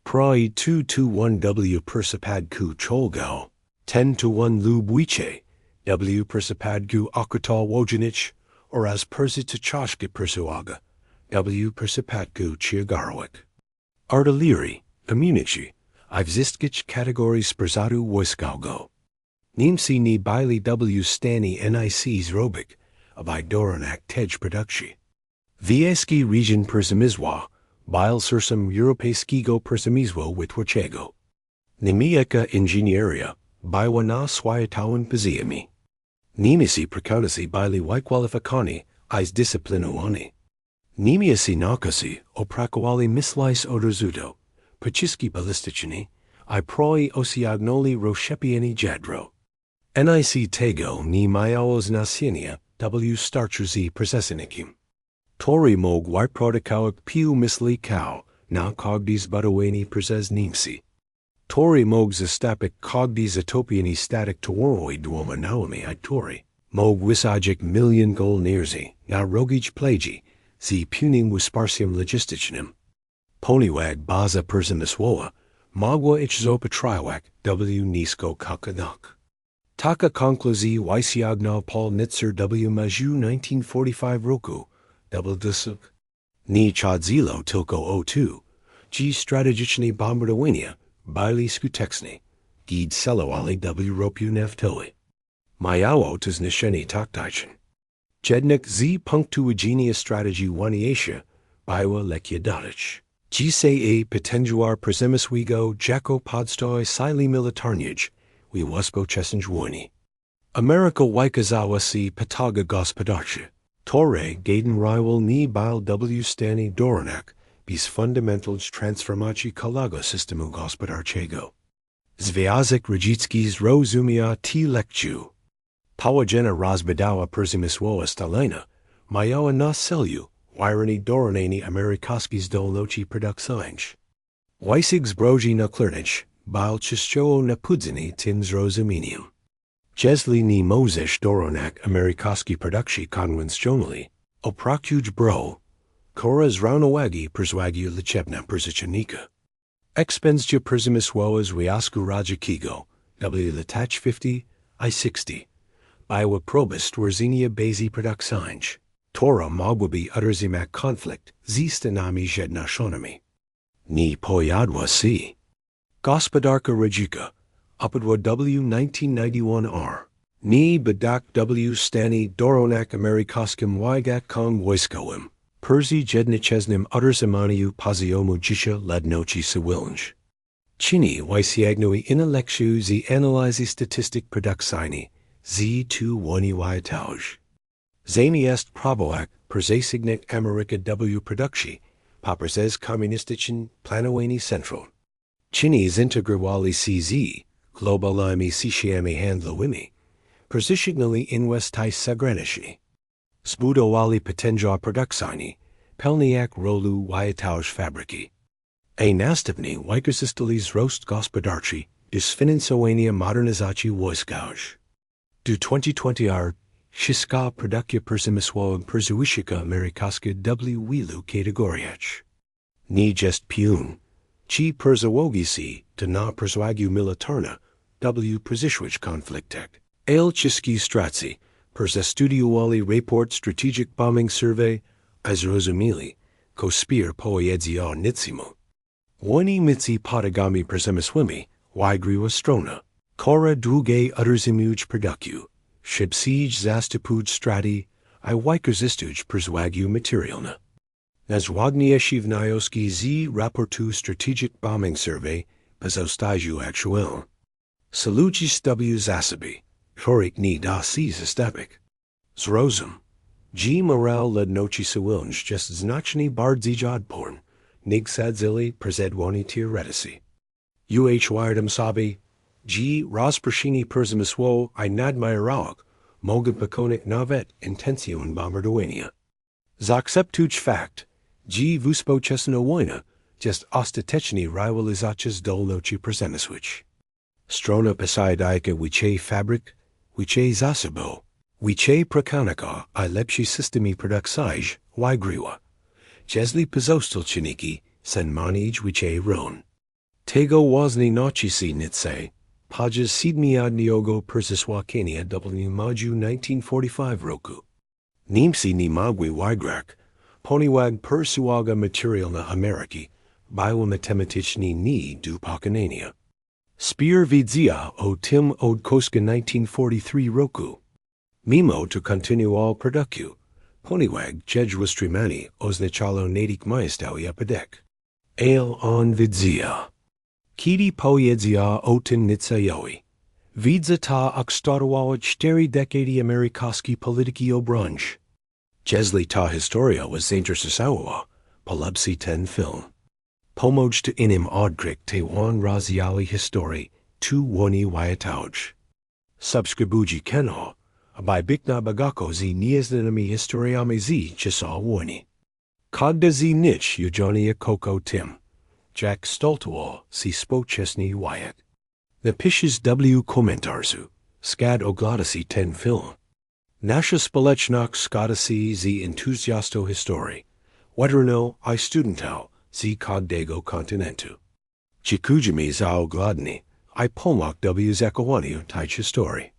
Proi 2-1 w przypadku czołgu. 10-1 lubwicze. W przypadku okna wojnych oraz czaszki przesłucha. W przypadku ciężarówek. Artylerii, amunicji, I wszystkich kategorii sprzętu wojskowego. Niemcy nie byli w stanie nic zrobić, aby dorównać tej produkcji. Wieski region przemysłowy, byl system europejskiego przemysłu wytwórczego. Niemiecka inżynieria była na swojatowym poziomie. Niemcy praktycy byli wykwalifikowani i zdyscyplinowani. Niemcy nakazy opracowali myśleć od razu, pociski balistyczne, I proi osiągnęli rozszczepienie jadro. Nic tego nie miało znaczenia w starciu procesnikiem. Tory mógł wyprodukować pił myśli kał na każdy zbudowany przez Niemcy. Tory mógł zastąpić każdy zatopiony statek towarowy dwoma nowymi I Tory mógł wysadzić milion żołnierzy na rogić plegi z pełnym wsparciem logistycznym. Poniewag baza przemysłowa mogła ich zaopatrywać w nisko kakanok. Taka konkluzji wysięgnął Paul Nitser w maju 1945 roku. Dosuk. Ni chodzilo tylko o tu, G strategiczne bombardowania byli skuteczne, gid celowali w ropiu naftowy. Miało to znaczenie taktyczne. Jednak z punktu widzenia strategii wojniejszej była lekkie dodać. Dzisiaj potężar przemysłowego jako podstoi sili militarnić we współczesnej wojny. Ameryka wykazała się potęgą gospodarczą. Tory gaden rival nie był w stanie dorównać bez fundamentalnych transformacji całego systemu gospodarczego. Związek Radziecki zrozumiał tę lekcję. Powodzenia rozbudowa przemysłowa Stalina miała na celu wyrównanie dorównania amerykańskiej zdolności produkcyjnej. Wyścig zbrojeń nuklearnych był częściowo nabudzony tym zrozumieniem. Jeśli nie możesz dorównać amerykańskiej produkcji konwencjonalnej, oprócz broni, która zrównoważy przewagę liczebną przeciwnika. Ekspansja przemysłowa Związku Radzieckiego w latach 50 I 60 była próbą stworzenia bazy produkcyjnej, która mogłaby utrzymać konflikt z Stanami Zjednoczonymi. Nie pojawiła się. Gospodarka radziecka opadła w 1991 r. Nie brak w stanie dorównać amerykańskim wydatkom wojskowym. Przy jednoczesnym utrzymaniu poziomu życia ludności cywilnych. Chiny wysięgnęły inne lekcje z analizy statystyk produkcyjnej z tu wojny wyjatowej. Zamiast próbować przesunąć Amerykę w produkcji poprzez komunistyczne planowanie centrum. Chiny zintegrowali się z globalnymi sieciami handlowymi, pozycjonowali inwestycje zagraniczne. Zbudowali potężar produkcyjny, pełny jak rolu wyjatowej fabryki. A następnie wykorzystali wzrost gospodarczy do sfinansowania modernizacji wojskowych. Do 2020 r. wszystka produkcja przemysłowa przesłuchiwała amerykańska w wielu kategoriach. Nie jest piun, ci przesługi się to na przesłagę militarną w przyszłych konfliktach. Ale wszystkie stracci studiowali raport Strategic Bombing Survey i zrozumieli, ko Speera pojedzie Nitzemu. Wojny między podagami przemysłowymi wygrywa strona, która drugie utrzymując produkcję, szybciej zastupując straty i wykorzystując przewagę materialną. Nazwagniejszy wnioski z raportu Strategic Bombing Survey pozostają aktualne. Salutis w zasobie, których nie da się zastąpić. Zrozum. G moral ludności cywilnych jest znacznie bardziej odporny, niż sadzili przed teoretycy. Wyrtem sobie, G rozproszenie przemysłu I nadmierowek mogą pokonać nawet intencjon bombardowania. Zaakceptując fakt, G współczesna wojna Just ostateczny rywalizacja dolnoci przemysłów. Strona posajdajka wicze fabryk, wicze zasobo, wicze prekanika, a lepsi systemi produkcji, wygrywa. Jeśli pozostolczniki, sen manij wicze ron. Tego ważny noczysi Nitze, pages 7 przesłuchiwania w maju 1945 roku. Niemcy nie mogli wygrać, ponieważ przesyłaga materiał na Ameryki, było matematyczne nie do pokonania. Speera widział o tym od końca 1943 roku. Mimo to kontynuował produkcję, ponieważ jedwabstwienie oznaczało natychmiastowy upadek. Ale on widział. Kiedy powiedział o tym Nitzejowi, widzę ta akstarowało 4 dekady amerykańskiej polityki obrąż. Jeśli ta historia was zainteresowała, polubcy ten film. Pomóż to innym odkryć te rozdziały historii, tu Wojny wyjechać. Subskrybujcie kanał, aby być na bieżąco z nieznanymi historiami z czasów wojny. Kada z nich udzielnia koko tym. Jack Stoltowo si społeczny wajek. Napiszesz w komentarzu, skad oglądasi ten film. Nasza społeczność składa się z entuzjastów historii, weterano I studentów z każdego kontynentu. Dziękujemy za oglądanie I pomógł w zakowaniu tej historii.